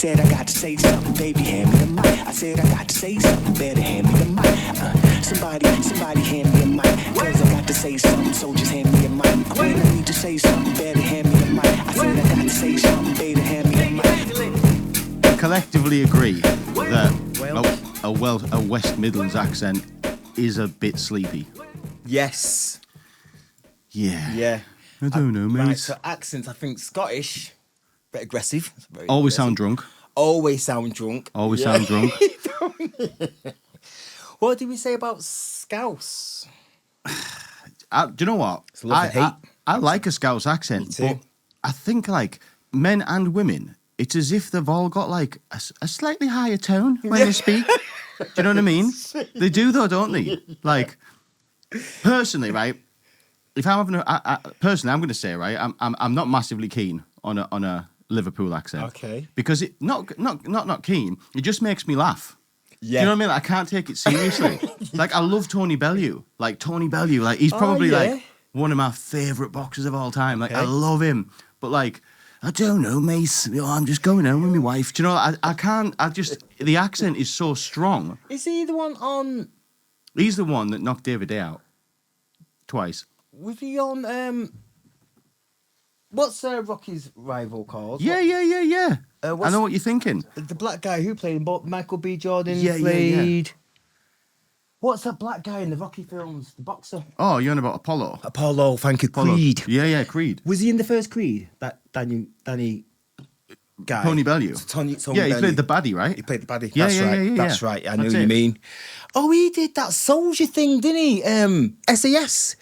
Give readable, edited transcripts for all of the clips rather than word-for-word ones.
said I got to say something, baby, hand me the mic. I said I got to say something, better hand me the mic. Somebody hand me a mic, cause I got to say something, so just hand me a mic. When I need to say something, better hand me the mic. I said I got to say something, better hand me the mic. I collectively agree that a West Midlands accent is a bit sleepy. Yes. Yeah. I don't know, mate. Right, so accents, I think Scottish, bit aggressive. Always sound drunk. Always sound drunk. Sound drunk. What did we say about Scouse? Do you know what? It's love and hate. I like a Scouse accent, but I think like men and women, it's as if they've all got like a slightly higher tone when they speak. Do you know what I mean? They do though, don't they? Like, personally, right? If I'm having personally, I'm going to say, right, I'm not massively keen on a Liverpool accent. Okay. Because it not keen. It just makes me laugh. Yeah. Do you know what I mean? Like, I can't take it seriously. Like, I love Tony Bellew. Like, he's probably like one of my favourite boxers of all time. Like, I love him. But like, I don't know, mate. I'm just going home with my wife. Do you know, I can't, the accent is so strong. Is he the one on... He's the one that knocked David Day out. Twice. Was he on, what's Rocky's rival called? Yeah. I know what you're thinking. The black guy who played in Michael B. Jordan Yeah. What's that black guy in the Rocky films? The boxer? Oh, you're on about Apollo. Apollo, thank you. Creed. Yeah, Creed. Was he in the first Creed? That Danny guy? Tony Bellew. Tony yeah, he Bellew. played the baddie, right? He played the baddie. Yeah, That's right. yeah. That's right. I know That's what you it. mean. Oh, he did that soldier thing, didn't he? SAS.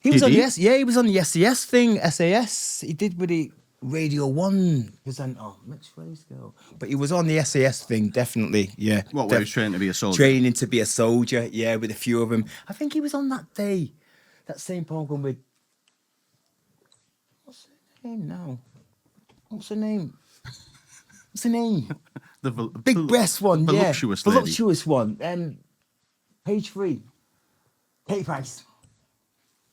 He was on the SAS thing. SAS. He did with the Radio 1 presenter. Which way is go? But he was on the SAS thing, definitely. Yeah. What, where he was training to be a soldier? Training to be a soldier, yeah, with a few of them. I think he was on that day, that same program with... What's her name now? What's her name? The Big breast one, voluptuous yeah. lady. Voluptuous one. Page 3. Katie Price.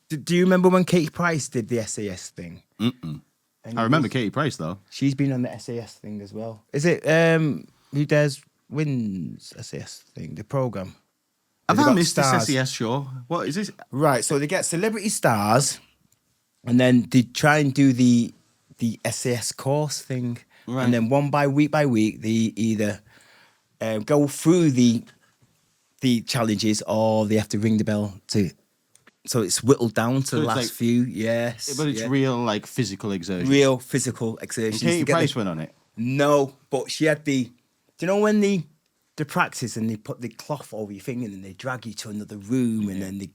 Do you remember when Katie Price did the SAS thing? Mm-mm. I remember Katie Price, though. She's been on the SAS thing as well. Is it Who Dares Wins SAS thing, the programme? Have I missed this SAS show? What is this? Right, so they get celebrity stars and then they try and do the SAS course thing. Right. And then week by week, they either go through the challenges or they have to ring the bell to... So it's whittled down to the last like, few, yes. But it's real, like, physical exertion. Real physical exertion. Katie Price went on it? No, but she had the... Do you know when the practice and they put the cloth over your finger and they drag you to another room and then they...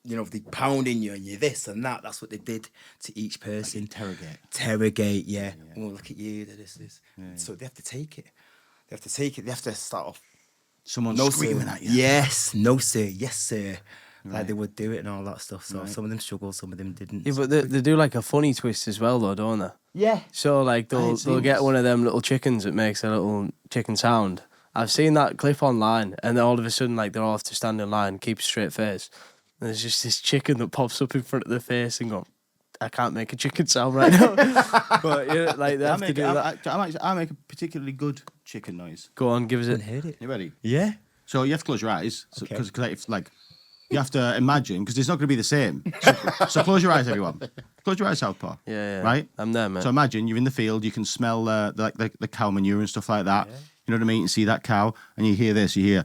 You know, they pounding you and you this and that. That's what they did to each person. Like Interrogate, yeah. Oh, look at you, this. Yeah. So they have to take it. They have to start off. Someone screaming at you. Yes, no sir, yes sir. Like they would do it and all that stuff. So some of them struggled, some of them didn't. Yeah, but they do like a funny twist as well, though, don't they? Yeah. So like they'll get one of them little chickens that makes a little chicken sound. I've seen that clip online, and then all of a sudden, like they're all have to stand in line, keep a straight face. And there's just this chicken that pops up in front of their face and go, I can't make a chicken sound right now. But yeah, like they have to do that. I make a particularly good chicken noise. Go on, give us it. Heard it. You ready? Yeah. So you have to close your eyes, because Okay. it's like you have to imagine, because it's not going to be the same. So close your eyes, everyone. Close your eyes, Southpaw. Yeah. Right. I'm there, man. So imagine you're in the field. You can smell the cow manure and stuff like that. Yeah. You know what I mean? You see that cow, and you hear this. You hear.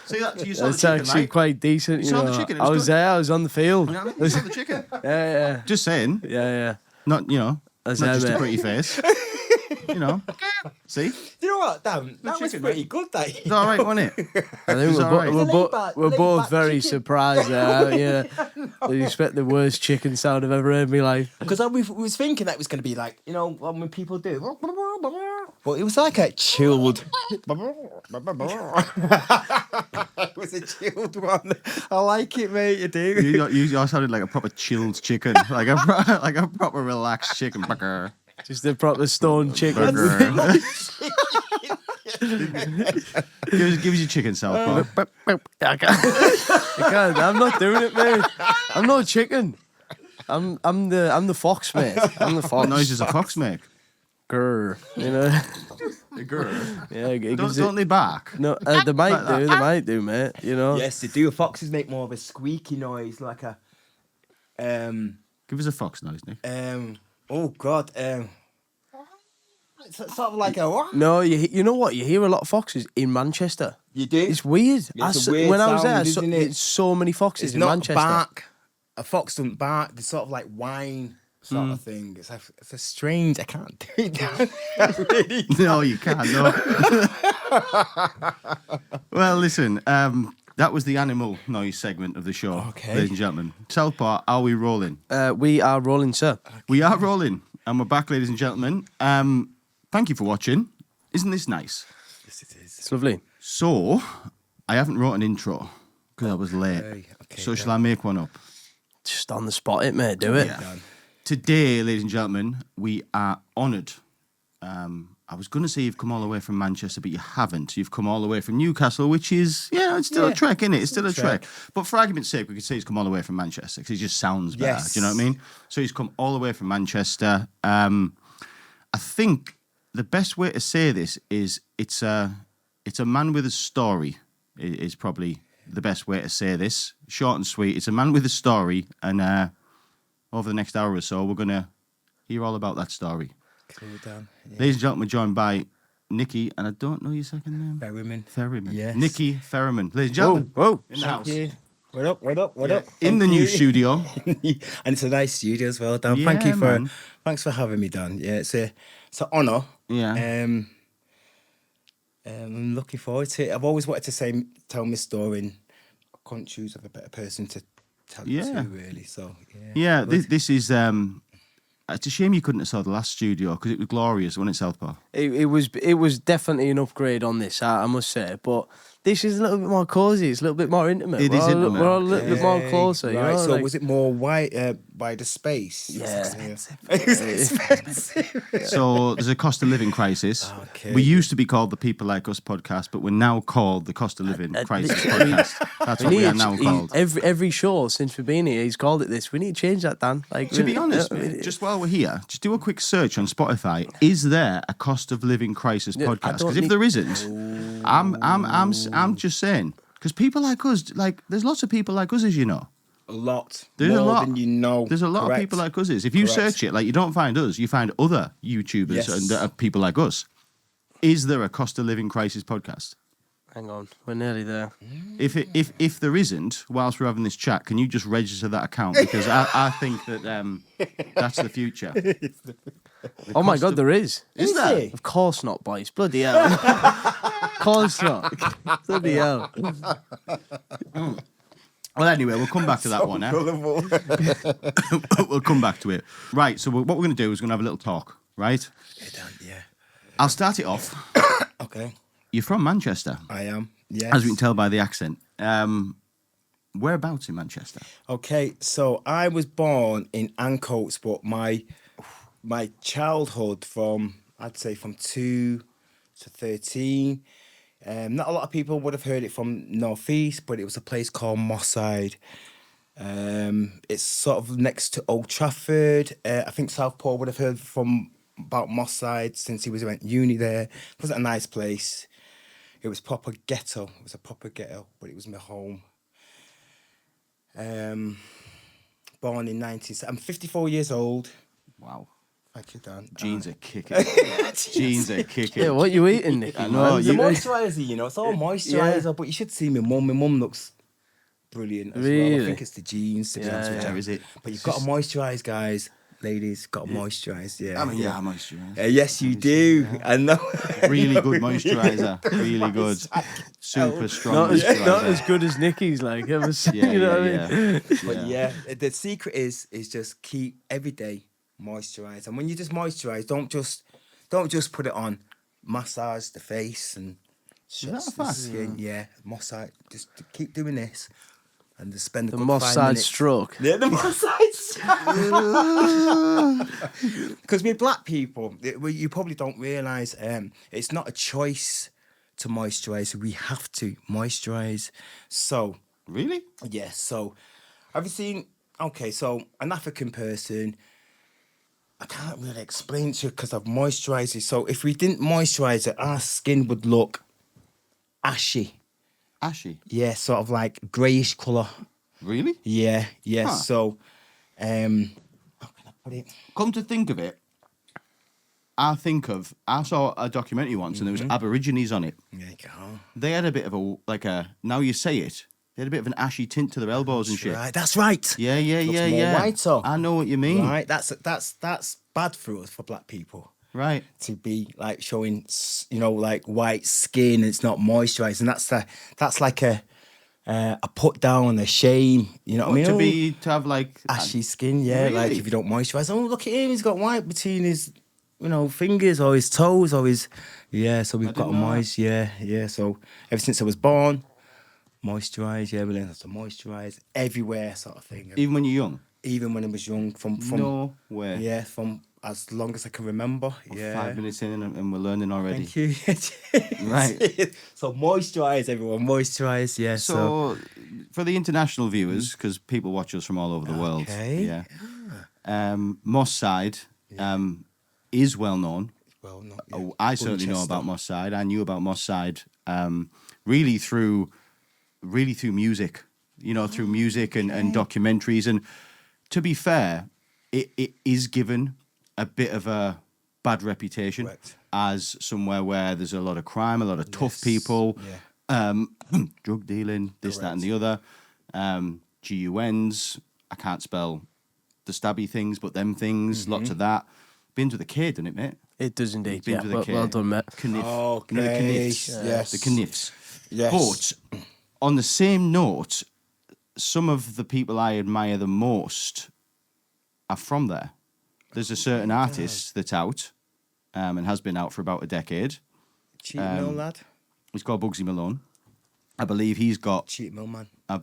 See that? You saw That's the chicken, actually right? quite decent. You saw the chicken. I was there. I was on the field. You know what I mean? You saw the chicken. Yeah. Just saying. Yeah. Not That's not it, just a mate. pretty face. See? You know what, Dan? That was chicken, pretty mate. good, that. It's all right, wasn't it? I think It's all right. we're both back very chicken. surprised there. Yeah. You expect the worst chicken sound I've ever heard in my life. Because we was thinking that it was going to be like, you know, when people do. But it was like a chilled. It was a chilled one. I like it, mate. You do. You sounded like a proper chilled chicken, like a proper relaxed chicken. Burger. Just a proper stone chicken. Give us your chicken salad, bro. I can't. I'm not doing it, mate. I'm not chicken. I'm the fox, mate. I'm the What fox. noise does a fox make? Grr, you know. A grr. Yeah, it gives Don't they bark? No, they might do. They might do, mate. You know. Yes, they do. Foxes make more of a squeaky noise, like a Give us a fox noise, Nick. oh God, it's sort of like a what? No, you know what? You hear a lot of foxes in Manchester. You do? It's weird. It's a weird when I was sound, there, isn't it? there's so many foxes It's in not Manchester. bark. A fox doesn't bark. They sort of like whine, sort of thing. It's a strange. I can't do it. I really No, you can't. No. Well, listen. That was the animal noise segment of the show, Okay. ladies and gentlemen. Southpaw, are we rolling? We are rolling, sir. We are rolling, and we're back, ladies and gentlemen. Thank you for watching. Isn't this nice? Yes, it is. It's lovely. So, I haven't wrote an intro because I was late. Okay, So shall I make one up? Just on the spot, it mate. Do it. Yeah. Today, ladies and gentlemen, we are honoured. I was going to say you've come all the way from Manchester, but you haven't. You've come all the way from Newcastle, which is, it's still a trek, isn't it? It's still a trek. But for argument's sake, we could say he's come all the way from Manchester because it just sounds better. Yes. Do you know what I mean? So he's come all the way from Manchester. I think the best way to say this is it's a man with a story is probably the best way to say this. Short and sweet. It's a man with a story, and over the next hour or so, we're going to hear all about that story. Cool down. Yeah. Ladies and gentlemen, we're joined by Nicky, and I don't know your second name. Ferryman. Yes. Yes. Nicky Ferryman. Ladies and gentlemen, Whoa. in the house. Yeah. What up? What up? What up? In the Thank new you. studio. And it's a nice studio as well, Dan. Yeah, Thanks for having me, Dan. Yeah, it's an honour. Yeah. I'm looking forward to it. I've always wanted to tell my story, and I couldn't choose of a better person to tell it to, really. So Yeah, this is. It's a shame you couldn't have saw the last studio because it was glorious, wasn't it, Southpaw? It was definitely an upgrade on this, I must say. But this is a little bit more cosy. It's a little bit more intimate. It is intimate. We're all a little bit more closer. Right. You know, So like- was it more wider space? Yeah. It's expensive. So there's a cost of living crisis. Okay. We used to be called the People Like Us podcast, but we're now called the Cost of Living Crisis podcast. That's what we are now called. Every show since we've been here, he's called it this. We need to change that, Dan. Like, To be honest, just while we're here, just do a quick search on Spotify. Is there a cost of living crisis Yeah, I podcast? don't Because if need- there isn't, I'm just saying. Because people like us, like there's lots of people like us, as you know. A lot. There's more a lot. than you know. There's a lot Correct. of people like us. If you Correct. search it, like you don't find us, you find other YouTubers Yes. and that are people like us. Is there a cost of living crisis podcast? hang on, we're nearly there. If there isn't, whilst we're having this chat, can you just register that account? Because I think that that's the future. Oh my God, there is. Is there? it? Of course not, boys. Bloody hell. Of course not. Bloody hell. Well, anyway, we'll come back to that one. We'll come back to it. Right, so what we're going to do is we're going to have a little talk, right? Yeah. I'll start it off. Okay. You're from Manchester, I am. Yes. as we can tell by the accent. Whereabouts in Manchester? Okay, so I was born in Ancoats, but my childhood I'd say from 2 to 13. Not a lot of people would have heard it from North East, but it was a place called Moss Side. It's sort of next to Old Trafford. I think Southpaw would have heard about Moss Side since he went uni there. It wasn't a nice place. It was proper ghetto. It was a proper ghetto, but it was my home. Born in 19... I'm 54 years old. Wow. Thank you, Dan. Jeans are kicking. Jeans are kicking. Yeah, what you eating, Nicky? I know, It's a you- moisturiser, it's all moisturiser, but you should see my mum. My mum looks brilliant as well. I Really? think it's the jeans, to be honest with you. Is it? But you've got to moisturise, guys. Ladies, got to moisturise, yeah. I mean, yeah, moisturiser. Yes, you do. I know. Really good moisturiser. Really good. Super strong Not moisturiser. as good as Nicky's, like, ever seen, Yeah, you know yeah, what I mean? But yeah, the secret is just keep every day moisturise. And when you just moisturise, don't just put it on. Massage the face and that a the fact? skin. Yeah, massage. Just keep doing this. And just spend a The good Moss 5 Side minutes. stroke. Yeah, the massage. Because with black people, you probably don't realise it's not a choice to moisturise. We have to moisturise. So, Really? yes. So, have you seen okay, so an African person, I can't really explain to you because I've moisturised it. So if we didn't moisturise it, our skin would look ashy. Ashy. Yeah, sort of like greyish colour. Really? Yeah, yeah. Huh. So, how can I put it? Come to think of it, I saw a documentary once and there was Mm-hmm. Aborigines on it. There you go. They had a bit of now you say it, they had a bit of an ashy tint to their elbows and shit. Right, that's right. Yeah, Looks more yeah. whiter. I know what you mean. Right, that's bad for us, for black people. Right. To be like showing, like white skin, it's not moisturised, and that's like a put down, a shame. You know what I mean? To have like Ashy skin, yeah. Like Really? if you don't moisturise, oh look at him, he's got white between his, fingers or his toes or his, yeah. So we've got to didn't know that. moist, yeah. So ever since I was born, moisturise, yeah. We learned how to moisturise everywhere, sort of thing. even when you're young. Even when I was young, from No way. yeah, from as long as I can remember, yeah. 5 minutes in and we're learning already. Thank you. Right. So moisturise, everyone. Moisturise, yeah. So So, for the international viewers, because people watch us from all over the world, Okay. yeah. Moss Side is well known. well, not Oh, I certainly know about Moss Side. I knew about Moss Side really through music. Through music and documentaries. And to be fair, it is given a bit of a bad reputation Correct. as somewhere where there's a lot of crime, a lot of tough Yes, people, yeah. drug dealing, this, that, and the other. GUNs. I can't spell the stabby things, but them things. Mm-hmm. Lots of that. Been with a kid, didn't it, mate? It does indeed. Been Yeah, with a well, kid. well done, mate. Kniff. Okay, You know, the kniffs. yes. The kniffs. Yes. But on the same note, some of the people I admire the most are from there. There's a certain artist that's out and has been out for about a decade. Cheat mill lad. He's called Bugsy Malone. I believe he's got Cheat mill man. a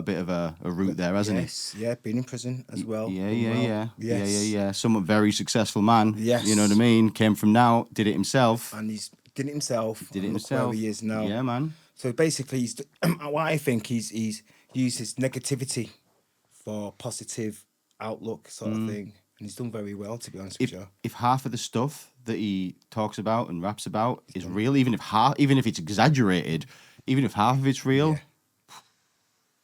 bit of a route there, hasn't Yes, yeah, been in prison as well. Yeah. Yes. Yeah. Some very successful man. Yes. You know what I mean? Came from now, did it himself. And he's did it himself. Did it and look himself. Where he is now. Yeah, man. So basically, what I think he's used his negativity for positive outlook sort of thing, and he's done very well, to be honest with you. If half of the stuff that he talks about and raps about is real, even if it's exaggerated, even if half of it's real,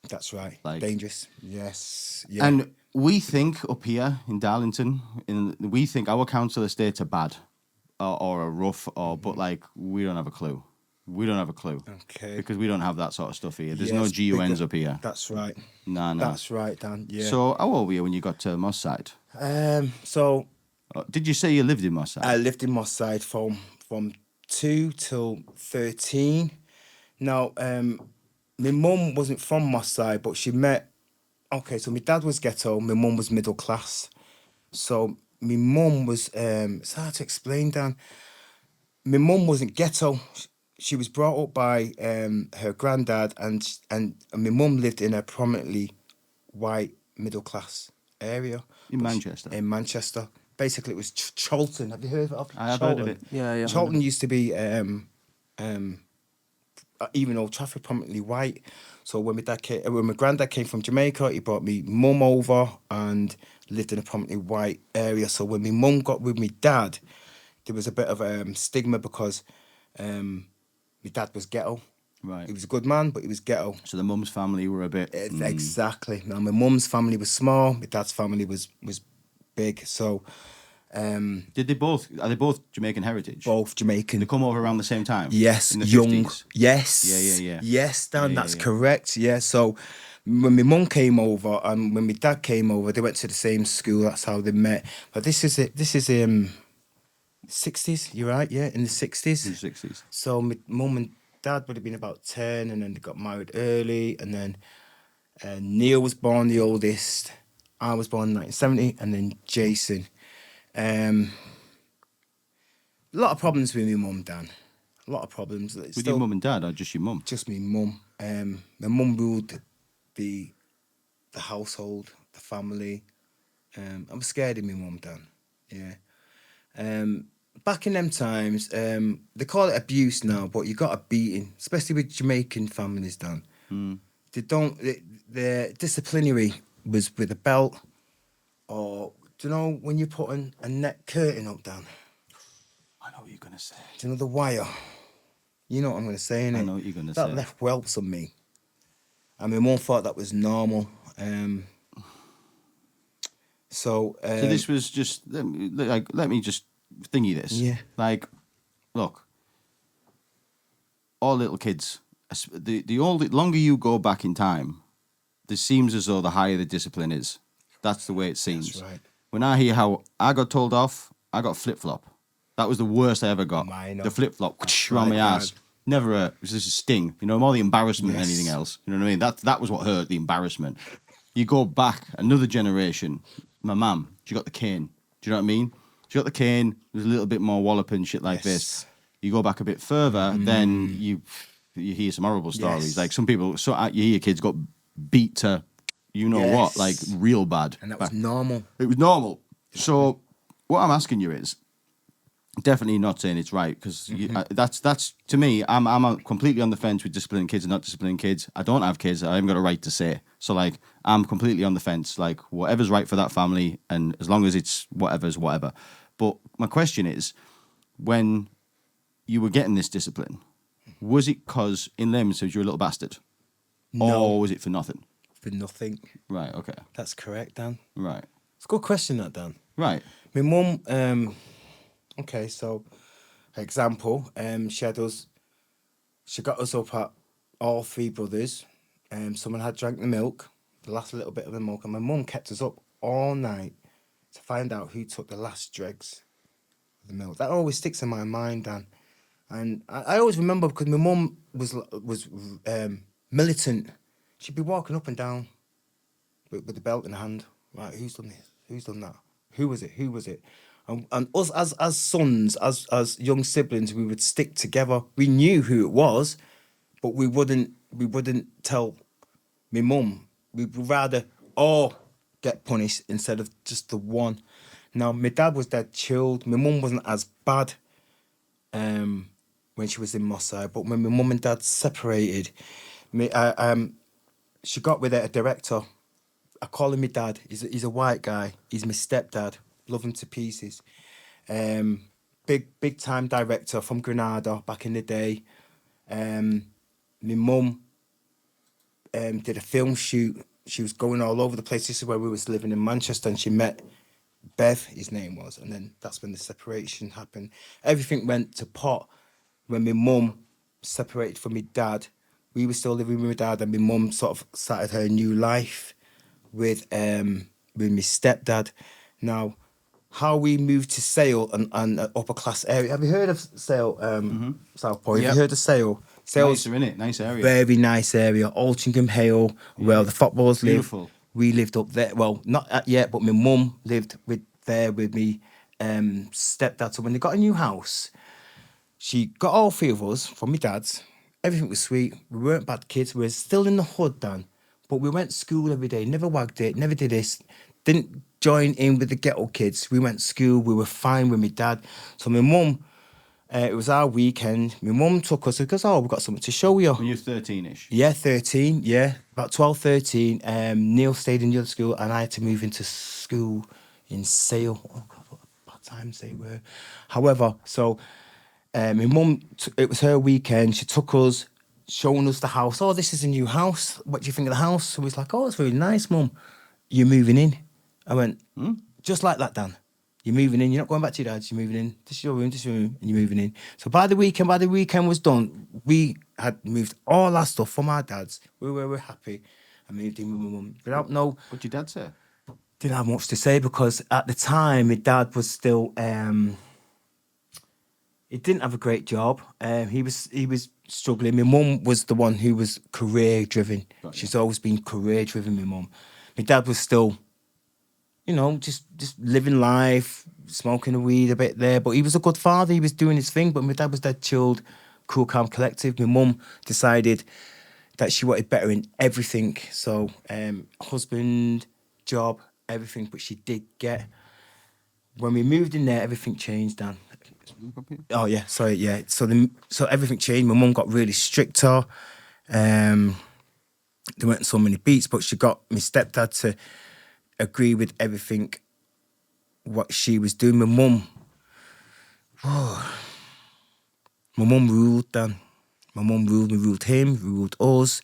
That's right. Like- Dangerous. Yes. Yeah. and we think up here in Darlington, we think our council estates are bad or are rough, but like we don't have a clue. We don't have a clue. Okay. Because we don't have that sort of stuff here. There's no Yes, GUNs up here. That's right. No. That's right, Dan. Yeah. So how old were you when you got to Moss Side? So Did you say you lived in Moss Side? I lived in Moss Side from 2 till 13. Now, my mum wasn't from Moss Side, but she met. Okay, so my dad was ghetto. My mum was middle class. So my mum was. It's hard to explain, Dan. My mum wasn't ghetto. She was brought up by her granddad, and my mum lived in a prominently white middle class area In Manchester? In Manchester, basically, it was Charlton. Have you heard of? I have heard of it. Yeah. Charlton used to be even though traffic prominently white. So when my granddad came from Jamaica, he brought me mum over and lived in a prominently white area. So when my mum got with my dad, there was a bit of a stigma because my dad was ghetto. Right. He was a good man, but he was ghetto. So the mum's family were a bit. Exactly. Now my mum's family was small. My dad's family was big. So Are they both Jamaican heritage? both Jamaican. They come over around the same time? Yes, In the young. 50s? Yes. Yeah. Yes, Dan, Yeah, that's yeah. correct. Yeah. So when my mum came over and when my dad came over, they went to the same school. That's how they met. But this is 60s. You're right. Yeah, in the 60s. In the 60s. So my mum and dad would have been about 10, and then they got married early, and then Neil was born, the oldest. I was born in 1970, and then Jason. A lot of problems with my mum, Dan. A lot of problems. With your mum and dad, or just your mum? Just me mum. My mum ruled the household, the family. I was scared of my mum, Dan. Yeah. Back in them times, they call it abuse now, but you got a beating, especially with Jamaican families, Dan. They don't. They're disciplinary was with a belt, or do you know when you're putting a net curtain up, Dan? I know what you're gonna say. Do you know the wire? You know what I'm going to say, innit? I know what you're gonna that say. left whelps on me. And my mum thought that was normal. So this was just let me just thingy this. Yeah. Like, look, all little kids. The longer you go back in time, it seems as though the higher the discipline is. That's the way it seems. That's right. When I hear how I got told off, I got flip flop. That was the worst I ever got. Mine, the flip flop that's around right, my ass. Dad. Never it was just a sting. You know, more the embarrassment than Yes. anything else. You know what I mean? That was what hurt, the embarrassment. You go back another generation. My mum, she got the cane. Do you know what I mean? She got the cane. There's a little bit more wallop and shit like this. You go back a bit further, then you hear some horrible stories. Yes. Like some people, you hear kids got beat to, you know what, like Yes. real bad. And that was normal. It was normal. So what I'm asking you is, definitely not saying it's right, because that's to me, I'm completely on the fence with disciplining kids and not disciplining kids. I don't have kids. I haven't got a right to say. So like, I'm completely on the fence. Like, whatever's right for that family, and as long as it's whatever's whatever. But my question is, when you were getting this discipline, was it because in layman's terms you're a little bastard, No. or was it for nothing? For nothing. Right. Okay. That's correct, Dan. Right. It's a good question, that, Dan. Right. My mum, okay, so example, she got us up at all three brothers. Someone had drank the milk, the last little bit of the milk, and my mum kept us up all night to find out who took the last dregs of the milk. That always sticks in my mind, Dan. And I always remember, because my mum was militant. She'd be walking up and down with the belt in hand. Right, who's done this? Who's done that? Who was it? Who was it? And us as sons, as young siblings, we would stick together. We knew who it was, but we wouldn't tell my mum. We'd rather all get punished instead of just the one. Now, my dad was dead chilled. My mum wasn't as bad when she was in Mossad, but when my mum and dad separated, she got with a director. I call him my dad. He's a white guy. He's my stepdad. Love him to pieces. Big time director from Granada back in the day. My mum did a film shoot. She was going all over the place. This is where we was living in Manchester, and she met Bev, his name was, and then that's when the separation happened. Everything went to pot when my mum separated from my dad. We were still living with my dad, and my mum sort of started her new life with my stepdad. Now, how we moved to Sale and an upper class area. Have you heard of Sale, Southport? Yep. Have you heard of Sale? Sale's Nicer, innit? Nice area. very nice area. Altrincham Hale, where the footballers live. Beautiful. We lived up there. Well, not yet, but my mum lived there with me stepdad. So when they got a new house, she got all three of us from my dad's. Everything was sweet. We weren't bad kids. We were still in the hood, Dan. But we went to school every day. Never wagged it. Never did this. Didn't join in with the ghetto kids. We went to school. We were fine with my dad. So my mum, it was our weekend. My mum took us. She goes, oh, we've got something to show you. When you're 13-ish. Yeah, 13. Yeah, about 12, 13. Neil stayed in the other school, and I had to move into school in Sale. Oh, God, what bad times they were. However, so my mum, it was her weekend. She took us, showing us the house. Oh, this is a new house. What do you think of the house? So we was like, oh, it's really nice, Mum. You're moving in. I went, just like that, Dan. You're moving in. You're not going back to your dad's. You're moving in. This is your room. This is your room. And you're moving in. So by the weekend was done, we had moved all our stuff from our dad's. We were happy. I moved in with my mum. Without What'd your dad say? didn't have much to say, because at the time my dad was still he didn't have a great job. He was struggling. My mum was the one who was career driven. She's always been career driven, my mum. My dad was still, just living life, smoking the weed a bit there, but he was a good father. He was doing his thing, but my dad was dead chilled, cool, calm, collective. My mum decided that she wanted better in everything. So husband, job, everything, but she did get. When we moved in there, everything changed, Dan. Oh yeah, sorry, yeah. So everything changed. My mum got really stricter. The there weren't so many beats, but she got my stepdad to agree with everything what she was doing. My mum ruled then. My mum ruled. We ruled him, we ruled us.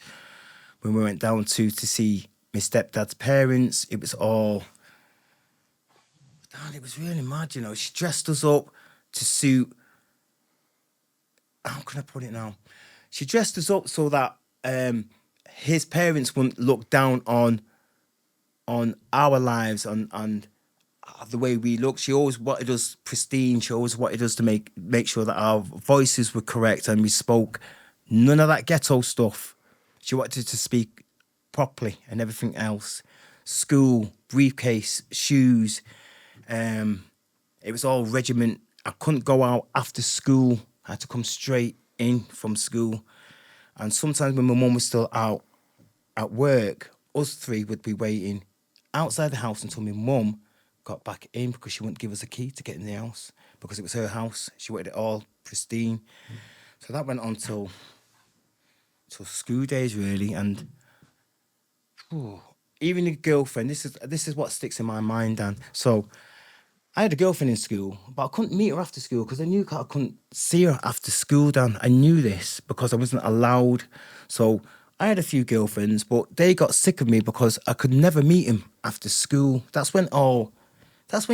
When we went down to see my stepdad's parents, it was all... God, it was really mad, you know. She dressed us up to suit... How can I put it now? She dressed us up so that his parents wouldn't look down on our lives, on the way we look. She always wanted us pristine. She always wanted us to make sure that our voices were correct and we spoke none of that ghetto stuff. She wanted to speak properly and everything else. School, briefcase, shoes. It was all regiment. I couldn't go out after school. I had to come straight in from school. And sometimes when my mum was still out at work, us three would be waiting outside the house until my mum got back in, because she wouldn't give us a key to get in the house because it was her house. She wanted it all pristine. So that went on till school days, really. And even a girlfriend, this is what sticks in my mind, Dan. So I had a girlfriend in school, but I couldn't meet her after school because I knew I couldn't see her after school, Dan. I knew this because I wasn't allowed. So I had a few girlfriends, but they got sick of me because I could never meet them after school. That's when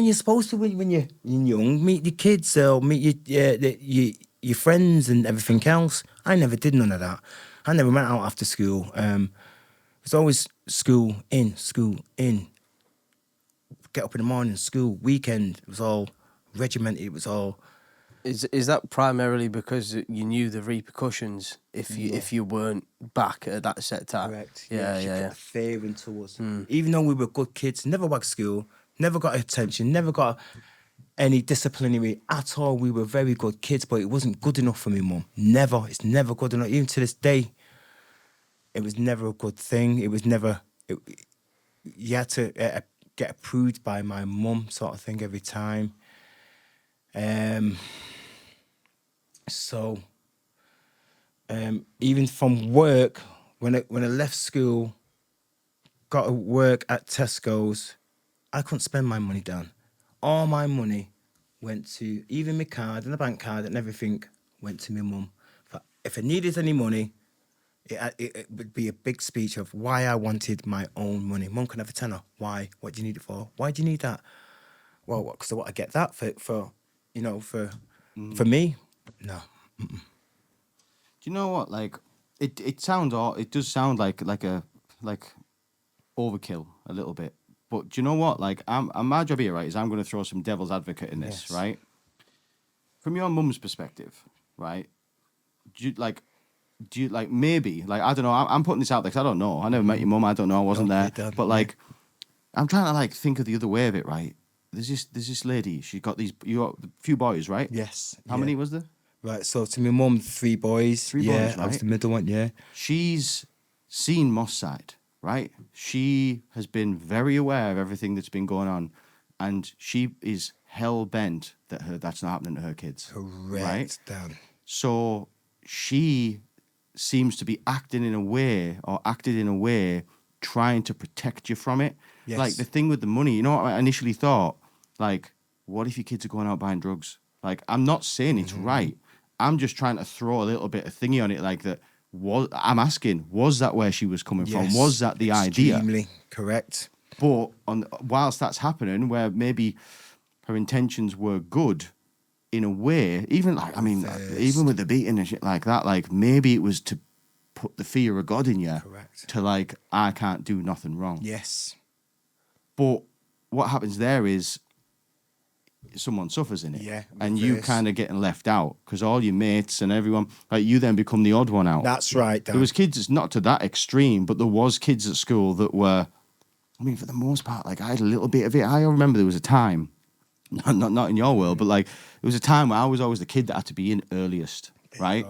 you're supposed to, when you're young, meet your kids or meet your friends and everything else. I never did none of that. I never went out after school. It was always school in. Get up in the morning, school, weekend. It was all regimented. It was all... Is that primarily because you knew the repercussions if you weren't back at that set time? Correct. Yeah. She put fear into us. Even though we were good kids, never went to school, never got attention, never got any disciplinary at all. We were very good kids, but it wasn't good enough for me, Mum. Never. It's never good enough. Even to this day, it was never a good thing. It was never... you had to get approved by my mum, sort of thing, every time. So even from work, when I left school, got to work at Tesco's, I couldn't spend my money down. All my money went to, even my card and the bank card and everything went to my mum. If I needed any money, it would be a big speech of why I wanted my own money. Mum can have a tenner. Why? What do you need it for? Why do you need that? Well, because I want to get that for me. No. Mm-mm. Do you know what? Like, it does sound like overkill a little bit. But do you know what? Like, my job here, right, is I'm going to throw some devil's advocate in this, right? From your mum's perspective, right? Do you maybe, like, I don't know, I'm putting this out there because I don't know. I never met your mum. I don't know. I wasn't there. But like, I'm trying to like think of the other way of it, right? There's this lady. She got a few boys, right? Yes. How many was there? Right. So to my mum, 3 boys. 3 boys, right? I was the middle one. Yeah. She's seen Moss side, right? She has been very aware of everything that's been going on, and she is hell bent that that's not happening to her kids. Correct, right? Dan. So she seems to be acted in a way trying to protect you from it. Yes. Like the thing with the money, you know what I initially thought? Like, what if your kids are going out buying drugs? Like, I'm not saying it's right. I'm just trying to throw a little bit of thingy on it, like that. I'm asking, was that where she was coming from? Was that the idea? Extremely correct. But whilst that's happening, where maybe her intentions were good, in a way, even like, I mean, even with the beating and shit like that, like maybe it was to put the fear of God in you. Correct. To like, I can't do nothing wrong. Yes. But what happens there is someone suffers in it. Yeah. And you kind of getting left out because all your mates and everyone, like you then become the odd one out. That's right, Dan. There was kids, it's not to that extreme, but there was kids at school that were, I mean, for the most part, like I had a little bit of it. I remember there was a time, not in your world, but like there was a time where I was always the kid that had to be in earliest, right?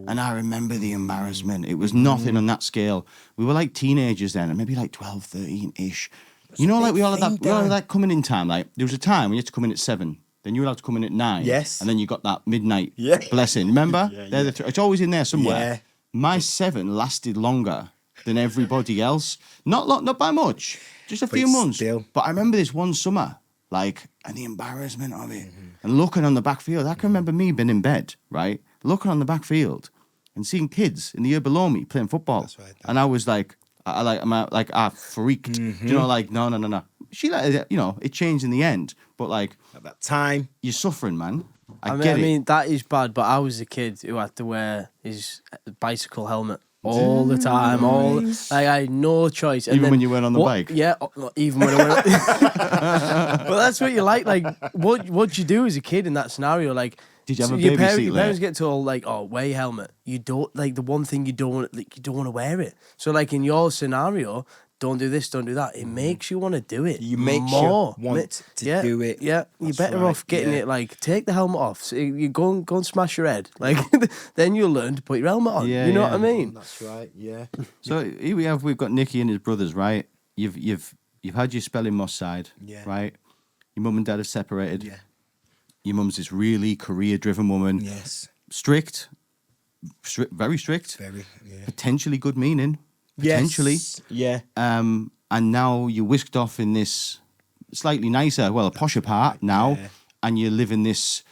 And I remember the embarrassment. It was nothing on that scale. We were like teenagers then, and maybe like 12, 13-ish. You know, like we all had that coming in time. Like there was a time when you had to come in at 7, then you were allowed to come in at 9. Yes. And then you got that midnight Yeah. blessing. Remember? Yeah. It's always in there somewhere. Yeah. My 7 lasted longer than everybody else. Not by much, just a few months. Still. But I remember this one summer, like, and the embarrassment of it, and looking on the back field. I can remember me being in bed, right, looking on the back field and seeing kids in the year below me playing football. That's right. And I was like, I freaked. You know, like, no. She let it, you know, it changed in the end. But like At that time, you're suffering, man. I I mean, that is bad, but I was a kid who had to wear his bicycle helmet all the time. I had no choice. And Even then when you went on the bike? Yeah, even when I went. Well, that's what you like. Like, what you do as a kid in that scenario, like. Did you have a your baby seat your there? parents get told like, "Oh, wear your helmet." You don't like the one thing you don't want to wear it. So like in your scenario, don't do this, don't do that. It makes you want to do it. You make more. you want to do it. Yeah, you're That's better right, off getting yeah. it. Like, take the helmet off. So you go and smash your head. Like, then you'll learn to put your helmet on. Yeah, you know yeah. what I mean? That's right. Yeah. So here we've got Nicky and his brothers, right? You've had your spelling moss side, Yeah. right? Your mum and dad have separated. Yeah. Your mum's this really career-driven woman. Yes. Strict, very strict. Very. Yeah. Potentially good meaning. Potentially. Yes. Yeah. And now you're whisked off in this slightly nicer, well, a posher part now, yeah. and you're living this,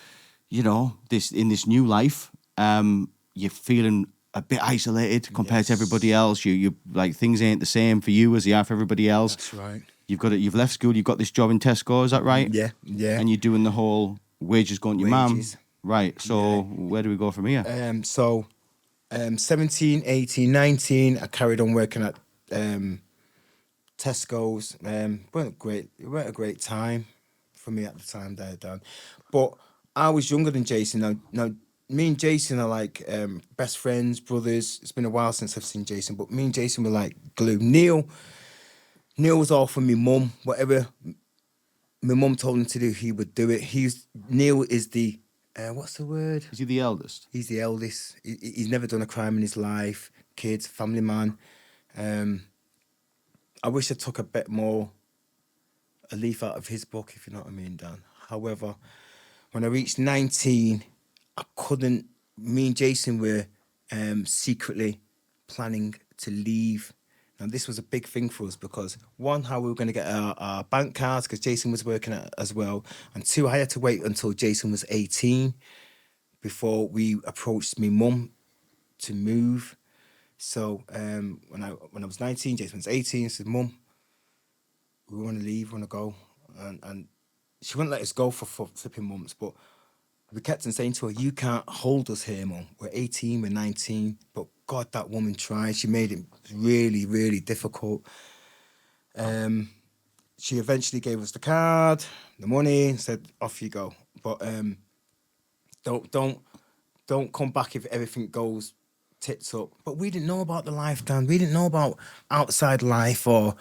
you know, in this new life. You're feeling a bit isolated compared to everybody else. You like things ain't the same for you as they are for everybody else. That's right. You've left school. You've got this job in Tesco. Is that right? Yeah. Yeah. And you're doing the whole wages going to your mum. Wages. Right. So where do we go from here? 17, 18, 19, I carried on working at Tesco's. It weren't a great time for me at the time there, Dan. But I was younger than Jason. Now me and Jason are like best friends, brothers. It's been a while since I've seen Jason, but me and Jason were like glue. Neil was all for me mum. Whatever my mum told him to do, he would do it. Neil is the what's the word? Is he the eldest? He's the eldest. He's never done a crime in his life. Kids, family man. I wish I took a leaf out of his book, if you know what I mean, Dan. However, when I reached 19, I couldn't. Me and Jason were secretly planning to leave. Now, this was a big thing for us because, one, how we were going to get our bank cards because Jason was working as well. And two, I had to wait until Jason was 18 before we approached my mum to move. So when I was 19, Jason was 18, I said, Mum, we want to leave, we want to go. And she wouldn't let us go for flipping months, but we kept on saying to her, you can't hold us here, Mum. We're 18, we're 19. But God, that woman tried. She made it really, really difficult. She eventually gave us the card, the money, and said, off you go. But don't come back if everything goes tits up. But we didn't know about the life, Dan. We didn't know about outside life or...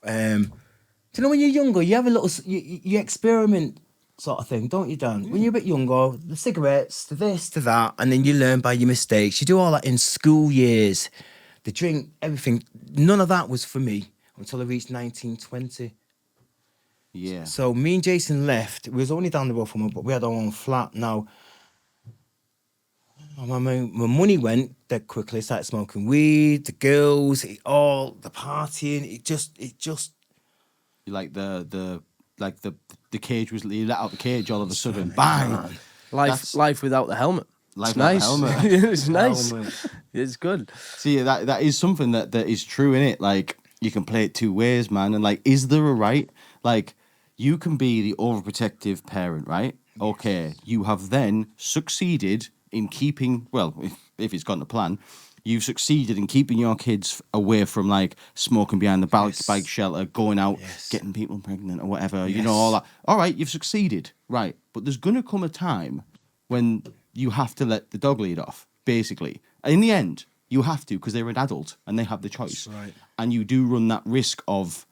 do you know when you're younger, you have a little... You experiment sort of thing, don't you, Dan? When you're a bit younger, the cigarettes, to this, to that, and then you learn by your mistakes. You do all that in school years. The drink, everything. None of that was for me until I reached 19, 20. Yeah. So me and Jason left. We was only down the road from her, but we had our own flat. Now, my money went dead quickly. I started smoking weed, the girls, the partying. It just. You like the cage was, you let out the cage all of a sudden, bang. Life without the helmet. Life It's without the nice. helmet. It's nice. Helmet. It's good. See, that is something that is true, innit? Like, you can play it two ways, man. And like, is there a right? Like, you can be the overprotective parent, right? Okay, you have then succeeded in keeping, well, if it's gone to plan, you've succeeded in keeping your kids away from like smoking behind the bike shelter, going out, getting people pregnant or whatever, you know, all that. All right, you've succeeded, right? But there's going to come a time when you have to let the dog lead off, basically. In the end, you have to because they're an adult and they have the choice. That's right. And you do run that risk of,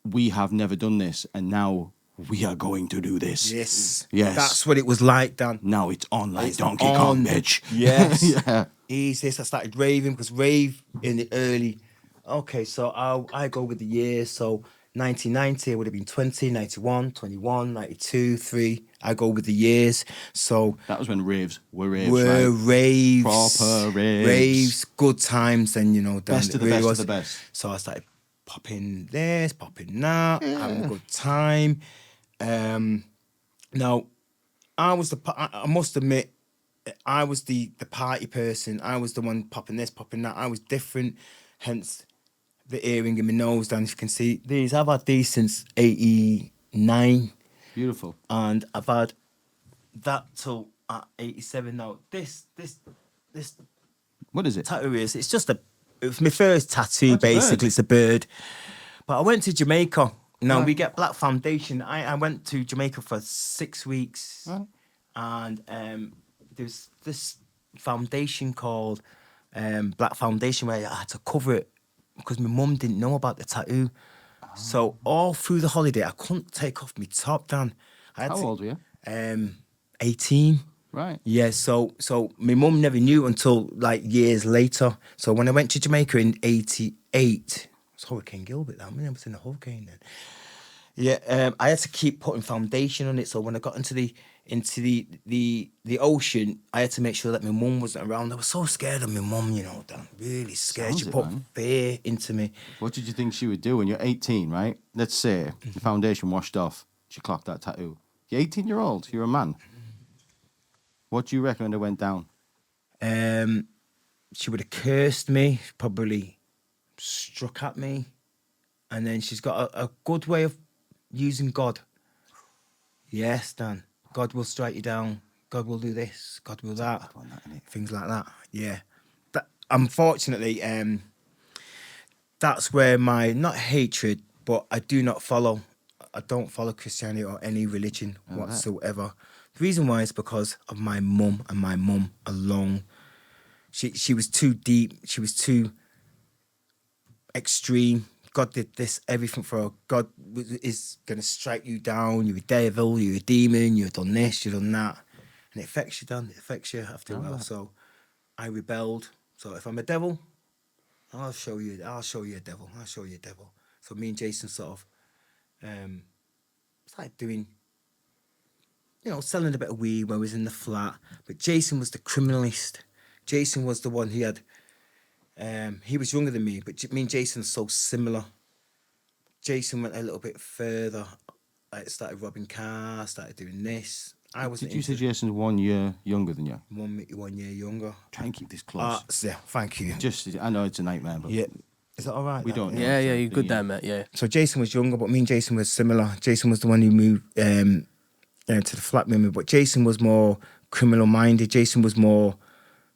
we have never done this and now we are going to do this. Yes. Yes. That's what it was like, Dan. Now it's on like It's Donkey on. Kong, bitch. Yes. Yeah. Easy. So I started raving because rave in the early. Okay, so I go with the years. So 1990, I would have been 20, 91, 21, 92, 3. I go with the years. So That was when raves were raves, were right? raves. Proper raves. Raves, good times, and Best of the best of the best. So I started popping this, popping that, having a good time. Now, I must admit, I was the party person. I was the one popping this, popping that. I was different, hence the earring in my nose. Down, as you can see, these I've had these since '89, Beautiful. and I've had that till at '87. Now, this What is it? tattoo is it was my first tattoo. That's a bird. Basically, it's a bird. But I went to Jamaica. Now Right. we get black foundation. I went to Jamaica for 6 weeks, Right. and there's this foundation called black foundation where I had to cover it because my mum didn't know about the tattoo. So all through the holiday, I couldn't take off my top, Dan. How old were you? 18. Right. Yeah, so my mum never knew until like years later. So when I went to Jamaica in '88, it was Hurricane Gilbert. I mean, I was in a hurricane then. Yeah, I had to keep putting foundation on it. So when I got into the ocean, I had to make sure that my mum wasn't around. I was so scared of my mum, Dan. Really scared. Sounds She it, put man. fear into me. What did you think she would do when you're 18, right? Let's say the foundation washed off. She clocked that tattoo. You're 18-year-old. You're a man. What do you reckon it went down? She would have cursed me, probably struck at me, and then she's got a good way of using God. Yes, Dan. God will strike you down. God will do this. God will that. Things like that. Yeah. Unfortunately, that's where my not hatred, but I don't follow Christianity or any religion whatsoever. The reason why is because of my mum and my mum alone. She was too deep. She was too extreme. God did this, everything for her. God is going to strike you down. You're a devil, you're a demon, you've done this, you've done that. And it affects you, Dan. It affects you after a while. So I rebelled. So if I'm a devil, I'll show you a devil. I'll show you a devil. So me and Jason sort of started doing, selling a bit of weed when we was in the flat. But Jason was the criminalist. Jason was the one he had. He was younger than me, but me and Jason are so similar. Jason went a little bit further. I started robbing cars, started doing this. Did you say Jason's 1 year younger than you? 1 year younger. Try and keep this close. Yeah, thank you. I know it's a nightmare, but Yeah. Is that all right? we don't know. Yeah, so you're good yeah. there, mate. Yeah. So Jason was younger, but me and Jason were similar. Jason was the one who moved to the flat with me, but Jason was more criminal minded. Jason was more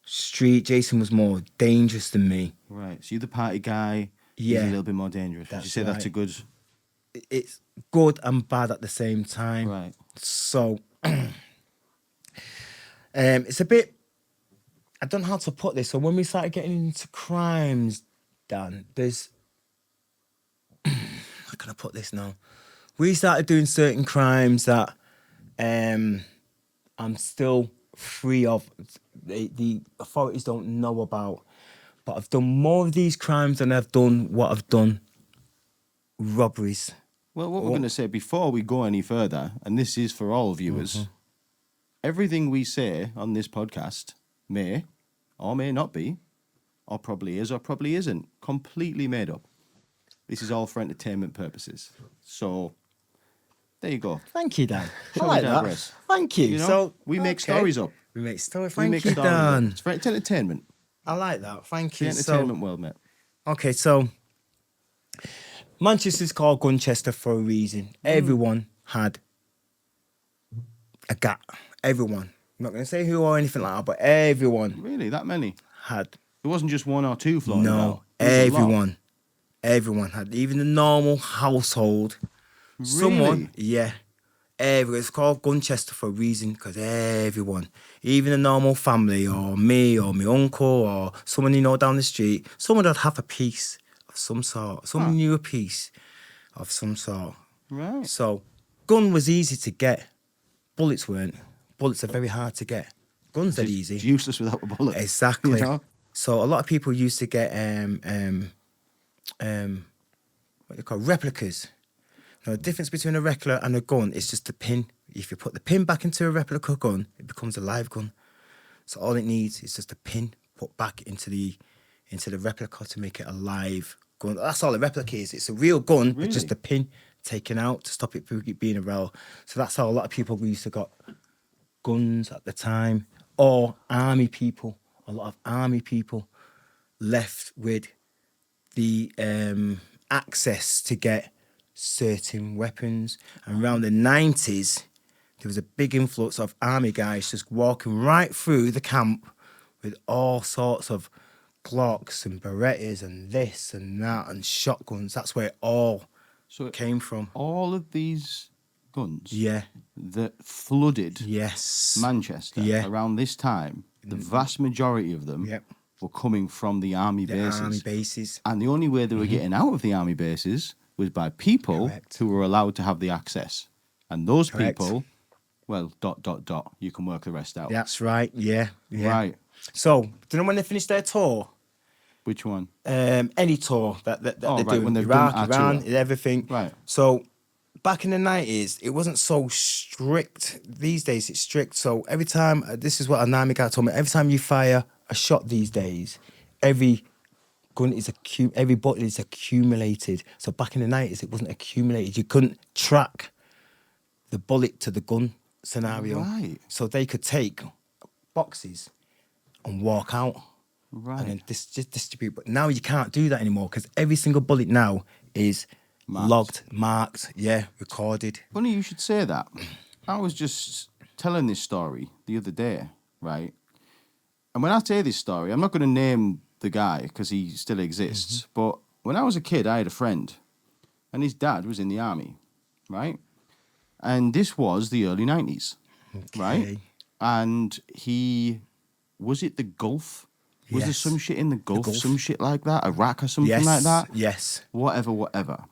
street. Jason was more dangerous than me. Right. So you're the party guy. Yeah. He's a little bit more dangerous. Would you That's say that's a right. good... It's good and bad at the same time. Right. So it's a bit, I don't know how to put this. So when we started getting into crimes, Dan, how can I put this now? We started doing certain crimes that I'm still free of. The authorities don't know about. But I've done more of these crimes than I've done what I've done robberies. Well, what we're going to say before we go any further, and this is for all viewers, everything we say on this podcast may or may not be, or probably is or probably isn't, completely made up. This is all for entertainment purposes. So, there you go. Thank you, Dan. Shall I we like that. digress? Thank you. You know, So we make okay. stories up. We make stories. We Thank make you, stories up. Dan. It's for entertainment. I like that. Thank The you. entertainment world, mate. Okay, so Manchester's called Gunchester for a reason. Everyone had a gap. Everyone. I'm not going to say who or anything like that, but everyone Really, that many? had. It wasn't just one or two floating No, about. There was a lot. everyone. Everyone had. Even the normal household. Someone, yeah. Everyone. It's called Gunchester for a reason because everyone, even a normal family or me or my uncle or someone you know down the street, someone would have a piece of some sort. Someone knew a piece of some sort. Right. So, gun was easy to get. Bullets weren't. Bullets are very hard to get. Guns are easy. It's useless without a bullet. Exactly. You know? So a lot of people used to get what they call replicas. Now, the difference between a replica and a gun is just the pin. If you put the pin back into a replica gun, it becomes a live gun. So all it needs is just a pin put back into the replica to make it a live gun. That's all a replica is. It's a real gun, but just a pin taken out to stop it from being a rel. So that's how a lot of people used to got guns at the time. Or army people. A lot of army people left with the access to get certain weapons. And around the 90s, there was a big influx of army guys just walking right through the camp with all sorts of Glocks and Berettas and this and that and shotguns. That's where it all came from. All of these guns that flooded Manchester around this time, the vast majority of them were coming from the army bases. And the only way they were getting out of the army bases was by people who were allowed to have the access. And those people, well, ... You can work the rest out. That's right, Right. So, do you know when they finished their tour? Which one? Any tour that they're doing. When they've Iraq, done Iran, everything. Right. So, back in the 90s, it wasn't so strict. These days, it's strict. So, every time, this is what an army guy told me, every time you fire a shot these days, every gun is every bullet is accumulated. So, back in the 90s, it wasn't accumulated. You couldn't track the bullet to the gun scenario. Right. So, they could take boxes and walk out. Right. And then just distribute. But now you can't do that anymore because every single bullet now is logged, marked, recorded. Funny you should say that. I was just telling this story the other day, right? And when I say this story, I'm not going to name the guy because he still exists. But when I was a kid, I had a friend and his dad was in the army, right? And this was the early 90s, right? And was it the Gulf? Was there some shit in the Gulf, some shit like that? Iraq or something like that? Yes. Whatever.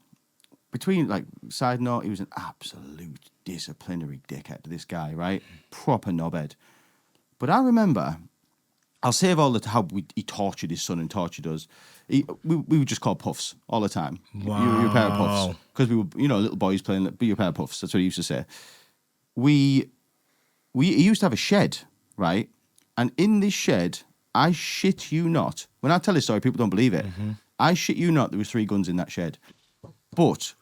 Between, side note, he was an absolute disciplinary dickhead, this guy, right? Proper knobhead. But I remember, I'll save all how he tortured his son and tortured us. We would just call puffs all the time. Wow. You're a pair of puffs. Because we were, little boys playing, be your pair of puffs. That's what he used to say. He used to have a shed, right? And in this shed, I shit you not. When I tell this story, people don't believe it. I shit you not, there was 3 guns in that shed. But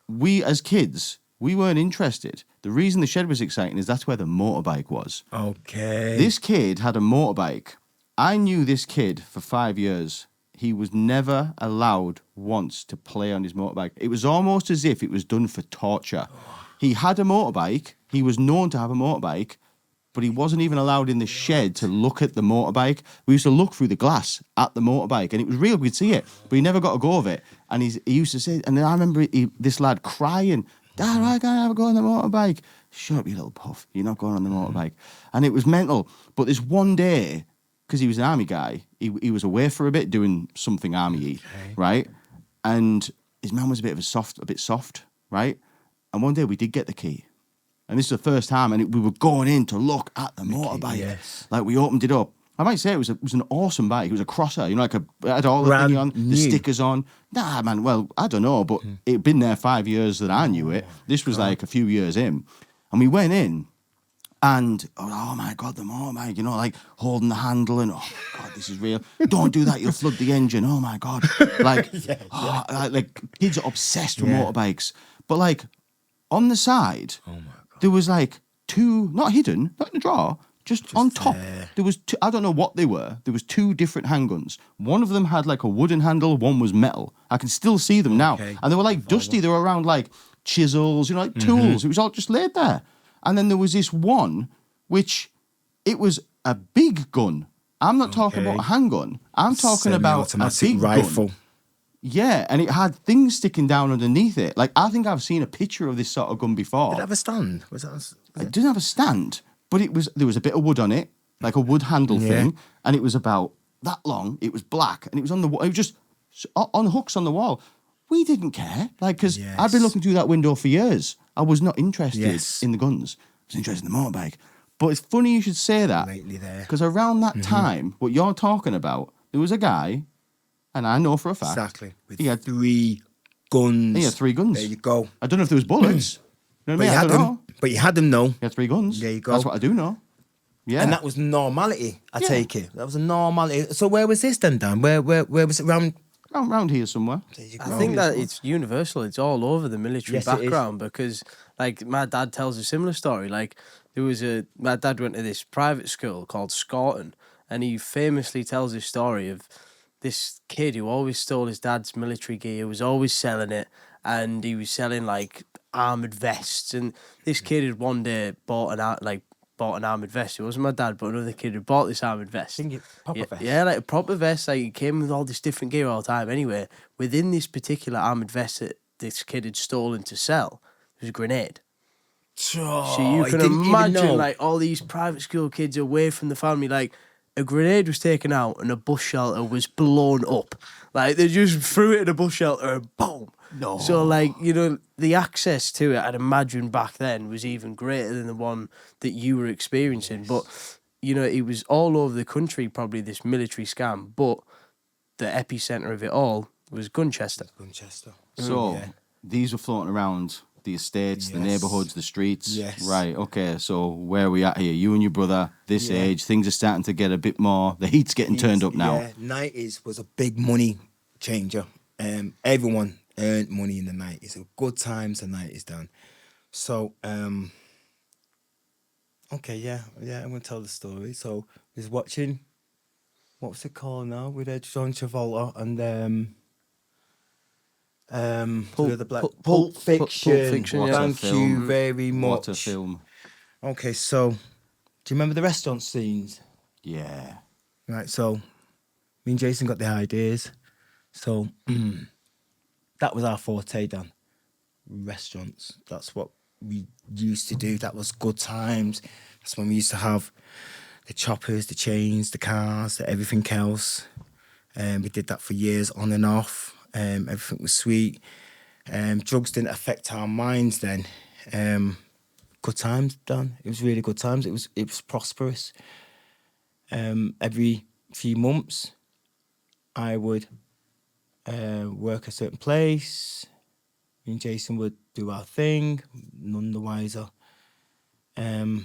we, as kids, we weren't interested. The reason the shed was exciting is that's where the motorbike was. Okay. This kid had a motorbike. I knew this kid for 5 years. He was never allowed once to play on his motorbike. It was almost as if it was done for torture. He had a motorbike. He was known to have a motorbike. But he wasn't even allowed in the shed to look at the motorbike. We used to look through the glass at the motorbike, and it was real. We'd see it, but he never got a go of it. And he used to say, and then I remember this lad crying, "Dad, I can't have a go on the motorbike." "Shut up, you little puff. You're not going on the motorbike." And it was mental. But this one day, because he was an army guy, he was away for a bit doing something army-y, right? And his man was a bit soft, right? And one day we did get the key. And this is the first time, and we were going in to look at the motorbike. Yes. We opened it up. I might say it was an awesome bike. It was a crosser, it had all the thing on, the stickers on. Nah, man, well, I don't know, but it'd been there 5 years that I knew it. This was a few years in. And we went in, and, oh my God, the motorbike, holding the handle, and, oh my God, this is real. Don't do that, you'll flood the engine. Oh my God. Kids are obsessed with motorbikes. But, on the side, there was 2, not hidden, not in the drawer, just on top. There was 2, I don't know what they were. There was 2 different handguns. One of them had a wooden handle, one was metal. I can still see them now. And they were dusty. They were around chisels, tools. It was all just laid there. And then there was this one, which it was a big gun. I'm not talking about a handgun. I'm talking about a big rifle. Gun. Yeah, and it had things sticking down underneath it. I think I've seen a picture of this sort of gun before. Did it have a stand? It didn't have a stand, but there was a bit of wood on it, a wood handle thing, and it was about that long. It was black, and it was on the wall. It was just on hooks on the wall. We didn't care, because I'd been looking through that window for years. I was not interested in the guns. I was interested in the motorbike. But it's funny you should say that. Lately there. Because around that time, what you're talking about, there was a guy. And I know for a fact. Exactly. He had 3 guns. He had 3 guns. There you go. I don't know if there was bullets. You know what I mean? I don't know. But you had them, though. He had 3 guns. There you go. That's what I do know. Yeah. And that was normality, I Yeah. take it. That was a normality. So where was this then, Dan? Where was it around? Around here somewhere. There you I go. think that it's universal. It's all over the military Yes, it is. background because, like, my dad tells a similar story. Like, my dad went to this private school called Scorton, and he famously tells this story of this kid who always stole his dad's military gear, was always selling it, and he was selling like armored vests. And this kid had one day bought an armored vest. It wasn't my dad, but another kid had bought this armored vest. Proper vest. Yeah, like a proper vest. Like it came with all this different gear all the time. Anyway, within this particular armored vest that this kid had stolen to sell, there was a grenade. Oh, So you I can didn't even imagine, know. like, all these private school kids away from the family, like, a grenade was taken out and a bus shelter was blown up. Like, they just threw it in a bus shelter and boom. No. So, like, you know, the access to it, I'd imagine back then, was even greater than the one that you were experiencing. But, you know, it was all over the country, probably this military scam. But the epicenter of it all was Gunchester. Winchester. So these were floating around the estates, the Yes. neighbourhoods, the streets. Yes. Right, okay, so where are we at here? You and your brother, this Yeah. age, things are starting to get a bit more, the heat's getting turned up now. Yeah, 90s was a big money changer. Everyone earned money in the 90s. A good times the 90s, Dan. So, okay, yeah, I'm going to tell the story. So, I was watching, what was it called now? With John Travolta and Pulp Fiction. Fiction, yeah. Thank you Film. very What a much. film. Okay, so, do you remember the restaurant scenes? Yeah. Right, so me and Jason got the ideas. So that was our forte, Dan. Restaurants. That's what we used to do. That was good times. That's when we used to have the choppers, the chains, the cars, everything else. We did that for years on and off. Everything was sweet. Drugs didn't affect our minds then. Good times, Dan. It was really good times. It was prosperous. Every few months, I would work a certain place. Me and Jason would do our thing, none the wiser. And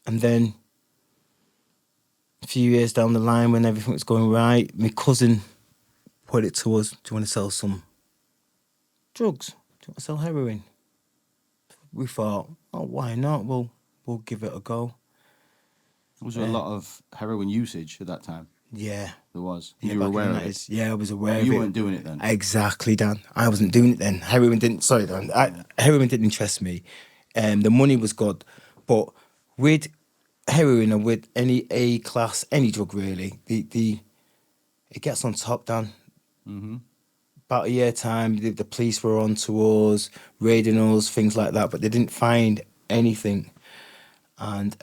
then a few years down the line, when everything was going right, my cousin put it to us, do you want to sell some drugs? Do you want to sell heroin? We thought, oh, why not? We'll give it a go. Was there a lot of heroin usage at that time? Yeah. There was. Yeah, You were back in aware the of it? 90s. Yeah, I was aware of it. You weren't doing it then? Exactly, Dan. I wasn't doing it then. Heroin didn't. Sorry, Dan. Heroin didn't interest me. The money was good, but with heroin or with any A class, any drug really, it gets on top, Dan. Mm-hmm. About a year time, the police were on to us, raiding us, things like that, but they didn't find anything. And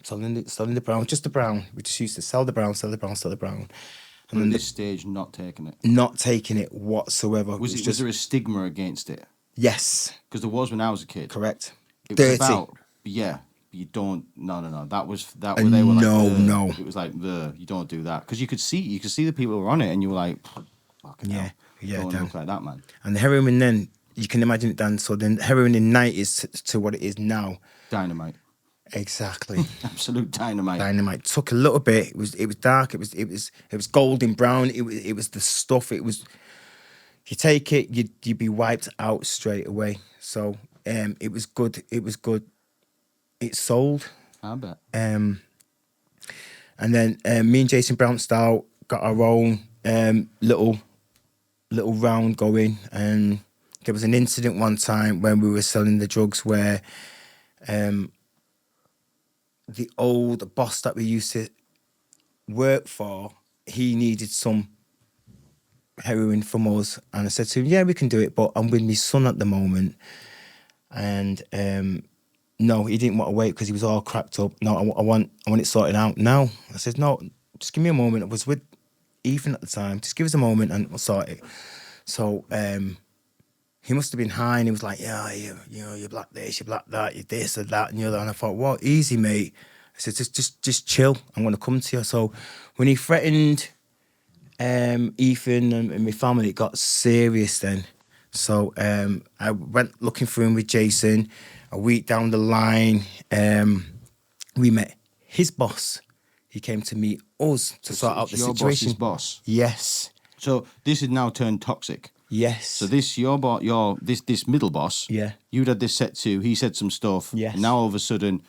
selling the brown, just the brown. We just used to sell the brown. And at this stage, not taking it. Not taking it whatsoever. Was there a stigma against it? Yes, Because there was when I was a kid. correct. It Dirty. was about, yeah, you don't, no. That was, they were like, no. It was like, you don't do that. Because you could see the people who were on it and you were like, fucking hell. Don't Dan. look like that, man. And the heroin then, you can imagine it, Dan. So then heroin in 90s to what it is now. Dynamite. Exactly. Absolute dynamite. Dynamite took a little bit. It was dark. It was golden brown. It was the stuff. It was. If you take it, you'd be wiped out straight away. So it was good. It sold. I bet. And then me and Jason bounced out, got our own little round going, and there was an incident one time when we were selling the drugs where the old boss that we used to work for, he needed some heroin from us, and I said to him, yeah, we can do it, but I'm with my son at the moment. And no, he didn't want to wait because he was all cracked up. No, I want it sorted out now. I said, no, just give me a moment. I was with Ethan at the time. Just give us a moment and we'll sort it. So he must have been high, and he was like, yeah, you're black this, you're black that, you're this or that and the other. And I thought, what? Easy, mate. I said, just chill. I'm going to come to you. So when he threatened Ethan and my family, it got serious then. So I went looking for him with Jason. A week down the line, we met his boss. He came to meet us to sort out the your situation. boss. Yes. So this has now turned toxic. Yes. So this this middle boss. Yeah. You'd had this set to. He said some stuff. Yes. And now all of a sudden,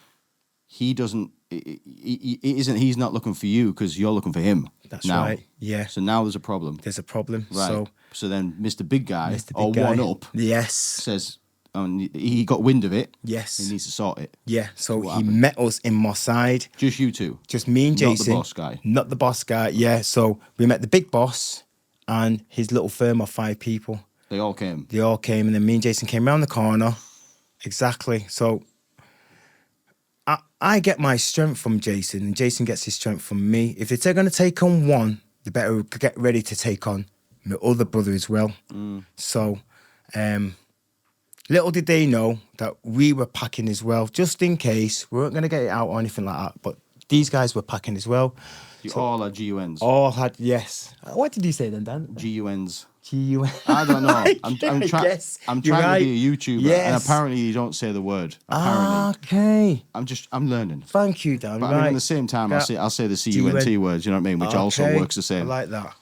he doesn't. He isn't. He's not looking for you because you're looking for him. That's now. right. Yeah. So now there's a problem. There's a problem. Right. So then Mr. Big Guy, Mr. Big or Guy. One Up, Yes. says, he got wind of it. Yes. He needs to sort it. Yeah. So What he happened? met us in Moss Side. Just you two. Just me and Not the Jason. boss guy. Not the boss guy. Yeah. So we met the big boss and his little firm of 5 people. They all came. They all came, and then me and Jason came around the corner. Exactly. So I get my strength from Jason, and Jason gets his strength from me. If they're going to take on one, they better get ready to take on my other brother as well. So little did they know that we were packing as well, just in case. We weren't going to get it out or anything like that, but these guys were packing as well. You all are GUNs. All had, yes. What did you say then, Dan? GUNs. G-U-N. I don't know. I'm trying. Yes, I'm you're trying right. to be a YouTuber, and Yes. apparently you don't say the word. Apparently, Okay. I'm learning. Thank you, Dan. But right. I mean, at the same time, I'll say the CUNT words. You know what I mean? Which also Okay. works the same. I like that.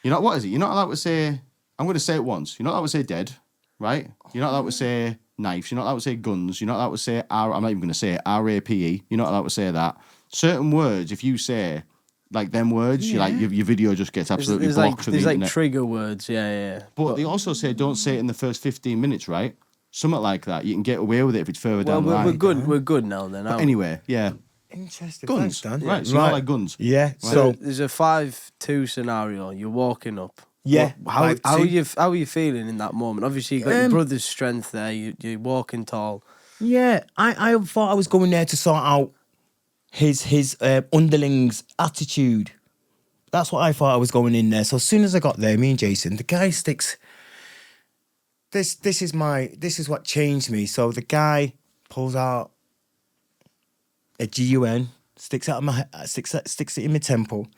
You know what is it? You're not allowed to say. I'm going to say it once. You're not allowed to say dead, right? You're not allowed to say knives. You're not allowed to say guns. You're not allowed to say R. I'm not even going to say it. RAPE. You're not allowed to say that. Certain words, if you say like them words, you like your video just gets absolutely blocked from the internet. There's like trigger words, yeah. But they also say don't say it in the first 15 minutes, right? Something like that. You can get away with it if it's further Well, down the line. we're good now then. But aren't we? anyway, yeah. Interesting. Guns. Thanks, Dan. Right, so you all like guns. Yeah. Right. So There's a 5-2 scenario. You're walking up. yeah. How 5'2". are you feeling in that moment? Obviously, you got your brother's strength there. You're walking tall. Yeah. I thought I was going there to sort out his underlings' attitude. That's what I thought I was going in there. So as soon as I got there, me and Jason, the guy sticks. This is what changed me. So the guy pulls out a GUN, sticks it in my temple,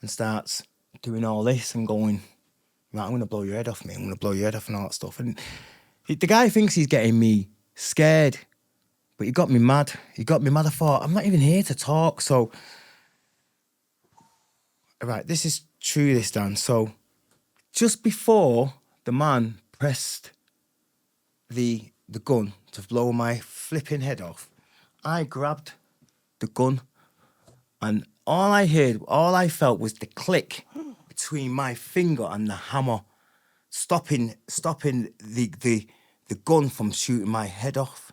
and starts doing all this and going, right, I'm gonna blow your head off, mate. I'm gonna blow your head off and all that stuff. And the guy thinks he's getting me scared, but he got me mad. I thought, I'm not even here to talk. So, right, this is true, this, Dan. So, just before the man pressed the gun to blow my flipping head off, I grabbed the gun, and all I felt was the click between my finger and the hammer, stopping the gun from shooting my head off.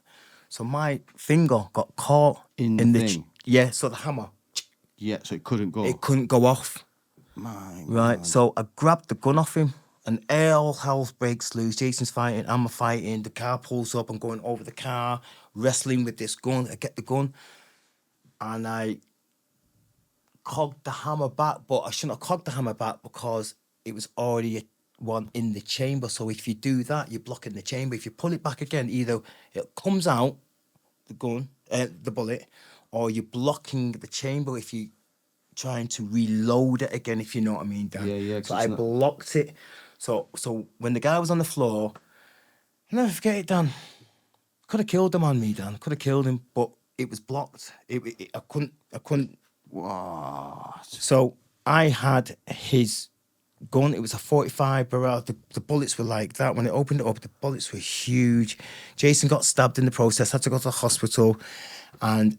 So my finger got caught In the thing? yeah. So the hammer, Yeah, so it couldn't go. it couldn't go off. Right. So I grabbed the gun off him, and all hell breaks loose. Jason's fighting, I'm fighting. The car pulls up. I'm going over the car, wrestling with this gun. I get the gun, and I cogged the hammer back, but I shouldn't have cogged the hammer back because it was already one in the chamber. So if you do that, you're blocking the chamber. If you pull it back again, either it comes out, the gun, the bullet, or you're blocking the chamber if you trying to reload it again, if you know what I mean, Dan. Yeah, 'cause So it's I not- blocked it. So when the guy was on the floor, I'll never forget it, Dan. Could have killed him on me, Dan. Could have killed him, but it was blocked. I couldn't. Wow. So I had his gun. It was a 45 barrel. The bullets were like that. When it opened it up, the bullets were huge. Jason got stabbed in the process. Had to go to the hospital, and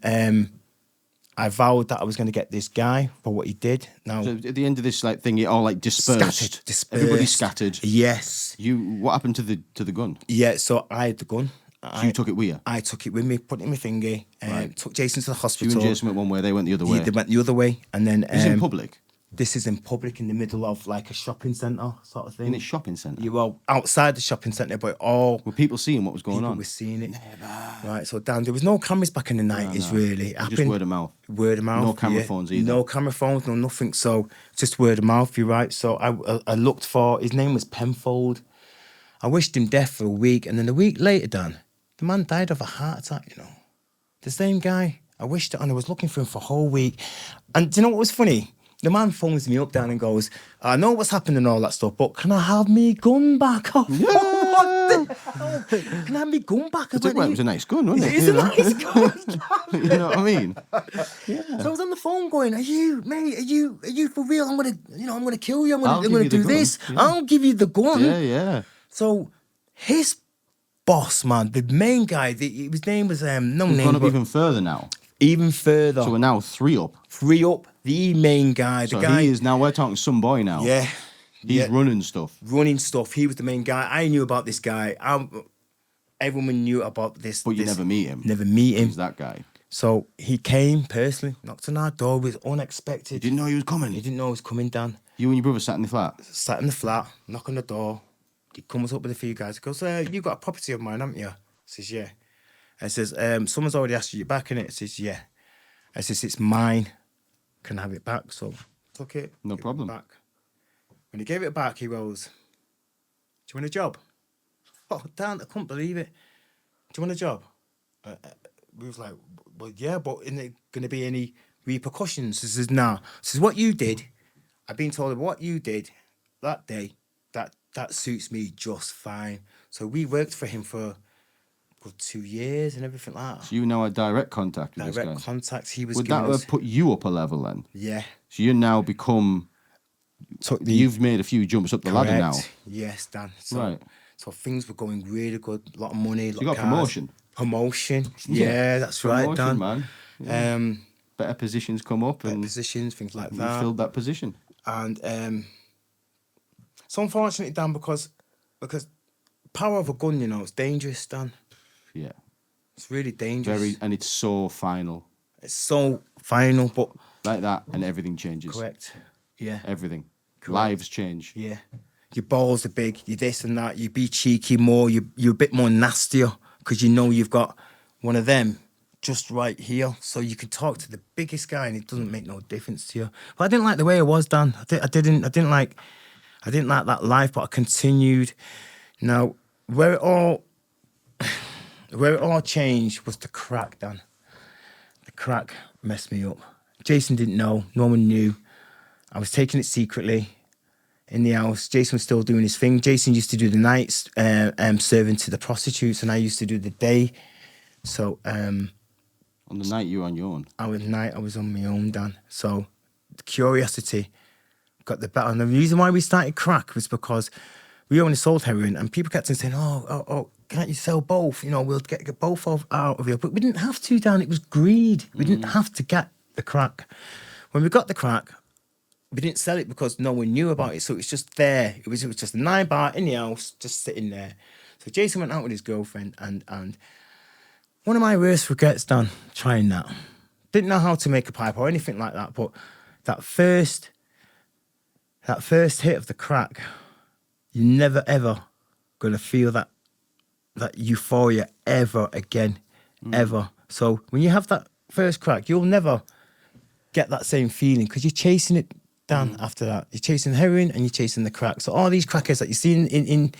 I vowed that I was going to get this guy for what he did. Now, So at the end of this like thing, it all like dispersed. dispersed. Everybody scattered. Yes. What happened to the gun? Yeah. So I had the gun. So you took it with you. I took it with me, put it in my thingy, took Jason to the You hospital. and Jason went one way, they went the other way. They went the other way, and then Is it in public? This is in public, in the middle of like a shopping centre sort of thing. In a shopping centre? You were outside the shopping centre, but all Were people seeing what was going people on? were seeing it. Right, so Dan, there was no cameras back in the 90s, really. Just word of mouth. Word of mouth. No camera phones either. No camera phones, no nothing. So just word of mouth, you're right. So I looked for, his name was Penfold. I wished him death for a week, and then a week later, Dan, the man died of a heart attack, you know. The same guy. I wished it, and I was looking for him for a whole week. And do you know what was funny? The man phones me up down and goes, I know what's happened and all that stuff, but can I have me gun back? What the hell? Can I have me gun back? It was a nice gun, wasn't it? It's a nice gun. You know what I mean? Yeah. So I was on the phone going, are you for real? I'm gonna kill you. I'm I'll gonna give you do the this. gun. Yeah. I'll give you the gun. Yeah. So his boss, man, the main guy, his name was no We've name, gone up but even further now. even further. So we're now 3 up. 3 up. The main guy, the So guy. he is now, we're talking some boy now. Yeah. He's running stuff. Running stuff. He was the main guy. I knew about this guy. Everyone knew about this. But you never meet him. Never meet him. He's that guy. So he came personally, knocked on our door. It was unexpected. You didn't know he was coming? He didn't know he was coming down. You and your brother sat in the flat? Sat in the flat, knock on the door. He comes up with a few guys. He goes, you got a property of mine, haven't you? I says, yeah. And says, someone's already asked you back in it. I says, yeah. I says, it's mine. Can I have it back? So took it. No gave problem. It back. When he gave it back, he goes, do you want a job? Oh, Dan, I couldn't believe it. Do you want a job? We was like, well, yeah, but isn't it going to be any repercussions? He says, nah. He says, what you did, I've been told what you did that day, that suits me just fine. So we worked for him for 2 years and everything like that. So you now had direct contact with this guy? Direct contact. He was Would that giving us... have put you up a level then? Yeah. So you now become... You've made a few jumps up the ladder now. Yes, Dan. So, Right. So things were going really good. A lot of money, a lot You of got cars. promotion? Promotion. Yeah, that's right, Promotion, Dan. man. Yeah. Better positions come up and Positions, things like you that. filled that position. And so unfortunately, Dan, because power of a gun, it's dangerous, Dan. Yeah. It's really dangerous. And it's so final. It's so final, but Like that and everything changes. correct. Yeah. Everything. Correct. Lives change. Yeah. Your balls are big, you this and that, you be cheeky more, you're a bit more nastier because you know you've got one of them just right here. So you can talk to the biggest guy and it doesn't make no difference to you. But I didn't like the way it was, Dan. I didn't like that life, but I continued. Now, where it all changed was the crack, Dan. The crack messed me up. Jason didn't know, no one knew. I was taking it secretly in the house. Jason was still doing his thing. Jason used to do the nights, serving to the prostitutes, and I used to do the day. So On the night you were on your own. I was on my own, Dan. So the curiosity got the better. And the reason why we started crack was because we only sold heroin, and people kept saying, "Oh, can't you sell both? We'll get both out of here." But we didn't have to, Dan. It was greed. We didn't have to get the crack. When we got the crack, we didn't sell it because no one knew about it. So it was just there. It was just a 9-bar in the house, just sitting there. So Jason went out with his girlfriend, and one of my worst regrets, Dan, trying that. Didn't know how to make a pipe or anything like that, but that first hit of the crack, you're never ever gonna feel that euphoria ever again, ever. So when you have that first crack, you'll never get that same feeling because you're chasing it down after that. You're chasing heroin and you're chasing the crack. So all these crackers that you see in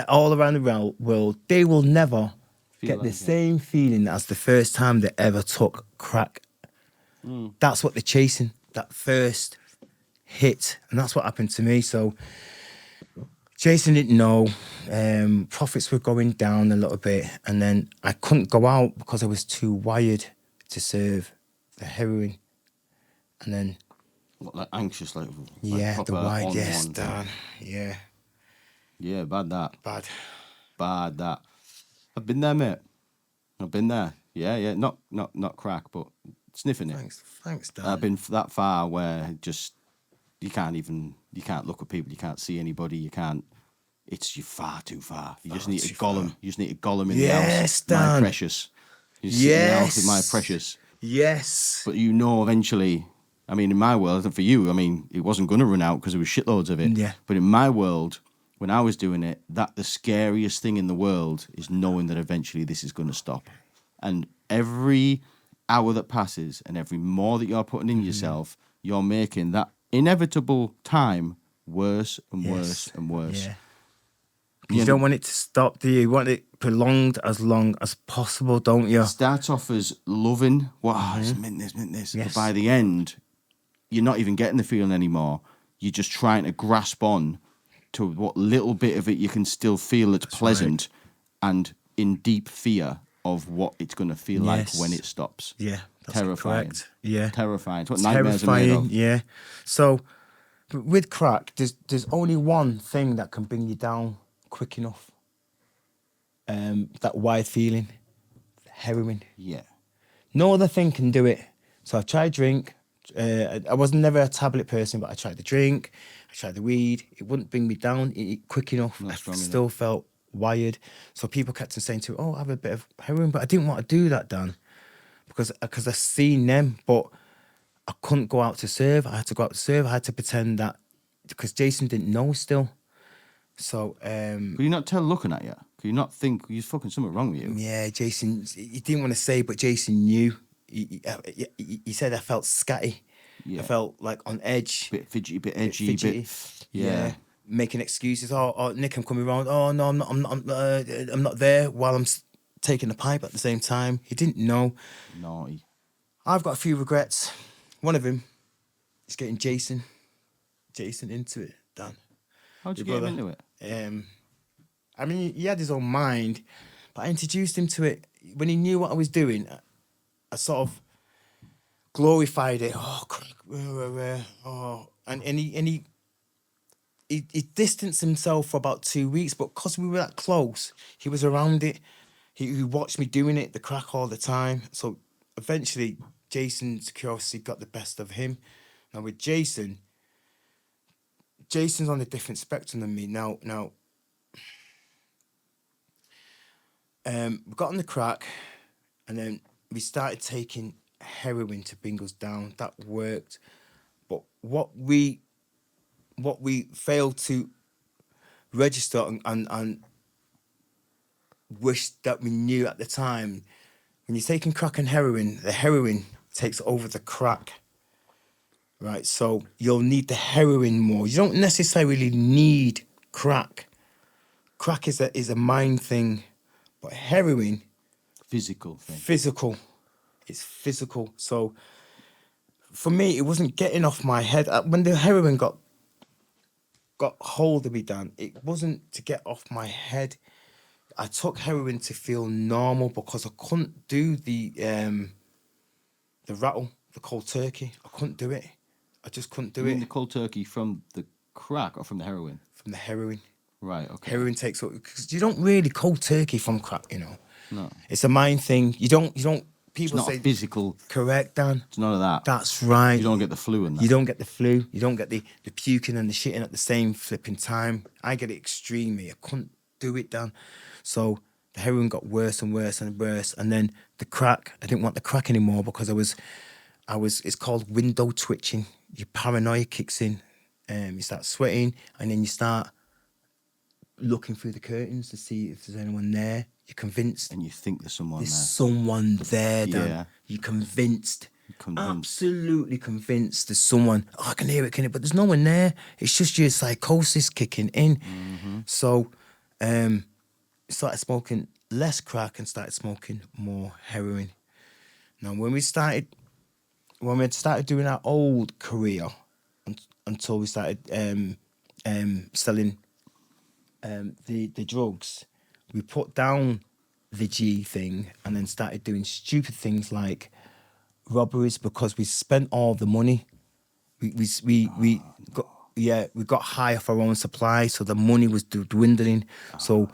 all around the world, they will never get the same feeling as the first time they ever took crack. That's what they're chasing, that first hit. And that's what happened to me. So Jason didn't know. Profits were going down a little bit. And then I couldn't go out because I was too wired to serve the heroin. And then... What, like anxious, like yeah, proper the wide, on yes, one Dan. thing. Yeah. Yeah, bad that. Bad. That. I've been there, mate. I've been there. Yeah. Not crack, but sniffing it. Thanks, Dan. I've been that far where just you can't look at people, you can't see anybody, you're far too far. You just need a golem. You just need a golem in the house. Yes, Dan. My precious. You sit in the house with my precious. Yes. But eventually, I mean, in my world, and for you, I mean, it wasn't going to run out because there was shitloads of it. Yeah. But in my world, when I was doing it, the scariest thing in the world is knowing that eventually this is going to stop. And every hour that passes and every more that you're putting in yourself, you're making that inevitable time worse and worse and worse. Yeah. You don't want it to stop, do you? You want it prolonged as long as possible, don't you? It starts off as loving, wow, it's mint this. Yes. But by the end, you're not even getting the feeling anymore. You're just trying to grasp on to what little bit of it you can still feel that's pleasant, and in deep fear of what it's going to feel like when it stops. Yeah, that's Terrifying. correct. Yeah, Terrifying. It's what nightmares are made of. Yeah. So with crack, there's only one thing that can bring you down quick enough. That wide feeling, heroin. Yeah. No other thing can do it. So I tried drink. I was never a tablet person, but I tried the drink. I tried the weed. It wouldn't bring me down quick enough. Not I strong still felt wired. So people kept on saying to me, "Oh, have a bit of heroin," but I didn't want to do that, Dan, because I seen them, but I couldn't go out to serve. I had to go out to serve. I had to pretend that, because Jason didn't know still. So Could you not tell looking at you? Could you not think there's fucking something wrong with you? yeah, Jason, he didn't want to say, but Jason knew. He said I felt scatty. Yeah. I felt like on edge. Bit fidgety, bit edgy, bit. Yeah. Making excuses. Oh, Nick, I'm coming round. Oh no, I'm not there while I'm taking the pipe at the same time. He didn't know. Naughty. I've got a few regrets. One of them is getting Jason into it, Dan. How'd you Your get him brother. into it? I mean, he had his own mind, but I introduced him to it when he knew what I was doing. I sort of glorified it. Oh, crack, oh, and he distanced himself for about 2 weeks, but because we were that close, he was around it. He watched me doing it, the crack, all the time. So eventually, Jason's curiosity got the best of him. Now with Jason's on a different spectrum than me. Now, we got on the crack, and then we started taking heroin to bring us down. That worked, but what we failed to register and wish that we knew at the time, when you're taking crack and heroin, the heroin takes over the crack. Right, so you'll need the heroin more. You don't necessarily need crack. Crack is a mind thing, but heroin, Physical thing. physical. It's physical. So for me, it wasn't getting off my head. When the heroin got hold of me, Dan, it wasn't to get off my head. I took heroin to feel normal because I couldn't do the rattle, the cold turkey. I couldn't do it. I just couldn't do You mean it the cold turkey from the crack or from the heroin? from the heroin. Right, okay. Heroin takes up, because you don't really cold turkey from crack, No. It's a mind thing. You don't. It's People not say a physical. correct, Dan. It's none of that. That's right. You don't get the flu in that. You don't get the flu. You don't get the puking and the shitting at the same flipping time. I get it extremely. I couldn't do it, Dan. So the heroin got worse and worse and worse. And then the crack, I didn't want the crack anymore because it's called window twitching. Your paranoia kicks in. You start sweating, and then you start looking through the curtains to see if there's anyone there. You're convinced. And you think there's someone There's there. someone there, Dan. Yeah. You're convinced. Convinced. Absolutely convinced there's someone. Oh, I can hear it, but there's no one there. It's just your psychosis kicking in. Mm-hmm. So, started smoking less crack and started smoking more heroin. Now, when we started doing our old career, until we started selling the drugs, we put down the G thing and then started doing stupid things like robberies because we spent all the money. We got high off our own supply, so the money was dwindling. So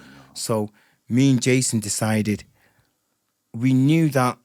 me and Jason decided, we knew that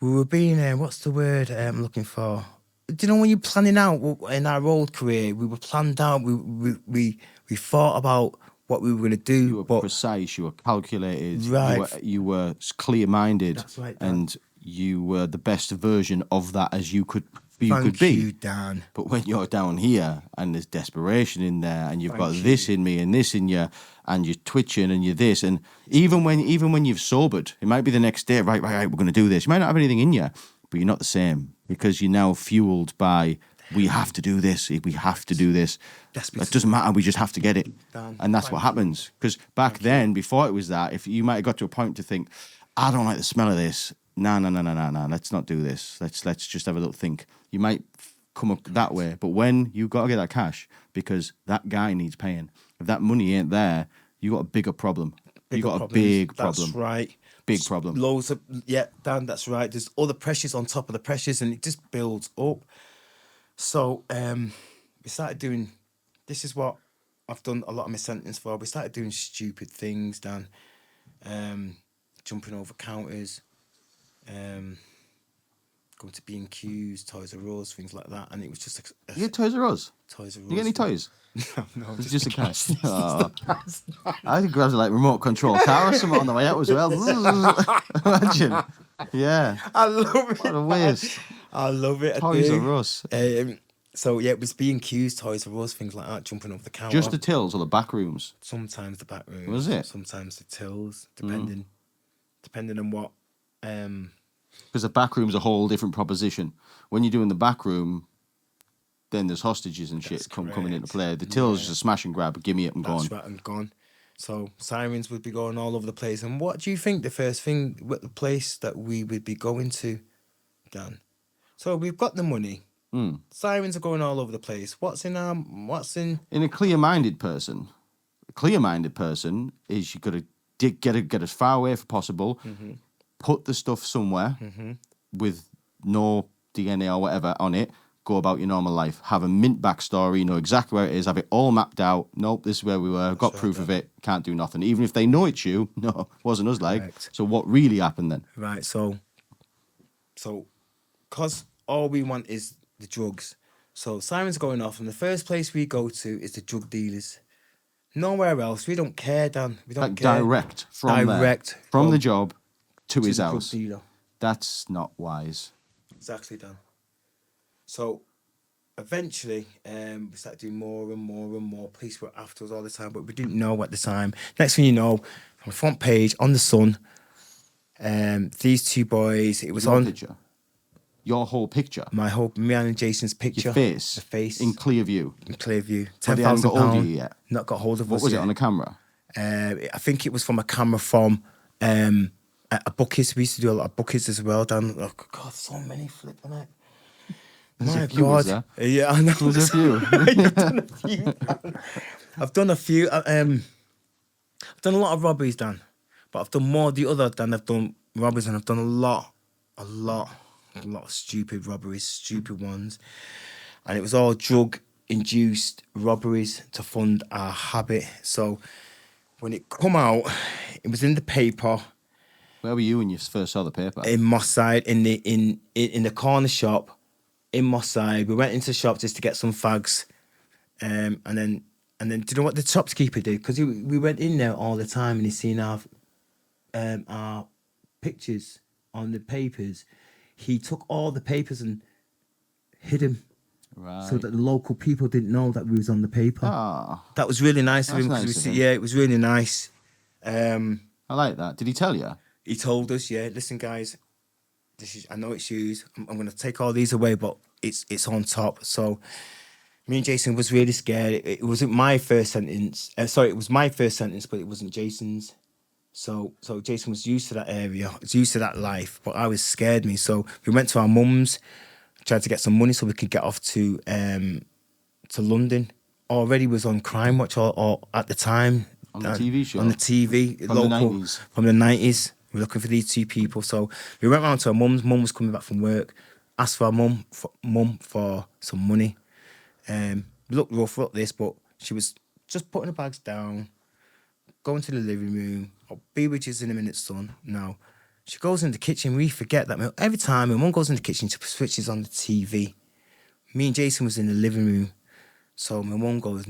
we were being what's the word I'm looking for? Do you know when you're planning out in our old career, we were planned out. We thought about what we were going to do. You were precise. You were calculated. Right. You were clear-minded. That's right, Dan. And you were the best version of that as you could be. Thank you, Dan. But when you're down here and there's desperation in there, and you've got Thank this in me and this in you, and you're twitching and you're this, and even when you've sobered, it might be the next day. Right, we're going to do this. You might not have anything in you, but you're not the same because you're now fueled by, we have to do this. We have to do this. It doesn't matter. We just have to get it. Dan, And that's what happens. Because back then, before it was that, if you might have got to a point to think, I don't like the smell of this, no. Let's not do this. Let's just have a little think. You might come up that way, but when you got to get that cash because that guy needs paying. If that money ain't there, you got a bigger problem. You got a big problem. That's right. Big problem. Loads of Dan. That's right. There's all the pressures on top of the pressures, and it just builds up. So we started doing. This is what I've done a lot of my sentence for. We started doing stupid things, Dan. Jumping over counters. Going to B&Qs, Toys R Us, things like that, and it was just You get Toys R Us? Toys R Us. You get any toys? No, Just a cash. Oh. I think grabbed like remote control car or something on the way out as well. Imagine. Yeah. I love it. What a waste. I love it. Toys R Us. So yeah, it was B&Qs, Toys R Us, things like that, jumping over the counter. Just the tills or the back rooms? Sometimes the back rooms. Was it? Sometimes the tills, depending on what. Because the back room's a whole different proposition. When you're doing the back room, then there's hostages and shit coming into play. The till's just a smash and grab, give me it and gone. That's right, and gone. So sirens would be going all over the place. And what do you think the first thing, what the place that we would be going to, Dan? So we've got the money. Sirens are going all over the place. In a clear-minded person is you got to get as far away as possible. Put the stuff somewhere with no DNA or whatever on it. Go about your normal life. Have a mint backstory. Know exactly where it is. Have it all mapped out. Nope, this is where we were. Got proof of it. Can't do nothing. Even if they know it's you. No, wasn't us like. Correct. So what really happened then? Right, so because all we want is the drugs. So sirens going off, and the first place we go to is the drug dealers. Nowhere else. We don't care, Dan. We don't care. Direct from the job to his house. That's not wise. Exactly, Dan. So eventually, we started doing more and more and more. Police were after us all the time, but we didn't know at the time. Next thing you know, on the front page on the Sun, these two boys. It was Your on picture. Your whole picture. Me and Jason's picture. Your face. The face in clear view. In clear view. But they haven't got hold of you yet. Not got hold of us. What was yet. it on a camera? I think it was from a camera from a Bookies. We used to do a lot of Bookies as well, Dan. Oh God, so many flipping it. My God. Yeah, I know. There's a few. I've done a few. I've done a lot of robberies, Dan. But I've done more the other than I've done robberies, and I've done a lot of stupid robberies, stupid ones. And it was all drug-induced robberies to fund our habit. So when it come out, it was in the paper. Where were you when you first saw the paper? In Moss Side, in the corner shop. In Moss Side, we went into the shop just to get some fags, and then do you know what the shopkeeper did? Because we went in there all the time, and he seen our pictures on the papers. He took all the papers and hid them, right, so that the local people didn't know that we was on the paper. Ah, that was really nice of him. Nice of him. Yeah, it was really nice. I like that. Did he tell you? He told us, yeah. Listen, guys. I know it's used. I'm going to take all these away, but it's on top. So me and Jason was really scared. It wasn't my first sentence. It was my first sentence, but it wasn't Jason's. So Jason was used to that area, was used to that life, but I was scared me. So we went to our mum's, tried to get some money so we could get off to London. Already was on Crime Watch or at the time. On the TV show? On the TV. From local, the 90s? From the 90s. We're looking for these two people. So we went round to our mum's. Mum was coming back from work. Asked for our mum for some money. We looked rough at this, but she was just putting the bags down, going to the living room. I'll be with you in a minute, son. Now, she goes in the kitchen. We forget that every time my mum goes in the kitchen, she switches on the TV. Me and Jason was in the living room. So my mum goes,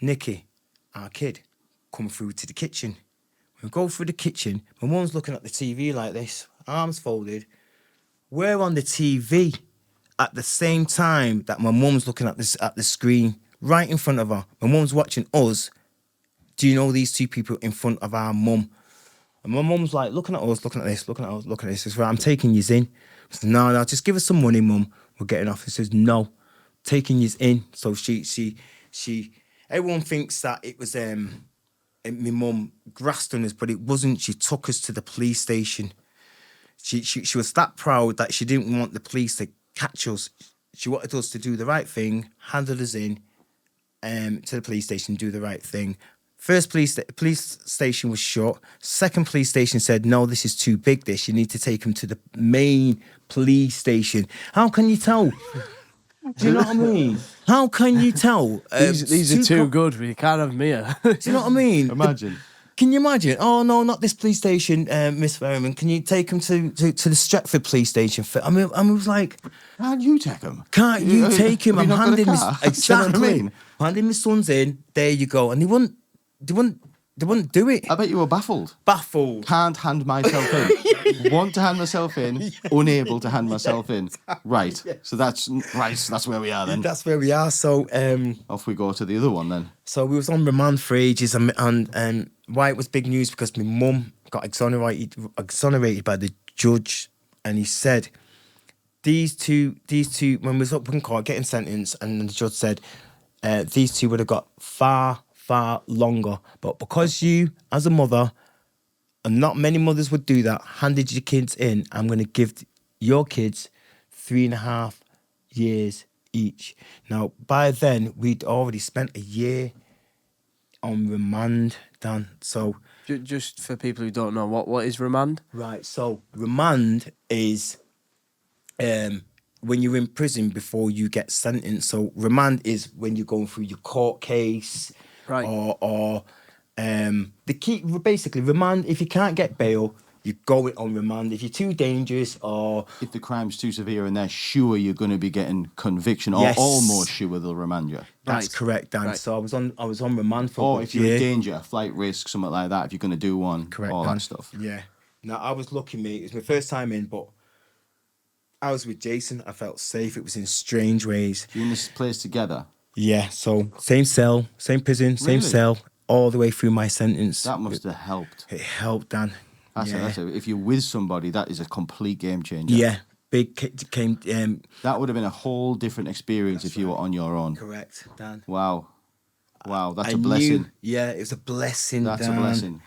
Nicky, our kid, come through to the kitchen. We go through the kitchen. My mum's looking at the TV like this, arms folded. We're on the TV at the same time that my mum's looking at the screen right in front of her. My mum's watching us. Do you know these two people in front of our mum? And my mum's like looking at us, looking at this, looking at us, looking at this. She says, right, I'm taking you in. I said, no, just give us some money, mum. We're getting off. She says, no, taking you in. So she. Everyone thinks that it was my mum grasped on us, but it wasn't. She took us to the police station. She was that proud that she didn't want the police to catch us. She wanted us to do the right thing, handle us in to the police station, do the right thing. First police station was shut. Second police station said, no, this is too big, this. You need to take him to the main police station. How can you tell? Do you know what I mean? How can you tell? These are too good. We can't have them here. Do you know what I mean? Imagine. Can you imagine? Oh no, not this police station, Miss Ferryman. Can you take him to the Stretford police station? I was like, Can't you take him? can't you take him? Have you I'm not got a handing car? this Do you know what I exactly. mean? Handing my sons in. There you go. And they wouldn't do it. I bet you were baffled. Baffled. Can't hand myself in. Want to hand myself in, unable to hand myself in. Right. So that's where we are then. That's where we are. So Off we go to the other one then. So we was on remand for ages, and why it was big news because my mum got exonerated by the judge, and he said these two when we was up in court getting sentenced, and the judge said these two would have got far longer, but because you as a mother, and not many mothers would do that, handed your kids in, I'm going to give your kids 3.5 years each. Now, by then, we'd already spent a year on remand, Dan. So, Just for people who don't know, what is remand? right, so remand is when you're in prison before you get sentenced. So, remand is when you're going through your court case, Right. or basically remand. If you can't get bail, you go on remand. If you're too dangerous, or If the crime's too severe and they're sure you're going to be getting conviction, or Yes. almost sure they'll remand you. that's Right. correct, Dan. Right. So I was on remand for Or a if you're in year. danger, flight risk, something like that, if you're going to do one, Correct, all Dan. that stuff. Yeah. Now I was lucky, mate. It was my first time in, but I was with Jason. I felt safe. It was in strange ways. You're in this place together. Yeah. So same cell, same prison, same Really? cell, all the way through my sentence. That must have helped. It helped, Dan. If you're with somebody, that is a complete game changer. Yeah. Big came. That would have been a whole different experience if you were on your own. Correct, Dan. Wow. That's I a blessing. knew- yeah, it was a blessing. That's Dan. a blessing.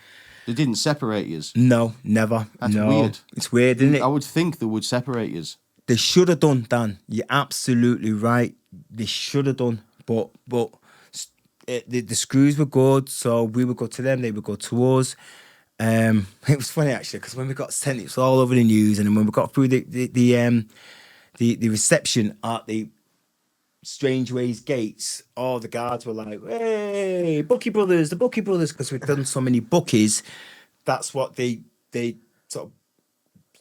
They didn't separate yous. No, never. That's no. weird. It's weird, isn't it? I would think they would separate yous. They should have done, Dan. You're absolutely right. They should have done, but the screws were good, so we would go to them, they would go to us. It was funny actually because when we got sent, it was all over the news, and then when we got through the reception at the Strange Ways gates, all the guards were like, "Hey, Bookie Brothers, the Bookie Brothers," because we'd done so many bookies. That's what they sort of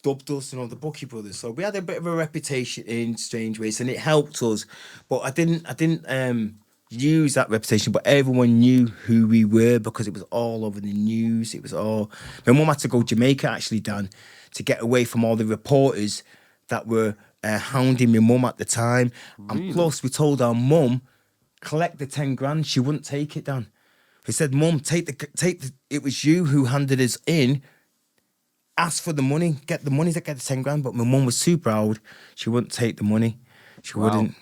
dubbed us, the Bookie Brothers. So we had a bit of a reputation in Strange Ways, and it helped us. But I didn't use that reputation, but everyone knew who we were because it was all over the news. It was all. My mum had to go to Jamaica actually, Dan, to get away from all the reporters that were hounding my mum at the time. Really? And plus, we told our mum, collect the 10 grand. She wouldn't take it, Dan. We said, "Mum, take the. It was you who handed us in. Ask for the money, get the money to get the 10 grand." But my mum was too proud. She wouldn't take the money. She Wow. wouldn't.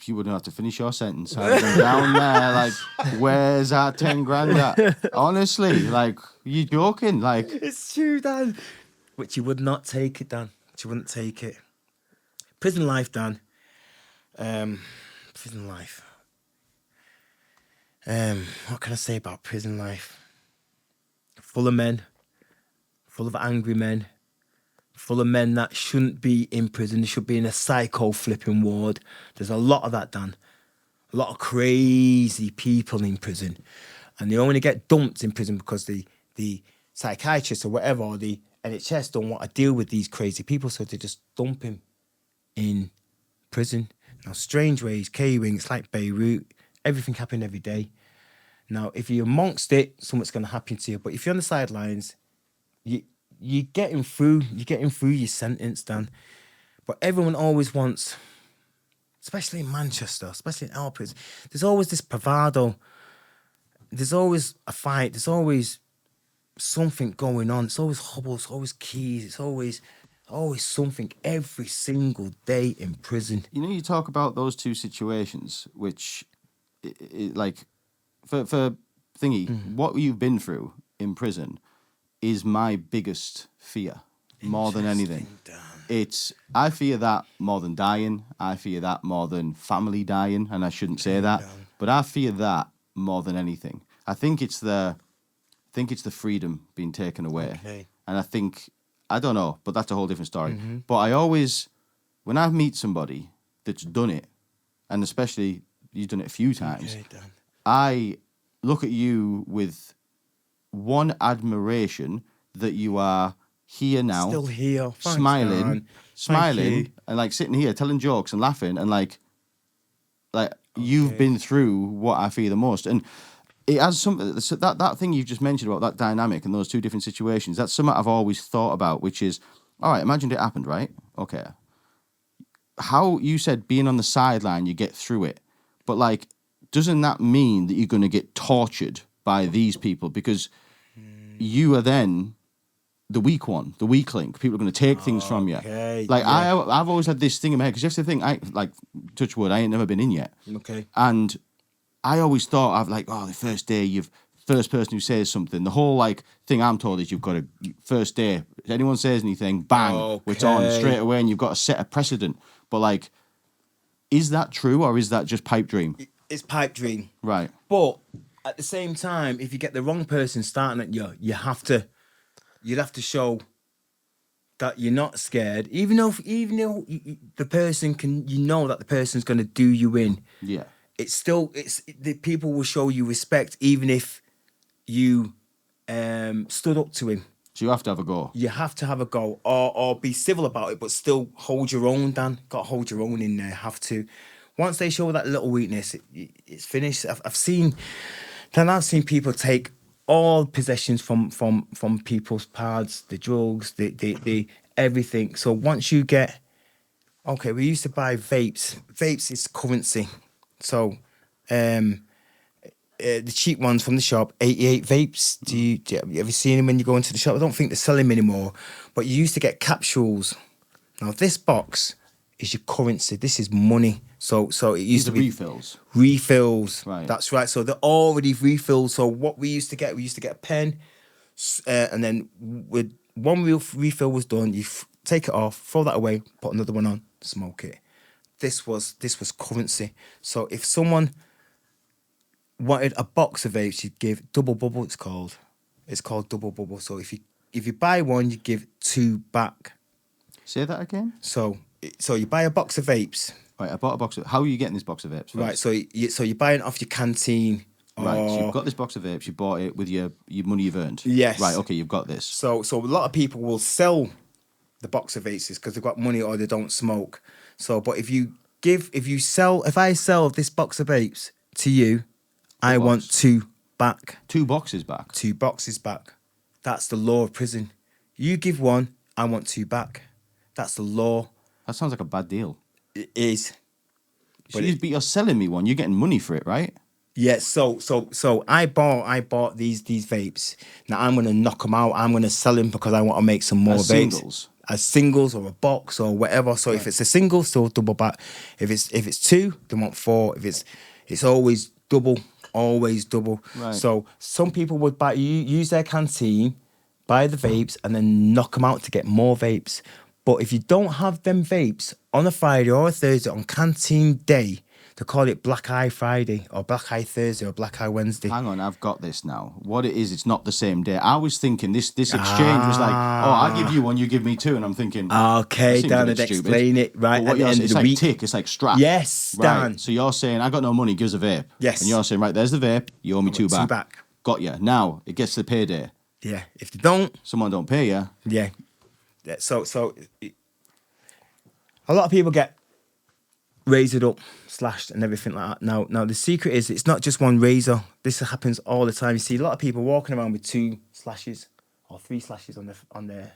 You wouldn't have to finish your sentence. I'd have been down there, like, where's that 10 grand at? Honestly, like, you joking? Like, It's true, Dan. But she would not take it, Dan. She wouldn't take it. Prison life, Dan. Prison life. What can I say about prison life? Full of men. Full of angry men. Full of men that shouldn't be in prison. They should be in a psycho flipping ward. There's a lot of that, Dan. A lot of crazy people in prison. And they only get dumped in prison because the psychiatrists or whatever, or the NHS don't want to deal with these crazy people, so they just dump him in prison. Now, Strange Ways, K-Wing, it's like Beirut. Everything happened every day. Now, if you're amongst it, something's going to happen to you. But if you're on the sidelines, you're getting through your sentence, Dan. But everyone always wants, especially in Manchester, especially in our prison, there's always this bravado. There's always a fight. There's always something going on. It's always hobbles, always keys. It's always something every single day in prison. you know, you talk about those two situations, which, like, for thingy, what you've been through in prison is my biggest fear. more than anything. Interesting, Dan. I fear that more than dying. I fear that more than family dying, and I shouldn't say that, Dan. but I fear that more than anything. I think it's the freedom being taken away, Okay. and I don't know, but that's a whole different story. Mm-hmm. But I always, when I meet somebody that's done it, and especially you've done it a few times, Okay, Dan. I look at you with one admiration that you are here now, Still here. Thanks, smiling, Dan. Thank you. and like sitting here telling jokes and laughing, and like you've Okay. been through what I fear the most, and it has something that thing you've just mentioned about that dynamic and those two different situations. That's something I've always thought about, which is, all right, imagine it happened, right? Okay, how you said being on the sideline, you get through it, but like, doesn't that mean that you're going to get tortured by these people because you are then the weak one, the weak link? People are going to take things from you. Like, yeah. I've always had this thing in my head, because you have to think, like, touch wood, I ain't never been in yet. Okay. And I always thought of like, oh, the first day, first person who says something. The whole like thing I'm told is you've got to, first day, if anyone says anything, bang, it's on straight away, and you've got to set a precedent. But like, is that true, or is that just pipe dream? It's pipe dream. Right. But at the same time, if you get the wrong person starting at you, you'd have to show that you're not scared, even though the person can, that the person's going to do you in. Yeah. It's still, the people will show you respect, even if you stood up to him. So you have to have a go. You have to have a go, or be civil about it, but still hold your own, Dan. Got to hold your own in there. Have to. Once they show that little weakness, it's finished. I've seen people take all possessions from people's pads, the drugs, the everything. So once you get, okay, we used to buy vapes. Vapes is currency. So, the cheap ones from the shop, 88 vapes. Do you ever see them when you go into the shop? I don't think they're selling them anymore. But you used to get capsules. Now this box is your currency. This is money. So it used to be refills. Refills. Right. That's right. So they're already refilled. So what we used to get a pen, and then with one refill was done, you take it off, throw that away, put another one on, smoke it. This was currency. So if someone wanted a box of vapes, you'd give double bubble. It's called double bubble. So if you buy one, you give two back. Say that again. So you buy a box of vapes. Right, I bought a box of. How are you getting this box of vapes? First? Right. So you're buying it off your canteen. Right. So you've got this box of vapes. You bought it with your money you've earned. Yes. Right. Okay. You've got this. So a lot of people will sell the box of vapes because they've got money or they don't smoke. So, but if I sell this box of vapes to you, I want two back. 2 boxes back. 2 boxes back. That's the law of prison. You give one, I want 2 back. That's the law. That sounds like a bad deal. It is. But you're selling me one. You're getting money for it, right? Yeah. So I bought these vapes. Now I'm gonna knock them out. I'm gonna sell them because I want to make some more As vapes. singles? As singles or a box or whatever. So if it's a single, still double back. If it's 2, they want 4. If it's always double. Always double. Right. So some people would use their canteen, buy the vapes, and then knock them out to get more vapes. But if you don't have them vapes on a Friday or a Thursday on canteen day, they call it Black Eye Friday or Black Eye Thursday or Black Eye Wednesday. Hang on, I've got this now. What it is, it's not the same day. I was thinking this exchange was like, oh, I give you one, you give me 2, and I'm thinking, okay, Dan, I'd explain it right at the end of the week. Tick, it's like strap. Yes, Dan. Right. So you're saying I got no money, give us a vape. Yes. And you're saying, right, there's the vape, you owe me 2 back. 2 back. Got you. Now it gets to the payday. Yeah. If they don't, Someone don't pay you. yeah. So a lot of people get razored up, slashed, and everything like that. Now the secret is it's not just one razor. This happens all the time. You see a lot of people walking around with 2 slashes or 3 slashes on their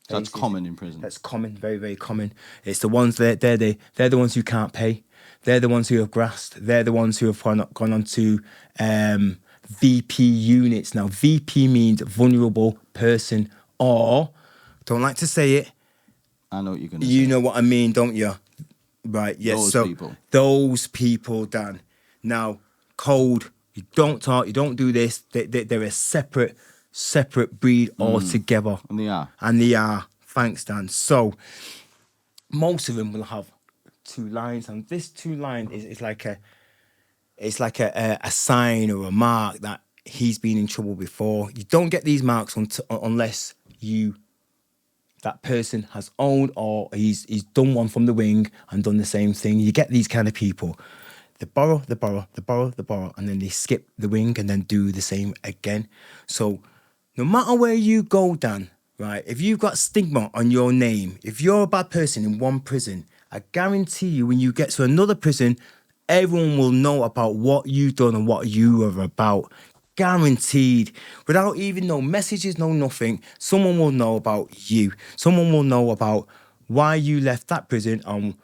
That's faces. common in prison. That's common, very, very common. It's the ones they're the ones who can't pay. They're the ones who have grasped. They're the ones who have gone on to VP units. Now VP means vulnerable person, or don't like to say it. I know what you're going to say. You know what I mean, don't you? Right, yes. Those so people. Those people, Dan. Now, code, you don't talk, you don't do this. They're a separate breed altogether. And they are. And they are. Thanks, Dan. So, most of them will have 2 lines, and this 2 line is like a sign or a mark that he's been in trouble before. You don't get these marks unless that person has owned or he's done one from the wing and done the same thing. You get these kind of people. They borrow, and then they skip the wing and then do the same again. So no matter where you go, Dan, right, if you've got stigma on your name, if you're a bad person in one prison, I guarantee you when you get to another prison, everyone will know about what you've done and what you are about. Guaranteed. Without even no messages, no nothing, someone will know about you. Someone will know about why you left that prison and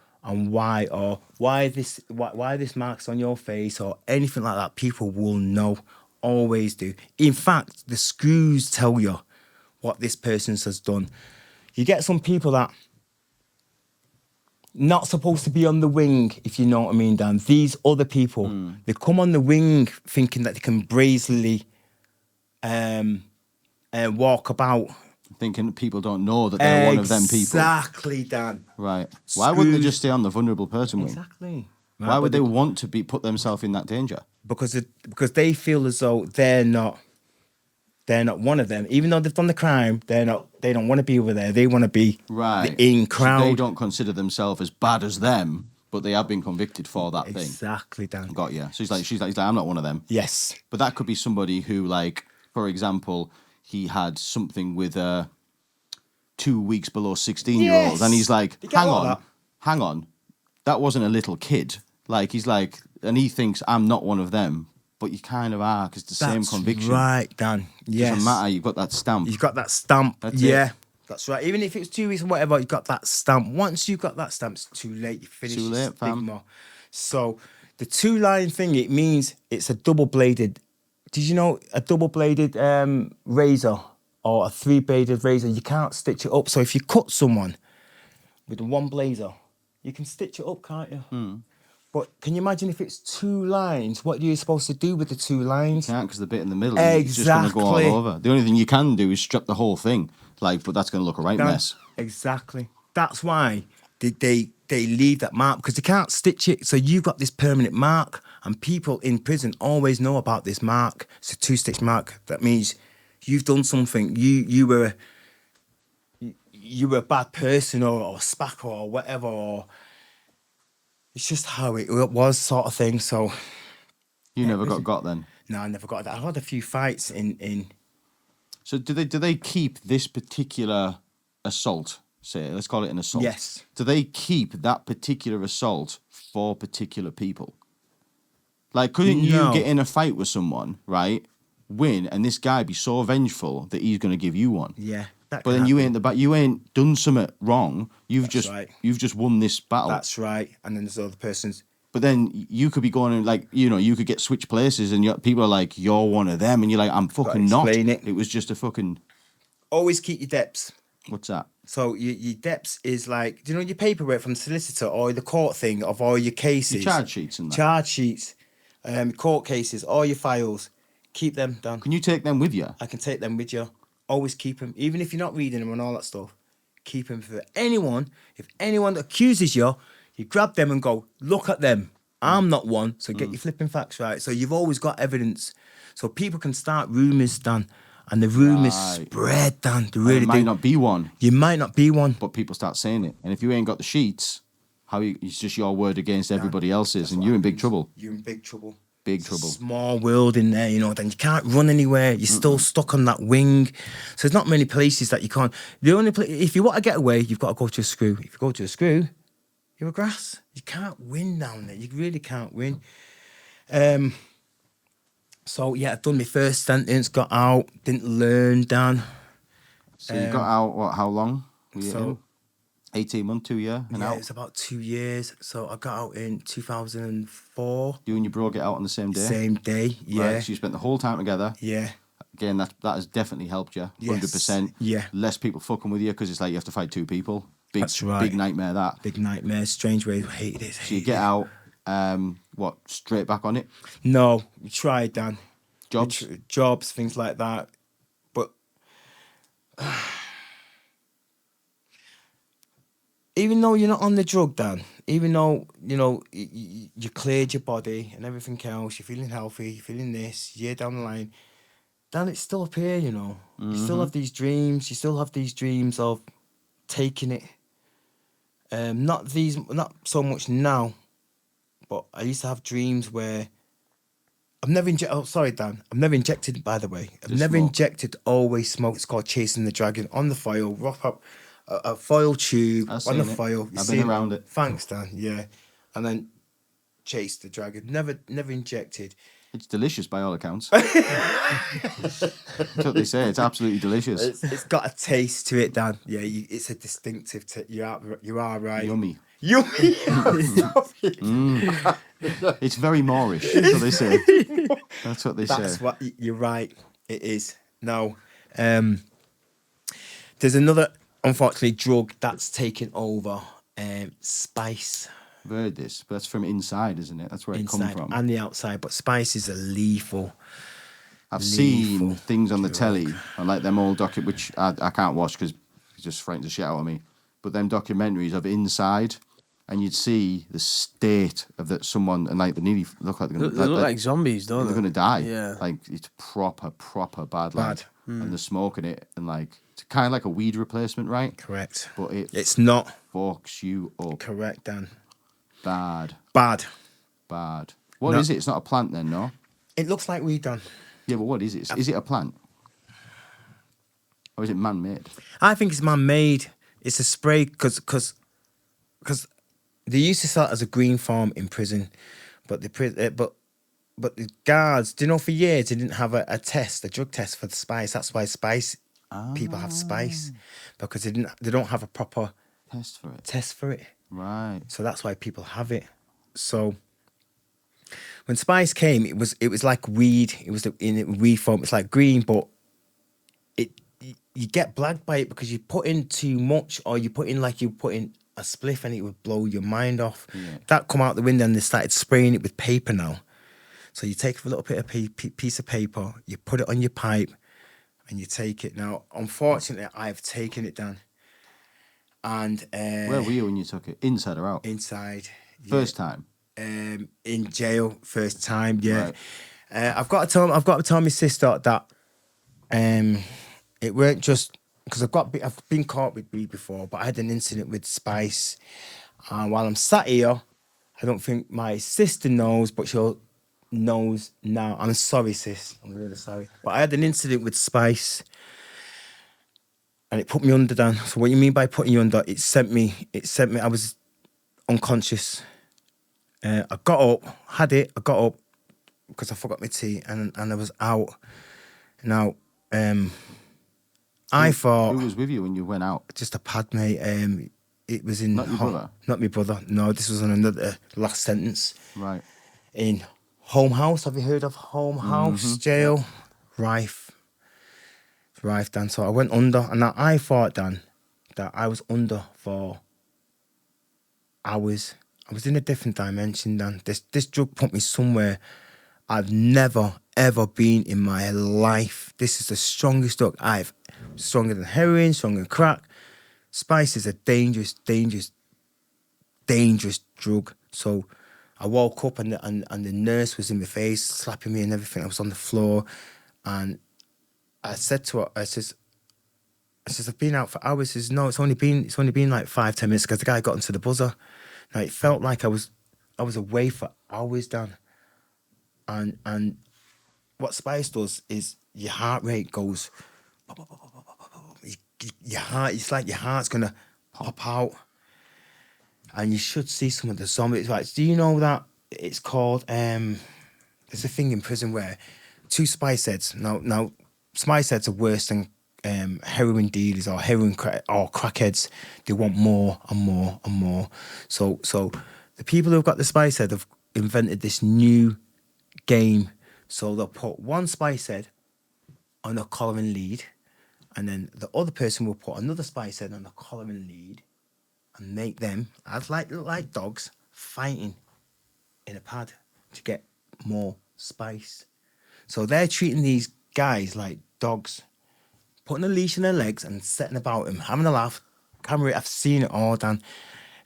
why, or why this mark's on your face or anything like that. People will know. Always do. In fact, the screws tell you what this person has done. You get some people that not supposed to be on the wing, if you know what I mean, Dan. These other people, they come on the wing thinking that they can brazenly walk about. Thinking people don't know that they're one of them people. Exactly, Dan. Right. Why wouldn't they just stay on the vulnerable person wing? Exactly. Right, Why would they want to put themselves in that danger? Because they feel as though they're not one of them. Even though they've done the crime, they don't want to be over there. They want to be the in crowd. So they don't consider themselves as bad as them, but they have been convicted for that thing. Exactly, Dan. Got you. So he's like, I'm not one of them. Yes. But that could be somebody who, like, for example, he had something with 2 weeks below 16-year-olds, Yes. and he's like, You get all hang on, that wasn't a little kid. Like, he's like, and he thinks I'm not one of them, but you kind of are, because it's the same conviction. Right, Dan. Yes. Doesn't matter. You've got that stamp. You've got that stamp. That's yeah. it. That's right. Even if it's 2 weeks or whatever, you've got that stamp. Once you've got that stamp, it's too late. You finish Too your late, fam. stigma. So the 2-line thing, it means it's a double-bladed. Did you know a double-bladed razor or a 3-bladed razor, you can't stitch it up. So if you cut someone with one blazer, you can stitch it up, can't you? But can you imagine if it's 2 lines? What are you supposed to do with the 2 lines? You can't, because the bit in the middle is just going to go all over. The only thing you can do is strip the whole thing, like, but that's going to look a right mess. Exactly. That's why they leave that mark, because they can't stitch it. So you've got this permanent mark, and people in prison always know about this mark. It's a 2-stitch mark. That means you've done something. You were a bad person or a spacker or whatever, or it's just how it was, sort of thing. So You never got then? no, I never got that. I had a few fights in. So do they keep this particular assault? Say, let's call it an assault. Yes. Do they keep that particular assault for particular people? Like, couldn't No. you get in a fight with someone, right? Win, and this guy be so vengeful that he's going to give you one. Yeah. But then you ain't done something wrong. You've right. just won this battle. That's right. And then there's other person's. But then you could be going and, like, you could get switched places, and people are like, you're one of them, and you're like, I'm fucking not. explain it. It was just a fucking. Always keep your depths. What's that? So your depths is like, do you know your paperwork from the solicitor or the court thing of all your cases? Your charge sheets and that. Charge sheets, court cases, all your files. Keep them, Dan. Can you take them with you? I can take them with you. Always keep them, even if you're not reading them and all that stuff. Keep them for anyone. If anyone accuses you, you grab them and go, look at them. I'm not one, so get your flipping facts right. So you've always got evidence. So people can start rumours, Dan. And the rumours spread, Dan. They really You might not be one, You might not be one. but people start saying it. And if you ain't got the sheets, it's just your word against everybody else's, and you're in big trouble. You're in big trouble. Big It's trouble. a small world in there, then you can't run anywhere. You're still stuck on that wing. So there's not many places that you can't. The only place, if you want to get away, you've got to go to a screw. If you go to a screw, you're a grass. You can't win down there. You really can't win. So yeah, I've done my first sentence, got out, didn't learn, Dan. So you got out, how long? Were you So- in? 18 months, 2 years, and Yeah, out. it's about 2 years. So I got out in 2004. You and your bro get out on the same day? Same day, yeah. Right, so you spent the whole time together. Yeah. Again, that has definitely helped you. Yes. 100%. Yeah. Less people fucking with you, because it's like you have to fight 2 people. That's right. Big nightmare, that. Big nightmare, strange ways. I hated it. So you get out, straight back on it? No, we tried, Dan. Jobs? Jobs, things like that. But even though you're not on the drug, Dan, even though, you cleared your body and everything else, you're feeling healthy, you're feeling this, year down the line, Dan, it's still up here, You still have these dreams. You still have these dreams of taking it. Not so much now, but I used to have dreams where I've never injected. Oh, sorry, Dan. I've never injected, by the way. I've never injected. Always smoke. It's called chasing the dragon on the foil. Wrap up a foil tube on the foil. I've been around it. Thanks, Dan. Yeah, and then chase the dragon. Never injected. It's delicious by all accounts. That's what they say. It's absolutely delicious. It's got a taste to it, Dan. Yeah, it's a distinctive. You are right. Yummy. Stop it. It's very Moorish. That's what they say. That's what they say. That's what you're right. It is. No, there's another, unfortunately, drug that's taken over. Spice. I've heard this, but that's from inside, isn't it? That's where it comes from. And the outside, but spices are lethal. I've seen things on the telly, on like them old which I can't watch because it just frightens the shit out of me. But them documentaries of inside, and you'd see the state of that someone, and like they nearly look like they're gonna. They look like zombies, don't they? They're gonna die. Yeah. Like it's proper bad. Like, and they're smoking it, and like it's kind of like a weed replacement, right? Correct. But it's not. Fucks you up. Correct, Dan. Bad. What is it? It's not a plant then, no? It looks like weed, Dan. Yeah, but what is it? Is it a plant? Or is it man-made? I think it's man-made. It's a spray because they used to sell it as a green farm in prison, but the guards, for years they didn't have a drug test for the spice. That's why people have spice, because they don't have a proper test for it. Right. So that's why people have it. So when spice came, it was like weed. It was in weed form. It's like green, but you get blagged by it because you put in too much, or you put in a spliff, and it would blow your mind off. Yeah. That come out the window, and they started spraying it with paper now. So you take a little bit of piece of paper, you put it on your pipe, and you take it. Now, unfortunately, I've taken it down. And where were you when you took it? Inside or out? Inside. First time. In jail, first time. Yeah. Right. I've got to tell my sister that it weren't just because I've been caught with weed before, but I had an incident with spice. And while I'm sat here, I don't think my sister knows, but she'll knows now. I'm sorry, sis. I'm really sorry. But I had an incident with spice. And it put me under, Dan. So what you mean by putting you under? It sent me. I was unconscious. I got up, because I forgot my tea, and I was out. Now, I thought. Who was with you when you went out? Just a pad, mate. It was in. Not your brother? Not my brother. No, this was on another last sentence. Right. In Home House. Have you heard of Home House jail? Rife, Dan. So I went under, and I thought, Dan, that I was under for hours. I was in a different dimension, Dan. This drug put me somewhere I've never, ever been in my life. This is the strongest drug stronger than heroin, stronger than crack. Spice is a dangerous, dangerous, dangerous drug. So I woke up, and the nurse was in my face, slapping me and everything. I was on the floor, and I said to her, I says, I've been out for hours. She says, no, it's only been like 5-10 minutes, because the guy got into the buzzer. Now it felt like I was away for hours, Dan. And what spice does is your heart rate goes, your heart, it's like your heart's gonna pop out. And you should see some of the zombies. Like, do you know that it's called there's a thing in prison where 2 spice heads. Now spice heads are worse than heroin dealers or or crackheads. They want more and more and more. So the people who've got the spice head have invented this new game. So they'll put one spice head on a collar and lead, and then the other person will put another spice head on a collar and lead, and make them as like dogs fighting in a pad to get more spice. So they're treating these guys like dogs, putting a leash on their legs and setting about them, having a laugh, camera. I've seen it all, Dan.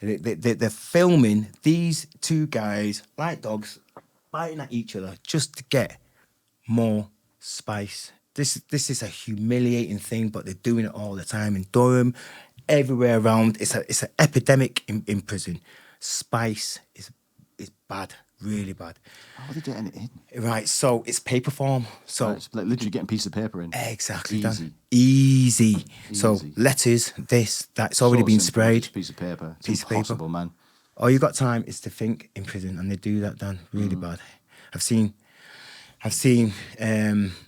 They're filming these two guys like dogs biting at each other just to get more spice. This is a humiliating thing, but they're doing it all the time in Durham, everywhere around. It's an epidemic in prison. Spice is bad, really bad. How are they getting it in? Right, so it's paper form. So Right, it's like literally getting a piece of paper in. exactly, Easy. Dan. Easy. So Easy. letters, this, that. It's already been simple, sprayed. just a piece of paper. It's Piece of paper. impossible, man. All you got time is to think in prison, and they do that, Dan. Really bad. I've seen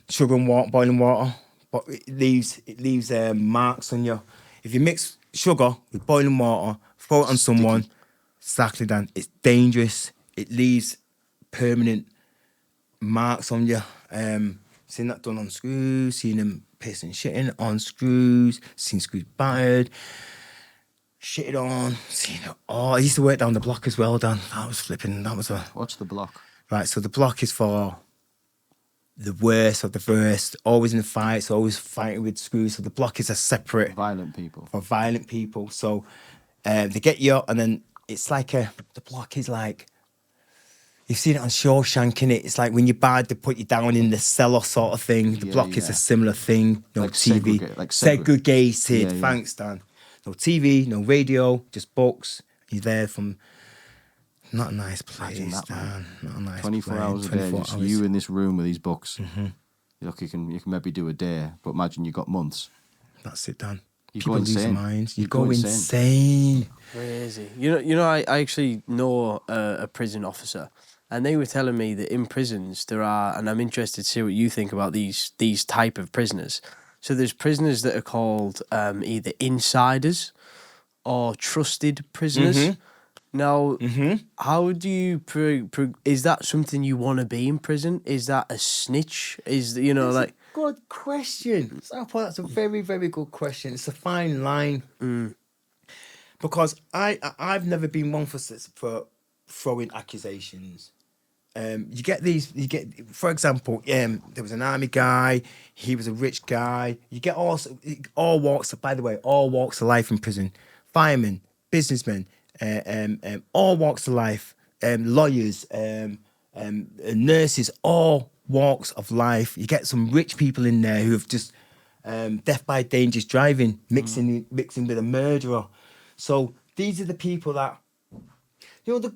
sugar and water, boiling water, but it leaves marks on you. If you mix sugar with boiling water, throw it on someone, exactly, Dan. It's dangerous. It leaves permanent marks on you. Seen that done on screws. Seen them pissing shitting on screws. Seen screws battered. Shitted on. Seen it. Oh, I used to work down the block as well, Dan. That was flipping. That was a. What's the block? Right, so the block is for the worst of the first, always in the fights, always fighting with screws. So the block is a separate Violent people. for violent people. So they get you, and then it's like the block is like, you've seen it on Shawshank, innit? It's like when you're bad, they put you down in the cellar sort of thing. The Yeah, block is yeah. a similar thing. No Like TV. Yeah, Segregated. yeah. Thanks, Dan. No TV, no radio, just books. You're there from. Not a nice place, Imagine that, man. Dan. Not a nice 24 place. hours a day, 24 just hours. you in this room with these books. Look, you can maybe do a day, but imagine you got months. That's it, Dan. You People go lose their insane. minds. You You go go insane. Crazy. You know, I actually know a prison officer, and they were telling me that in prisons there are, and I'm interested to see what you think about these type of prisoners. So there's prisoners that are called either insiders or trusted prisoners. Now, how do you is that something you want to be in prison? Is that a snitch? Is like Good question. That's a very, very good question. It's a fine line. Because I've never been one for throwing accusations. You get, for example, there was an army guy, he was a rich guy. You get all walks, by the way, all walks of life in prison. Firemen, businessmen, all walks of life, lawyers, nurses, all walks of life. You get some rich people in there who have just death by dangerous driving, mixing with a murderer. So these are the people that, the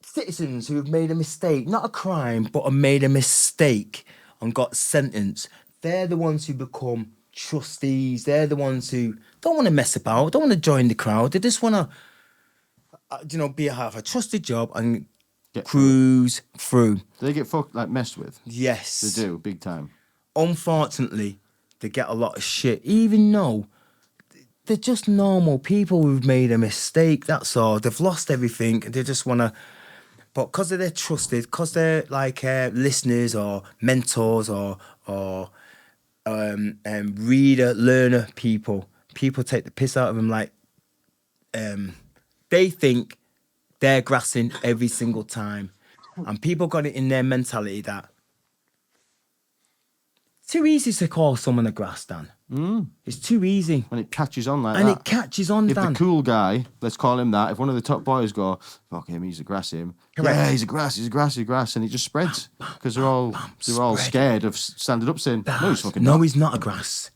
citizens who have made a mistake, not a crime, but have made a mistake and got sentenced. They're the ones who become trustees. They're the ones who don't want to mess about, don't want to join the crowd. They just want to, have a trusted job and cruise through. Do they get messed with? Yes. They do, big time. Unfortunately, they get a lot of shit, even though they're just normal people who've made a mistake, that's all. They've lost everything, and they just want to... But because they're trusted, because they're like listeners or mentors or reader, learner people take the piss out of them. Like, they think they're grassing every single time. And people got it in their mentality that it's too easy to call someone a grass, Dan. It's too easy. When it catches on like And that. it catches on, If Dan. the cool guy, let's call him that, if one of the top boys go, fuck him, he's a grass him. Correct. Yeah, he's a grass, and it just spreads. Because they're all spread. scared of standing up saying, no, he's fucking No, not. he's not a grass.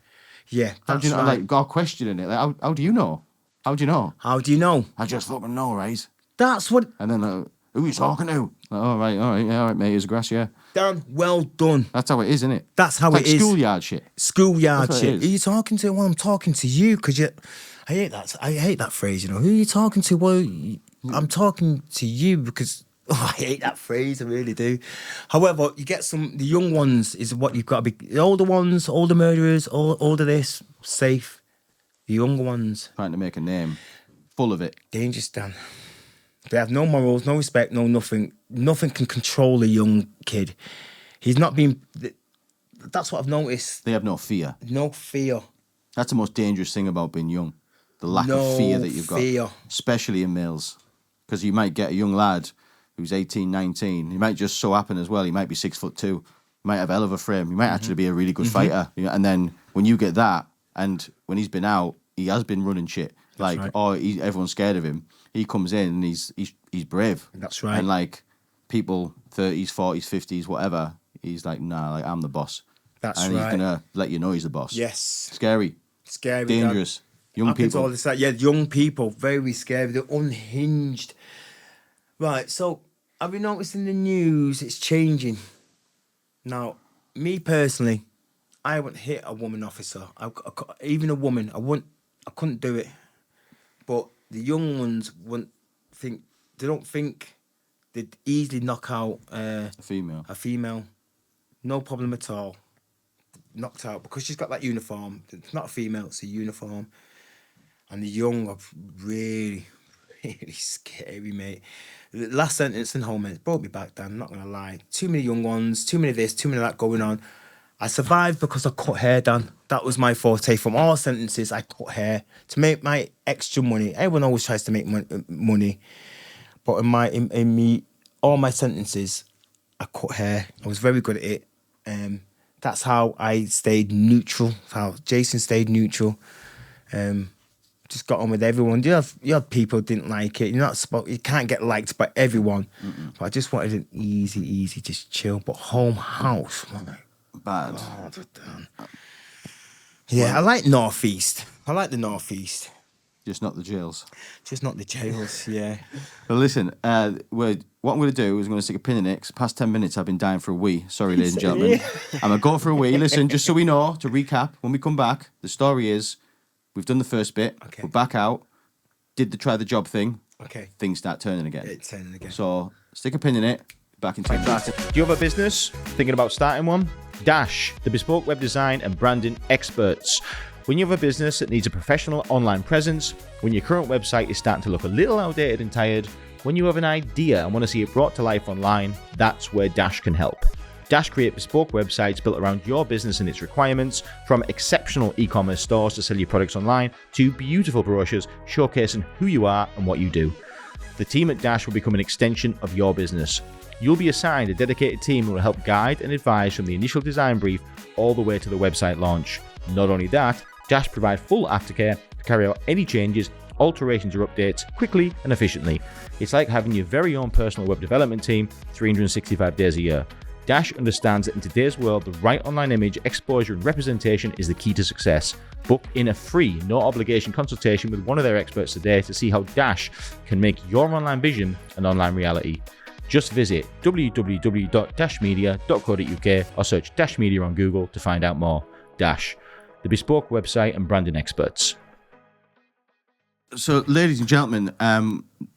Yeah, How that's do you know, right. like, God questioning it? Like, how do you know? How do you know? How do you know? I just fucking know, right? That's what... And then, who are you talking to? Like, all right, mate, he's a grass, yeah. Dan, well done. That's how it is, isn't it? That's how It's like it is. schoolyard shit. Schoolyard That's what it shit. is. Who are you talking to? Well, I'm talking to you because I hate that. I hate that phrase. Who are you talking to? Well, I'm talking to you because I hate that phrase. I really do. However, you get the young ones is what you've got to be. The older ones, older murderers, older this, safe. The younger ones, Trying to make a name. Full of it. dangerous, Dan. They have no morals, no respect, no nothing. Nothing can control a young kid. He's not being... That's what I've noticed. They have no fear. No fear. That's the most dangerous thing about being young. The lack No of fear that you've fear. got. Especially in males. Because you might get a young lad who's 18, 19. He might just so happen as well. He might be 6'2". He might have a hell of a frame. He might actually be a really good fighter. And then when you get that, and when he's been out, he has been running shit. like, right. or everyone's scared of him. He comes in and he's brave. That's right. And like people 30s, 40s, 50s, whatever, he's like, nah, like I'm the boss. That's and right. he's gonna let you know he's the boss. Yes. Scary. Scary. Dangerous. Young Happens people. all this, yeah, young people, very scary. They're unhinged. Right, so have you noticed in the news it's changing? Now, me personally, I wouldn't hit a woman officer. Even a woman, I couldn't do it. But the young ones don't think they'd easily knock out A female. a female. No problem at all. Knocked out because she's got that uniform. It's not a female, it's a uniform. And the young are really, really scary, mate. The last sentence in home, it brought me back down, I'm not going to lie. Too many young ones, too many of this, too many of that going on. I survived because I cut hair, Dan. That was my forte. From all sentences, I cut hair to make my extra money. Everyone always tries to make money. But in me, all my sentences, I cut hair. I was very good at it. That's how I stayed neutral. How Jason stayed neutral. Just got on with everyone. You have people who didn't like it. You can't get liked by everyone. But I just wanted an easy, just chill. But home house, man. Bad. God, yeah, I like Northeast. I like the Northeast. Just not the jails. Just not the jails, yeah. Well, listen, what I'm going to do is I'm going to stick a pin in it. 'Cause past 10 minutes, I've been dying for a wee. Sorry, ladies and gentlemen. I'm going to go for a wee. Listen, just so we know, to recap, when we come back, the story is we've done the first bit. Okay. We're back out. Did the try the job thing. Okay. Things start turning again. It's turning again. So stick a pin in it. Back in 10 minutes. Do you have a business? Thinking about starting one? Dash, the bespoke web design and branding experts. When you have a business that needs a professional online presence, when your current website is starting to look a little outdated and tired, when you have an idea and want to see it brought to life online, that's where Dash can help. Dash create bespoke websites built around your business and its requirements, from exceptional e-commerce stores to sell your products online, to beautiful brochures showcasing who you are and what you do. The team at Dash will become an extension of your business. You'll be assigned a dedicated team who will help guide and advise from the initial design brief all the way to the website launch. Not only that, Dash provide full aftercare to carry out any changes, alterations or updates quickly and efficiently. It's like having your very own personal web development team 365 days a year. Dash understands that in today's world, the right online image, exposure and representation is the key to success. Book in a free, no obligation consultation with one of their experts today to see how Dash can make your online vision an online reality. Just visit www.dashmedia.co.uk or search Dash Media on Google to find out more. Dash, the bespoke website and branding experts. So, ladies and gentlemen,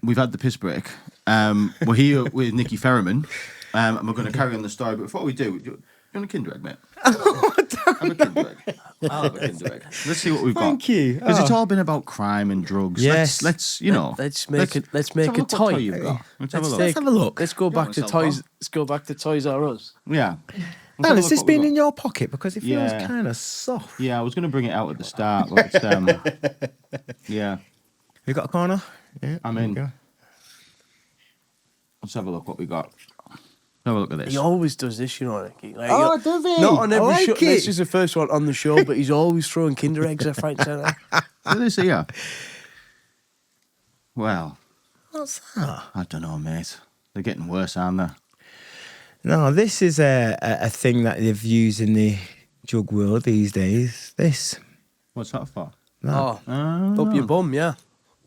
we've had the piss break. We're here with Nicky Ferryman, and we're going to carry on the story. But before we do you want a Kinder Egg, mate? Have a Kinder Egg. I'll have a Kinder Egg. Let's see what we've got. Thank you. Because it's all been about crime and drugs. Yes. Let's Let's make a have a toy. look what toy you've got. Let's have a look. Let's have a look. Let's go back to myself toys. off. Let's go back to Toys R Us. Yeah. Man, has this what we've been got. in your pocket? Because it feels Yeah. kind of soft. Yeah, I was going to bring it out at the start, but it's, yeah. You got a corner? Yeah, I'm there in. you go. Let's have a look what we got. Have a look at this. He always does this, you know, Nicky. Like, Oh, does he? Not on I every like show. it. This is the first one on the show, but he's always throwing Kinder Eggs left, right, centre. Look at this here. Well, What's that? I don't know, mate. They're getting worse, aren't they? No, this is a thing that they've used in the drug world these days. This. What's that for? Oh, up your bum, yeah.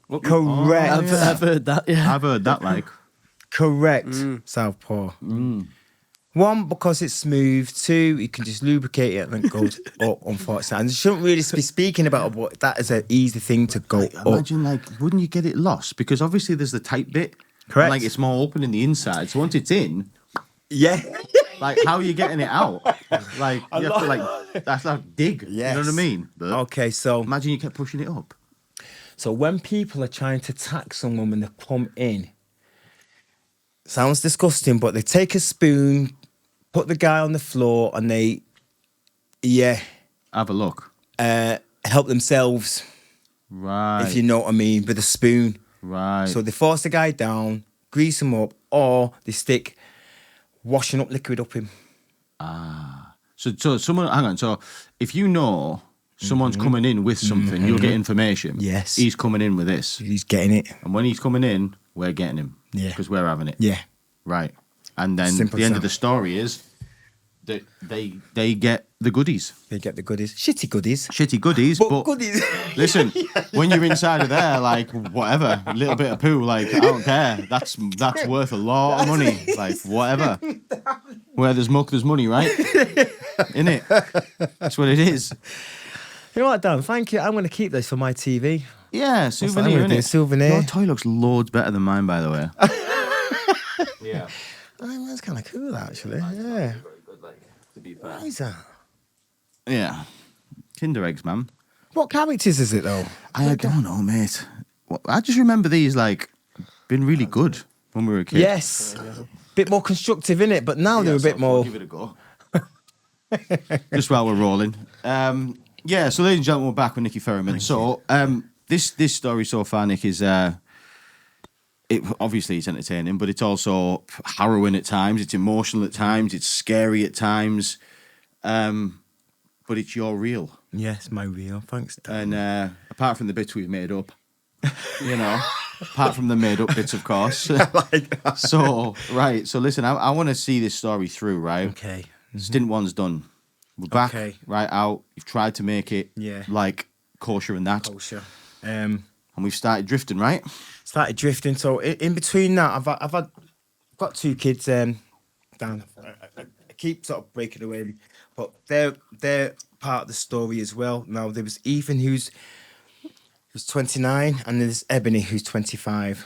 Correct. I've heard that, yeah. I've heard that, like. Correct. Southpaw. One, because it's smooth. Two, you can just lubricate it and it goes up, unfortunately. And you shouldn't really be speaking about it, but that is an easy thing to go up. Imagine, like, wouldn't you get it lost? Because obviously there's the tight bit. Correct. Like, it's more open in the inside. So once it's in, Yeah. like, how are you getting it out? Like, you have to, like, that's like dig. You know what I mean? But Okay, so imagine you kept pushing it up. when people are trying to tax someone when they come in, sounds disgusting, but they take a spoon, put the guy on the floor, and they, Have a look. help themselves, Right. if you know what I mean, with a spoon. Right. So they force the guy down, grease him up, or they stick washing up liquid up him. So someone, hang on. So if you know someone's coming in with something, you'll get information. Yes. He's coming in with this. He's getting it. And when he's coming in, we're getting him. Yeah. Because we're having it. Yeah. Right. And then Simple the end as of the that. story is that they get the goodies. They get the goodies. Shitty goodies. Shitty goodies, but goodies. listen, when you're inside of there, like, whatever, a little bit of poo, like, I don't care. That's worth a lot of money. Like, whatever. Where there's muck, there's money, right? Innit? That's what it is. You know what, Dan? Thank you. I'm going to keep this for my TV. Yeah, souvenir, I'm gonna do innit? a souvenir. Your toy looks loads better than mine, by the way. Yeah. Oh, that's kind of cool, actually. Yeah. What is that? Yeah. Kinder eggs, man. What characters is it, though? I don't know, mate. I just remember these, like, being really good when we were a kid. Yes. Bit more constructive, innit? But now they're a bit more... Give it a go. Just while we're rolling. Yeah, so ladies and gentlemen, we're back with Nicky Ferryman. So, this story so far, Nick, is... obviously it's entertaining, but it's also harrowing at times. It's emotional at times. It's scary at times. But it's your real. Yes, my real. Thanks, Dan. And apart from the bits we've made up, you know, apart from the made up bits, of course. like that. So listen, I want to see this story through, right? Okay. Stint one's done. We're back, Okay. right out. You've tried to make it, Yeah. like, kosher and that. Kosher. And we've started drifting, right? Started drifting. So in between that, I've got two kids. Dan, I keep sort of breaking away, but they're part of the story as well. Now there was Ethan who's 29, and there's Ebony who's 25.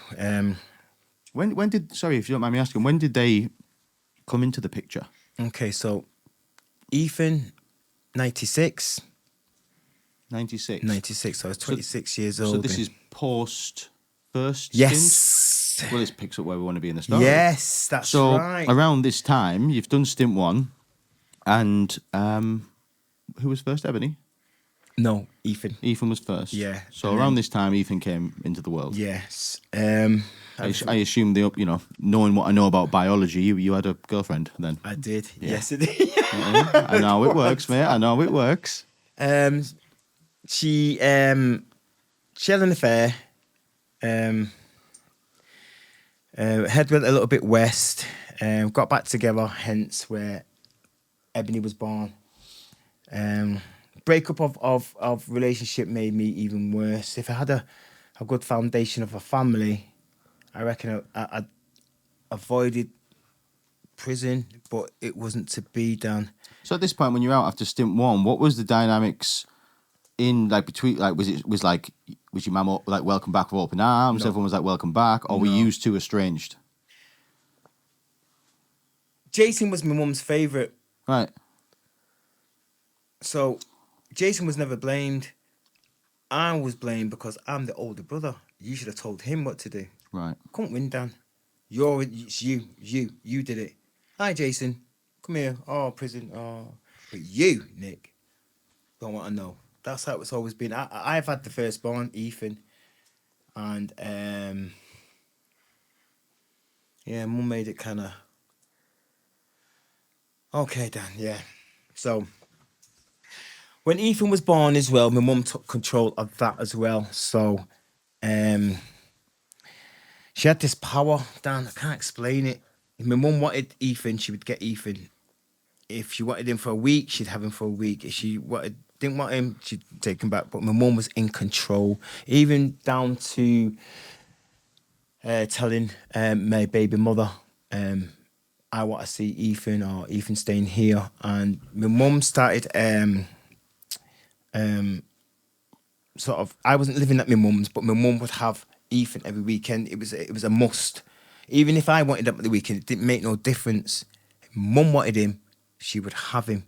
When did, sorry if you don't mind me asking, when did they come into the picture? Okay, so Ethan, 96. 96. 96. So I was 26 years old. So this is post first yes. stint? Well, this picks up where we want to be in the story. Yes, that's so right. around this time, you've done stint one, and who was first, Ebony? No, Ethan. Ethan was first. Yeah. So And around then- this time, Ethan came into the world. Yes. I assume knowing what I know about biology, you had a girlfriend then. I did. Yeah. Yes, I did. I know it works, mate. I know it works. She had an affair. Head went a little bit west. Got back together, hence where Ebony was born. Breakup of relationship made me even worse. If I had a good foundation of a family, I reckon I'd avoided prison, but it wasn't to be done. So at this point, when you're out after stint one, what was the dynamics in, like, between, like, was your mum like welcome back with open arms? No. Everyone was like welcome back, or were you two estranged? Jason was my mum's favourite. Right. So Jason was never blamed. I was blamed because I'm the older brother. You should have told him what to do. Right. Couldn't win, Dan. It's you did it. Hi, Jason. Come here. Oh, prison. Oh, but you, Nick, don't want to know. That's how it's always been. I've had the firstborn, Ethan, and Mum made it kind of okay, Dan. Yeah. So when Ethan was born as well, my mum took control of that as well. So she had this power, Dan, I can't explain it. If my mum wanted Ethan, she would get Ethan. If she wanted him for a week, she'd have him for a week. If she didn't want him, she'd take him back. But my mum was in control, even down to telling my baby mother, I want to see Ethan, or Ethan staying here. And my mum started sort of, I wasn't living at my mum's, but my mum would have Ethan every weekend. It was a must. Even if I wanted him at the weekend, it didn't make no difference. If mum wanted him, she would have him.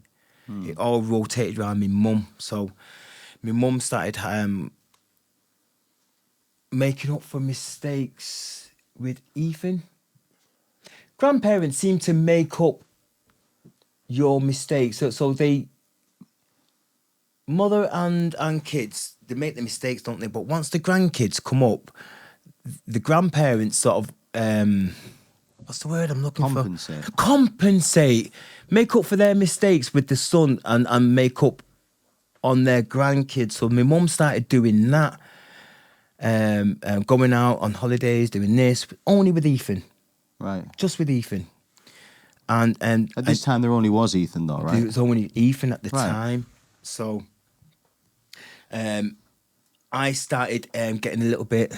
It all rotated around my mum. So my mum started making up for mistakes with Ethan. Grandparents seem to make up your mistakes. So they, mother and kids, they make the mistakes, don't they? But once the grandkids come up, the grandparents sort of, what's the word I'm looking Compensate. for? Compensate. Make up for their mistakes with the son and make up on their grandkids. So my mum started doing that, going out on holidays, doing this, only with Ethan, Right. just with Ethan. And At this time, there only was Ethan, though, right? it was only Ethan at the Right. time. So I started getting a little bit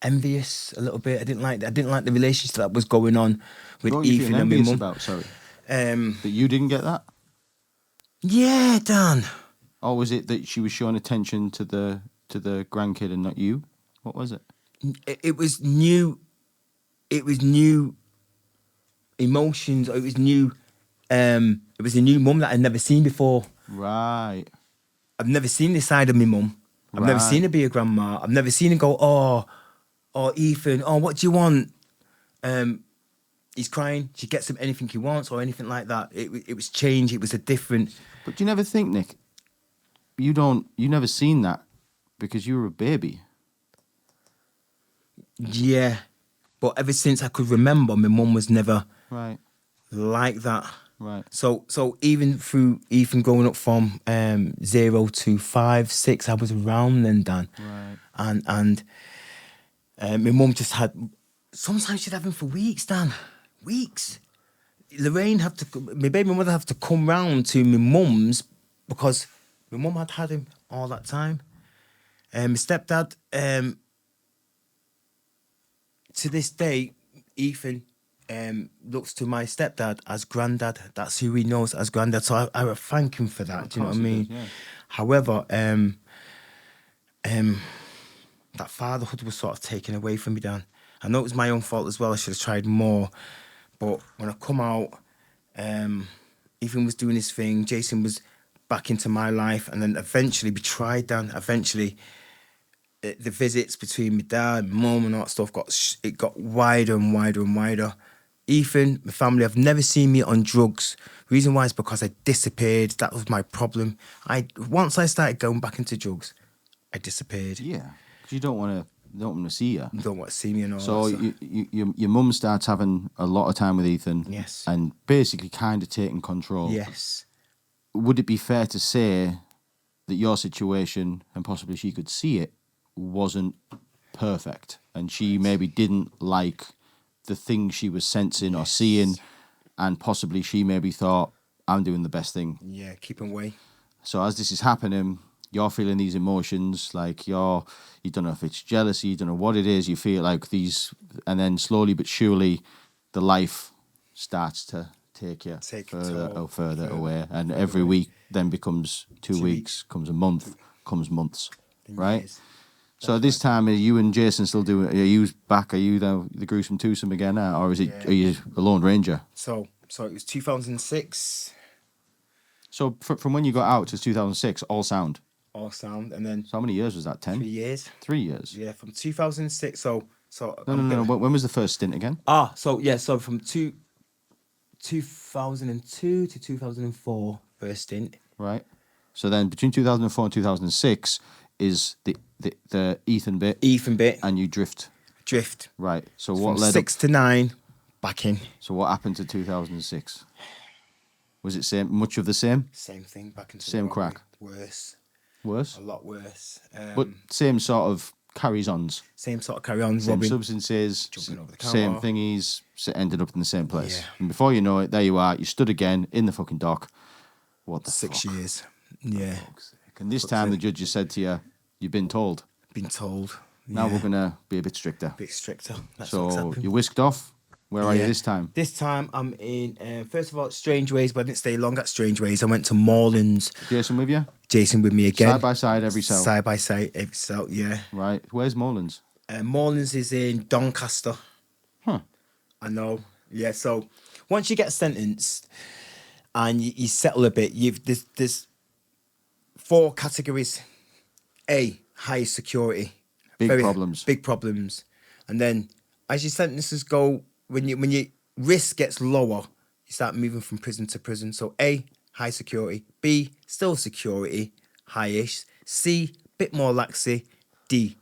envious, a little bit. I didn't like the relationship that was going on with What were you Ethan feeling and my envious mum. about? Sorry. Um, That you didn't get that? yeah, Dan. Or was it that she was showing attention to the grandkid and not you? What was it? It was new. It was new emotions. It was new. It was a new mum that I'd never seen before. Right. I've never seen this side of my mum. I've never Right. seen her be a grandma. I've never seen her go, oh, Ethan, oh, what do you want? He's crying. She gets him anything he wants or anything like that. It was change. It was a different. But you never think, Nick, you never seen that because you were a baby. Yeah. But ever since I could remember, my mum was never Right. like that. Right. So even through Ethan growing up from 0 to 5, 6, I was around then, Dan. Right. And my mum just had. Sometimes she'd have him for weeks, Dan. Weeks. Lorraine my baby mother have to come round to my mum's because my mum had him all that time. My stepdad, to this day, Ethan looks to my stepdad as granddad. That's who he knows as granddad. So I would thank him for that. Do you know what I course he mean? does, yeah. However, that fatherhood was sort of taken away from me, Dan. I know it was my own fault as well. I should have tried more. But when I come out, Ethan was doing his thing. Jason was back into my life. And then eventually we tried, Dan. Eventually, the visits between my dad, my mum and all that stuff got wider and wider and wider. Ethan, my family, have never seen me on drugs. Reason why is because I disappeared. That was my problem. Once I started going back into drugs, I disappeared. Yeah. Because you don't want to see you. You don't want to see me and all So that. your mum starts having a lot of time with Ethan. Yes. And basically kind of taking control. Yes. Would it be fair to say that your situation, and possibly she could see it, wasn't perfect, and she maybe didn't like the things she was sensing or seeing, and possibly she maybe thought, I'm doing the best thing. Yeah, keep away. So as this is happening, you're feeling these emotions, like you don't know if it's jealousy, you don't know what it is, you feel like these, and then slowly but surely the life starts to take you further away, and every week then becomes 2 weeks, comes a month, comes months, right? Years. So at this time, are you and Jason still doing? Are you back? Are you the gruesome twosome again now, or is it? Are you a lone ranger? So it was 2006, So from when you got out to 2006, all sound. all sound, and then So how many years was that? 10? 3 years. 3 years. Yeah, from 2006. So No. When was the first stint again? So from 2002 to 2004, first stint. Right. So then between 2004 and 2006 is the Ethan bit, and you drift. Right. So what From led 6 to 9, back in. So what happened to 2006? Was it much of the same? Same thing, back into Same the crack. Worse, Worse? a lot worse. But same sort of carries-ons. Same sort of carry on, Same robbing. substances, Jumping over the same counter. thingies, ended up in the same place. Yeah. And before you know it, there you are. You stood again in the fucking dock. What the 6 fuck? years. Yeah, And this time the judge has said to you, you've been told. been told. Now Yeah. we're going to be a bit stricter. bit stricter. That's what's So happened. you're whisked off. Where are you Yeah. this time? This time I'm in, first of all, Strange Ways, but I didn't stay long at Strange Ways. I went to Morelands. Jason with you? Jason with me again. Side by side, every cell. Side by side, every cell, yeah. Right. Where's Morelands? Morelands is in Doncaster. Huh. I know. Yeah, so once you get sentenced and you settle a bit, there's 4 categories. A, high security. Big problems. Big problems. And then as your sentences go, when your risk gets lower, you start moving from prison to prison. So A, high security. B, still security, highish. C, bit more laxy. D,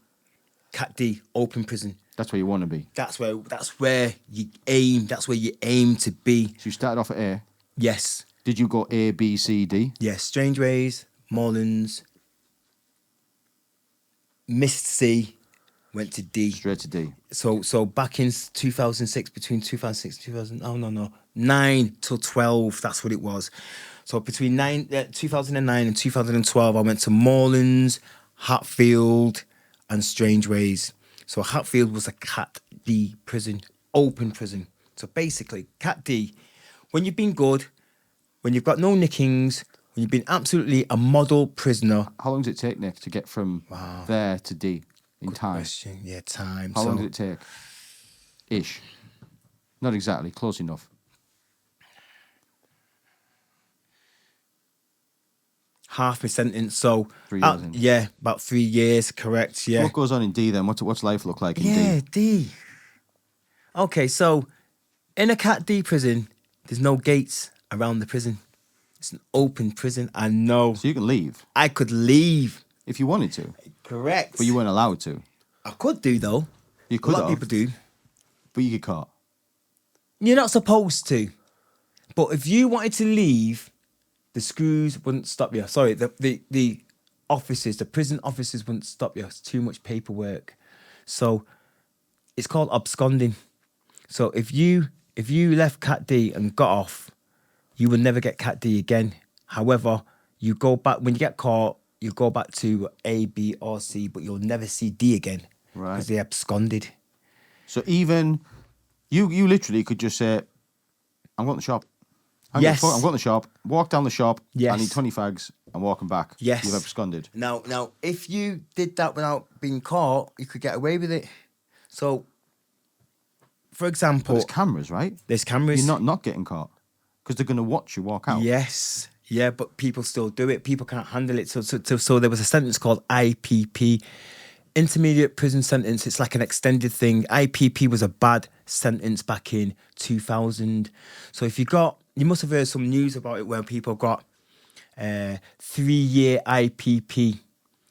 Cat D, open prison. That's where you want to be. That's where you aim. That's where you aim to be. So you started off at A. Yes. Did you go A, B, C, D? Yes, Strange Ways, Mullins, missed C, went to D. Straight to D. So back in 2006, between 2006 and 9 till 12, that's what it was. So between 2009 and 2012, I went to Mullins, Hatfield, and Strange Ways. So Hatfield was a Cat D prison, open prison. So basically, Cat D, when you've been good, when you've got no nickings, when you've been absolutely a model prisoner. How long does it take, Nick, to get from there to D in Good time? question. Yeah, time. How long did it take? Ish. Not exactly, close enough. Half my sentence, so 3 years in. yeah, about 3 years, correct? Yeah, What goes on in D then? What's life look like in yeah, D? D. Okay, so in a Cat D prison, there's no gates around the prison. It's an open prison. I know. So you can leave I could leave. if you wanted to, Correct. but you weren't allowed to. I could do though. You A could lot have, of people do. but you get caught. You're not supposed to, but if you wanted to leave, the screws wouldn't stop you. Sorry, the officers, the prison officers wouldn't stop you. It's too much paperwork. So it's called absconding. So if you left Cat D and got off, you will never get Cat D again. However, you go back when you get caught, you go back to A, B, or C, but you'll never see D again. Right. Because they absconded. So even you literally could just say, I'm going to the shop. I'm Yes. going to the shop, walk down the shop, Yes. I need 20 fags, and walking back. Yes. You've absconded. Now, if you did that without being caught, you could get away with it. So, for But example, there's cameras, right? there's cameras. You're not getting caught because they're going to watch you walk out. Yes. Yeah, but people still do it. People can't handle it. So there was a sentence called IPP, intermediate prison sentence. It's like an extended thing. IPP was a bad sentence back in 2000. So if you must have heard some news about it where people got 3-year IPP.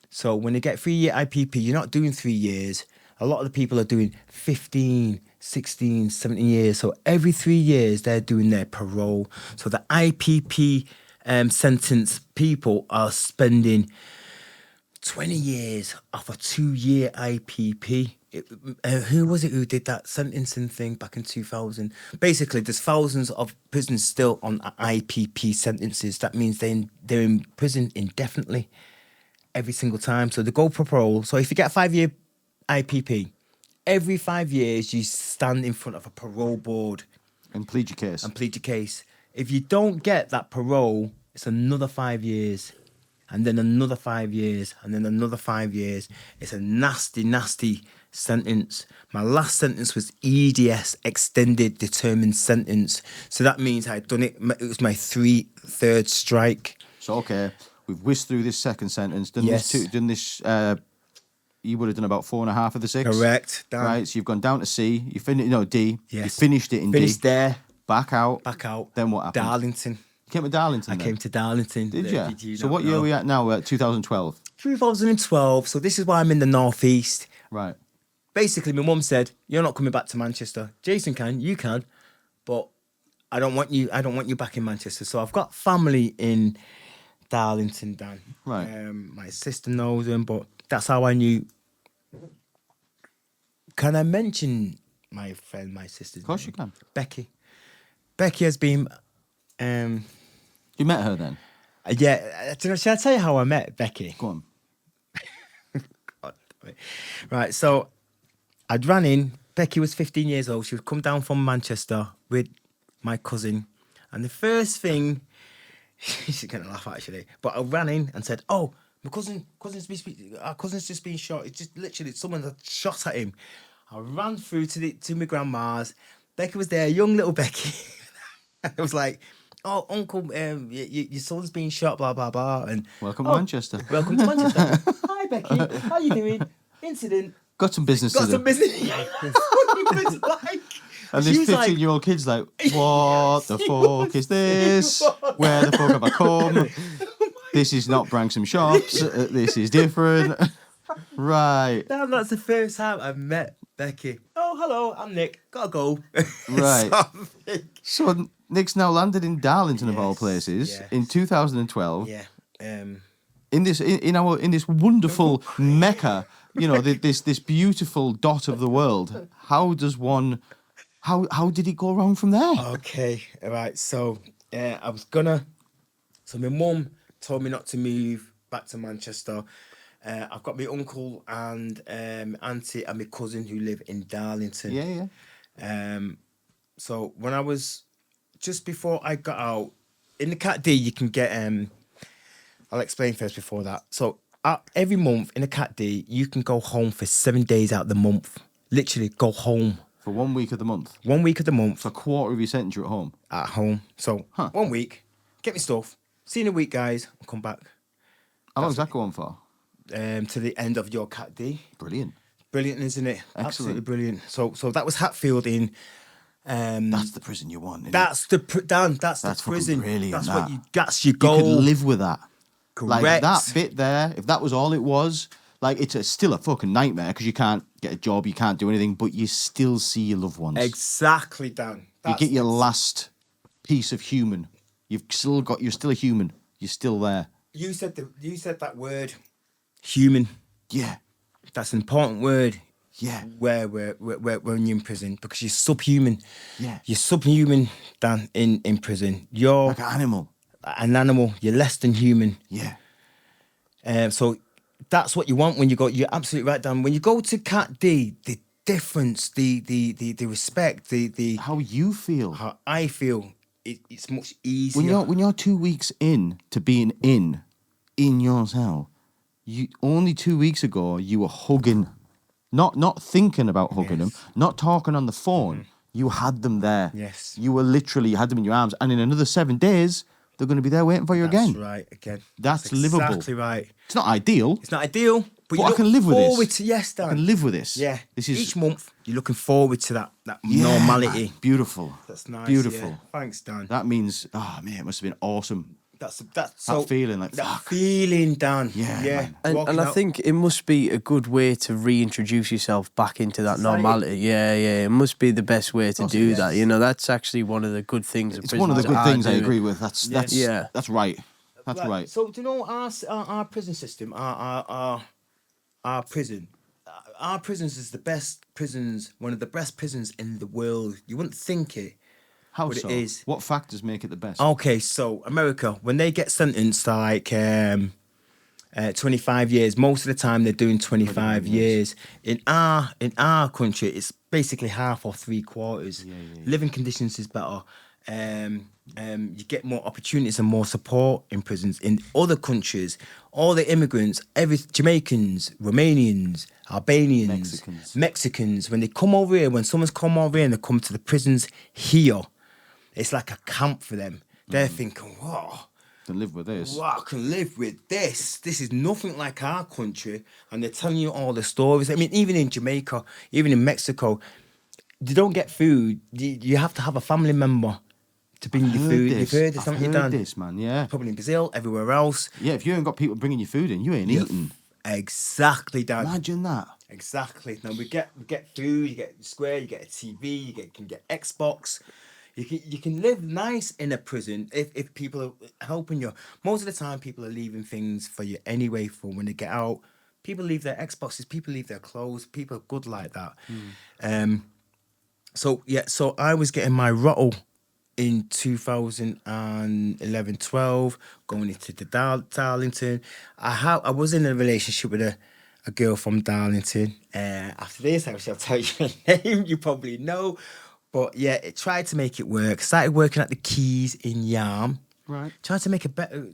So when they get 3-year IPP, you're not doing 3 years. A lot of the people are doing 15, 16, 17 years. So every 3 years, they're doing their parole. So the IPP sentence people are spending 20 years off a 2-year IPP. Who was it who did that sentencing thing back in 2000? Basically, there's thousands of prisons still on IPP sentences. That means they're in prison indefinitely every single time. So they go for parole. So if you get a 5-year IPP, every 5 years you stand in front of a parole board And plead your case. and plead your case. If you don't get that parole, it's another 5 years, and then another 5 years, and then another 5 years. It's a nasty, nasty sentence. My last sentence was EDS, extended determined sentence. So that means I'd done it. It was my third strike. So, okay, we've whisked through this second sentence. Yes. You would have done about 4.5 of the 6. Correct. Done. Right, so you've gone down to C. You D. Yes. You finished it in Finished D. there. Back out. Back out. Then what happened? Darlington. You came to Darlington. I then? came to Darlington. Did you? you So not what year know? are we at now? We're at 2012. 2012. So this is why I'm in the northeast. Right. Basically, my mum said, "You're not coming back to Manchester. Jason can, you can, but I don't want you. I don't want you back in Manchester." So I've got family in Darlington, Dan. Right. My sister knows them, but that's how I knew. Can I mention my friend, my sister's Of course name? you can. Becky. Becky has been. You met her then? Yeah. Should I tell you how I met Becky? Go on. Right, so I'd ran in. Becky was 15 years old. She would come down from Manchester with my cousin. And the first thing, she's going to laugh actually, but I ran in and said, "Oh, my our cousin's just been shot. It's just literally someone had shot at him." I ran through to my grandma's. Becky was there, young little Becky. I was like, "Oh, uncle, your son's been shot, blah, blah, blah." And Welcome to Manchester. Welcome to Manchester. Hi, Becky. How you doing? Incident. Got some business Got to do. some business. That's what it was like. And She this was like- 15-year-old kid's like, what the fuck is this? Where the fuck have I come? This is not Branksome Shops. This is different. Right. Damn, that's the first time I've met Becky. Oh, hello, I'm Nick. Gotta go. Right. Something. So Nick's now landed in Darlington of all Yes, places yes. in 2012. Yeah. In this wonderful mecca, this beautiful dot of the world. How did it go wrong from there? Okay. All right. So I was gonna. So my mum told me not to move back to Manchester. I've got my uncle and auntie and my cousin who live in Darlington. Yeah. So when I was just before I got out in the Cat D, you can get I'll explain first before that. So every month in the Cat D, you can go home for 7 days out of the month. Literally go home. For 1 week of the month. 1 week of the month. For a quarter of your sentence you're at home. At home. So 1 week, get me stuff. See you in a week, guys. I'll come back. How long's that go on for? To the end of your Cat D. Brilliant. Brilliant, isn't it? Excellent. Absolutely brilliant. So that was Hatfield in. That's the prison you want. That's the Dan. That's the fucking prison. brilliant, That's that. what you. That's your You goal. could live with that. Correct. Like that bit there, if that was all it was, like still a fucking nightmare because you can't get a job, you can't do anything, but you still see your loved ones. Exactly, Dan. You get your last piece of human. You're still a human. You're still there. You said that word, human. Yeah. That's an important word. Yeah. Where when you're in prison because you're subhuman. Yeah. You're subhuman, Dan. In prison, you're Like an animal. an animal. You're less than human. Yeah. So that's what you want when you go. You're absolutely right, Dan. When you go to Cat D, the difference, the respect, the How you feel. how I feel, it's much easier. When you're 2 weeks in to being in your cell, you only 2 weeks ago you were hugging, not thinking about hugging them, not talking on the phone. You had them there. Yes. You had them in your arms, and in another 7 days they're going to be there waiting for you again. That's right. Again. That's livable. Exactly right. It's not ideal. It's not ideal, but But I you can look live with forward this. to yes, Dan. I can live with this. Yeah. This is each month you're looking forward to that yeah, normality. man. Beautiful. That's nice. Beautiful. Yeah. Thanks, Dan. That means, it must have been awesome. That's so feeling, like, that fuck. feeling, Dan. Yeah, Yeah. man. And I think it must be a good way to reintroduce yourself back into that Society. normality. Yeah. It must be the best way to do yes. that. You know, that's actually one of the good things. It's one of the good things I agree with. That's Yeah. That's right. That's right. So do you know our prison system, our prison, our prisons is the best prisons, one of the best prisons in the world. You wouldn't think it. How but so? it is. What factors make it the best? Okay, so America, when they get sentenced to like 25 years, most of the time they're doing 25 years. In our country, it's basically half or 3/4. Yeah. Living conditions is better. You get more opportunities and more support in prisons. In other countries, all the immigrants, Jamaicans, Romanians, Albanians, Mexicans, when they come over here, when someone's come over here and they come to the prisons here, it's like a camp for them. They're thinking, whoa, To live with this. wow, I can live with this. This is nothing like our country. And they're telling you all the stories. I mean, even in Jamaica, even in Mexico, you don't get food. You have to have a family member to bring you food. You've heard this, haven't you, Dan? this, man, yeah. Probably in Brazil, everywhere else. Yeah, if you ain't got people bringing you food in, you ain't eating. Exactly, Dan. Imagine that. Exactly. Now we get food. You get square. You get a TV. Can get Xbox. You can live nice in a prison if people are helping you. Most of the time, people are leaving things for you anyway. For when they get out, people leave their Xboxes. People leave their clothes. People are good like that. So I was getting my rattle in 2011-12, going into the Darlington. I was in a relationship with a girl from Darlington. After this, I shall tell you her name. You probably know. But yeah, it tried to make it work. Started working at the Keys in Yarm. Right. Tried to make a better, go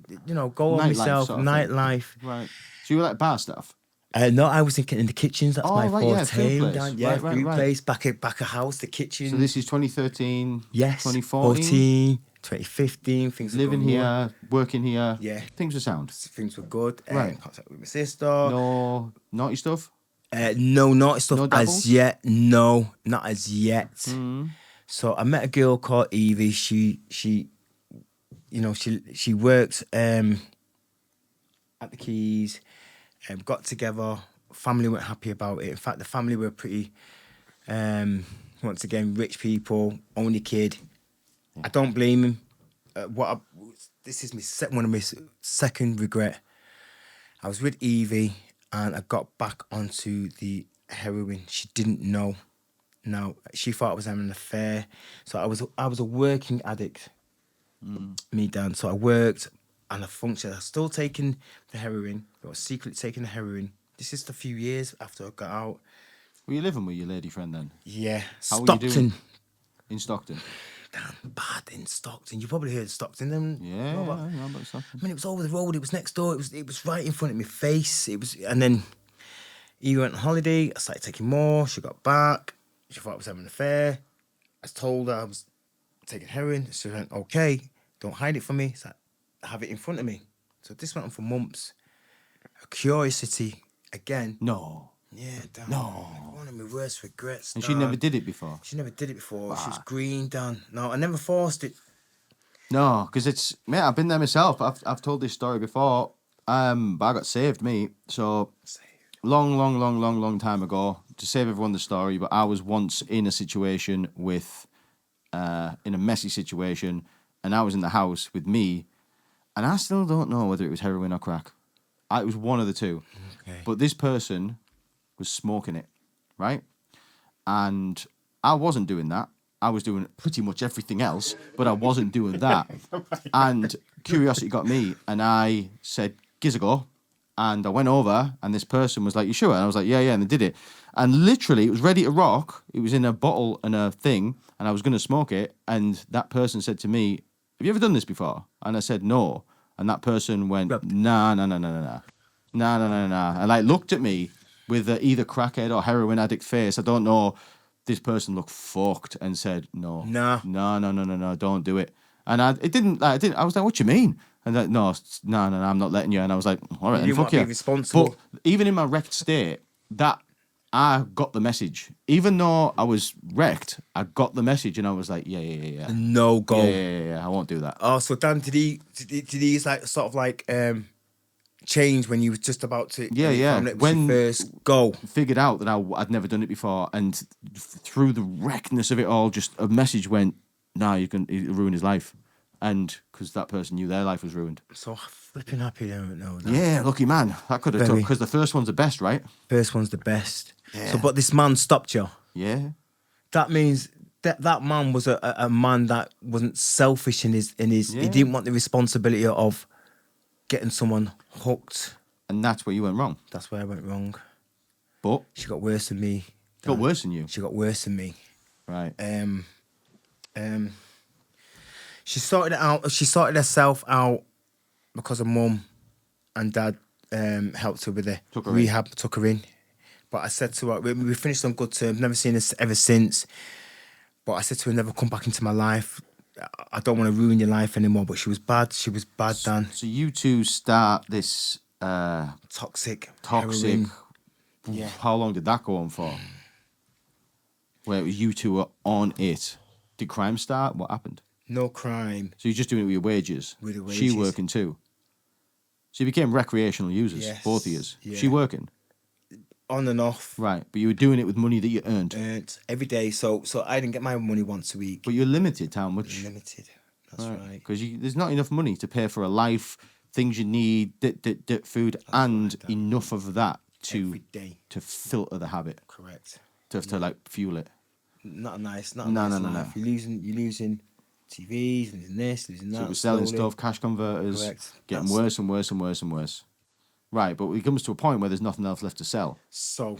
on Nightlife myself, sort of thing. nightlife. Right. So you were like bar staff? No, I was thinking in the kitchens. That's my right, yeah, forte. food place. Dan. Yeah, Right, food right. place, back a house, the kitchen. So this is 2013, yes, 2014? 2015, things were Living going here, well. working here. Yeah. Things were sound. Things were good. Right. Contact with my sister. No naughty stuff? No, not stuff No doubles? as yet. No, not as yet. So I met a girl called Evie. She worked at the Keys. Got together. Family weren't happy about it. In fact, the family were pretty Once again, rich people, only kid. I don't blame him. This is one of my second regret. I was with Evie and I got back onto the heroin. She didn't know. No, she thought I was having an affair. So I was a working addict. Me, Dan. So I worked and I functioned. I was still taking the heroin. I was secretly taking the heroin. This is a few years after I got out. Were you living with your lady friend then? Yeah. How were you Stockton. doing? In Stockton? Damn, bad in Stockton. You probably heard of Stockton. Then Yeah, I know about Stockton. I mean, it was over the road. It was next door. It was right in front of my face. And then he went on holiday. I started taking more. She got back. She thought I was having an affair. I told her I was taking heroin. She went, okay, don't hide it from me. So I have it in front of me. So this went on for months. A curiosity again. No. Yeah, damn. No. One of my worst regrets. And she never did it before? She never did it before. She was green, Dan. No, I never forced it. No, because mate, I've been there myself. I've told this story before. But I got saved, mate. So long time ago. To save everyone the story, but I was once in a situation with, in a messy situation, and I was in the house with me, and I still don't know whether it was heroin or crack. It was one of the two. Okay. But this person was smoking it, right? And I wasn't doing that. I was doing pretty much everything else, but I wasn't doing that. And curiosity got me, and I said, "Gives a go." And I went over, and this person was like, "You sure?" And I was like, yeah, and they did it. And literally, it was ready to rock. It was in a bottle and a thing, and I was going to smoke it. And that person said to me, "Have you ever done this before?" And I said, "No." And that person went, nah. And like looked at me with either crackhead or heroin addict face. I don't know. This person looked fucked and said, "No, don't do it." And I was like, "What you mean?" And like, no, I'm not letting you. And I was like, "All right, then, fuck you." But even in my wrecked state, that I got the message. Even though I was wrecked, I got the message, and I was like, yeah. No go. Yeah, I won't do that. Oh, so Dan, did he like sort of like change when you was just about to? Yeah. When first go, figured out that I'd never done it before, and through the wreckness of it all, just a message went, "Nah, it'll ruin his life." And because that person knew their life was ruined. So flipping happy, don't know. Yeah, lucky man. That could have took, because the first one's the best, right? First one's the best. Yeah. So, but this man stopped you. Yeah. That means that man was a man that wasn't selfish in his. Yeah. He didn't want the responsibility of getting someone hooked. And that's where you went wrong. That's where I went wrong. But she got worse than me. Got worse than you? She got worse than me. Right. She sorted it out. She sorted herself out because her mum and dad helped her with the rehab. Took her in. But I said to her, we finished on good terms. Never seen her ever since. But I said to her, never come back into my life. I don't want to ruin your life anymore. But she was bad. She was bad, Dan. So you two start this toxic. Heroin. Yeah. How long did that go on for? Where it was you two were on it. Did crime start? What happened? No crime. So you're just doing it with your wages? With the wages. She working too? So you became recreational users, yes. Both of you. Yeah. She working? On and off. Right, but you were doing it with money that you earned? Earned every day, so I didn't get my money once a week. But you're limited, how much? Limited, that's right. Because there's not enough money to pay for a life, things you need, food, that's and right, enough of that to filter the habit. Correct. To like fuel it. Not nice, not nice. No. You're losing TVs, losing this, losing that. So we're selling stuff, cash converters, correct. Getting worse and worse and worse and worse. Right, but it comes to a point where there's nothing else left to sell. So,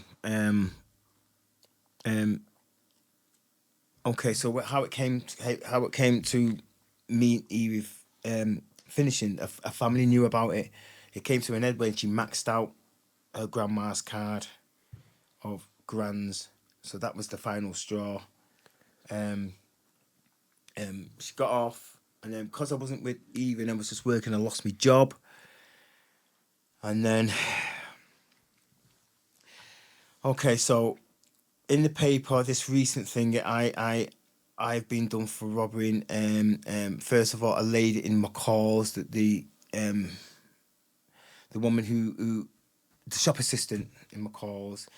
okay. So how it came to me, Eve, finishing. A family knew about it. It came to an end when she maxed out her grandma's card of grands. So that was the final straw. She got off, and then because I wasn't with Eve and I was just working, I lost my job. And then, okay, so in the paper, this recent thing, I've been done for robbing. First of all, a lady in McCall's, that the woman who the shop assistant in McCall's,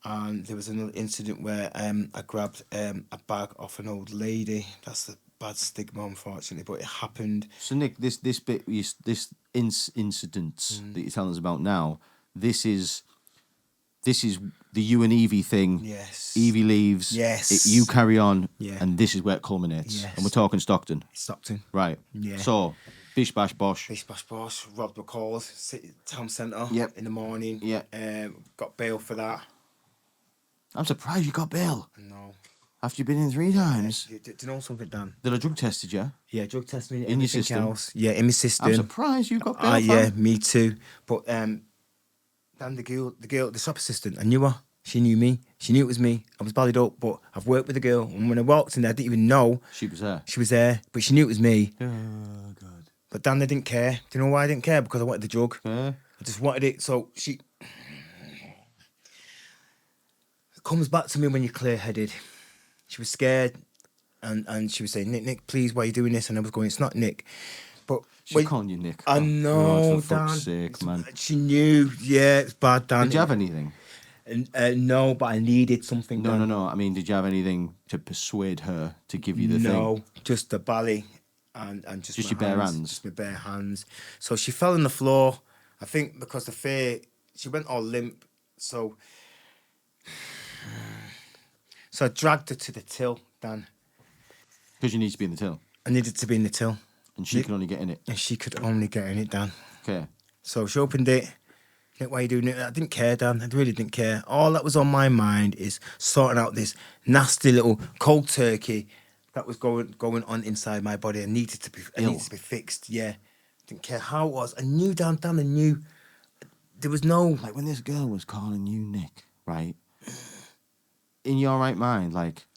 And there was another incident where I grabbed a bag off an old lady. That's the bad stigma, unfortunately, but it happened. So Nick, this bit, this incident that you're telling us about now, this is the you and Evie thing. Yes. Evie leaves. Yes. You carry on. Yeah. And this is where it culminates. Yes. And we're talking Stockton. Stockton. Right. Yeah. So, bish bash bosh. Bish bash bosh, robbed the calls, City Town Centre Yep. in the morning. Yeah. Got bail for that. I'm surprised you got bail. No. After you've been in 3 times. Do you know something, Dan? They drug tested you. Yeah, drug test me. In your everything system? Else. Yeah, in my system. I'm surprised you got bail. Yeah, fam. me too. But Dan, the girl, the shop assistant, I knew her. She knew me. She knew it was me. I was ballied up, but I've worked with the girl. And when I walked in there, I didn't even know She was there. she was there. But she knew it was me. Oh, God. But Dan, I didn't care. Do you know why I didn't care? Because I wanted the drug. Yeah. I just wanted it. So she comes back to me when you're clear-headed. She was scared, and she was saying, Nick, please, why are you doing this? And I was going, it's not Nick. But She's calling you Nick. I Oh, know, God, for Dan. fuck's sake, man. She knew, yeah, it's bad, Dan. Did you have anything? No, but I needed something. Dan. No. I mean, did you have anything to persuade her to give you the thing? No, just the bally and just Just my your bare hands? Just my bare hands. So she fell on the floor. I think because the fear, she went all limp. So I dragged her to the till, Dan. Because you need to be in the till. I needed to be in the till. And she can only get in it. And she could only get in it, Dan. Okay. So she opened it. Nick, why are you doing it? I didn't care, Dan. I really didn't care. All that was on my mind is sorting out this nasty little cold turkey that was going on inside my body. I needed to be fixed. Yeah. Didn't care how it was. I knew, Dan, I knew. There was no... Like when this girl was calling you Nick, right? In your right mind, like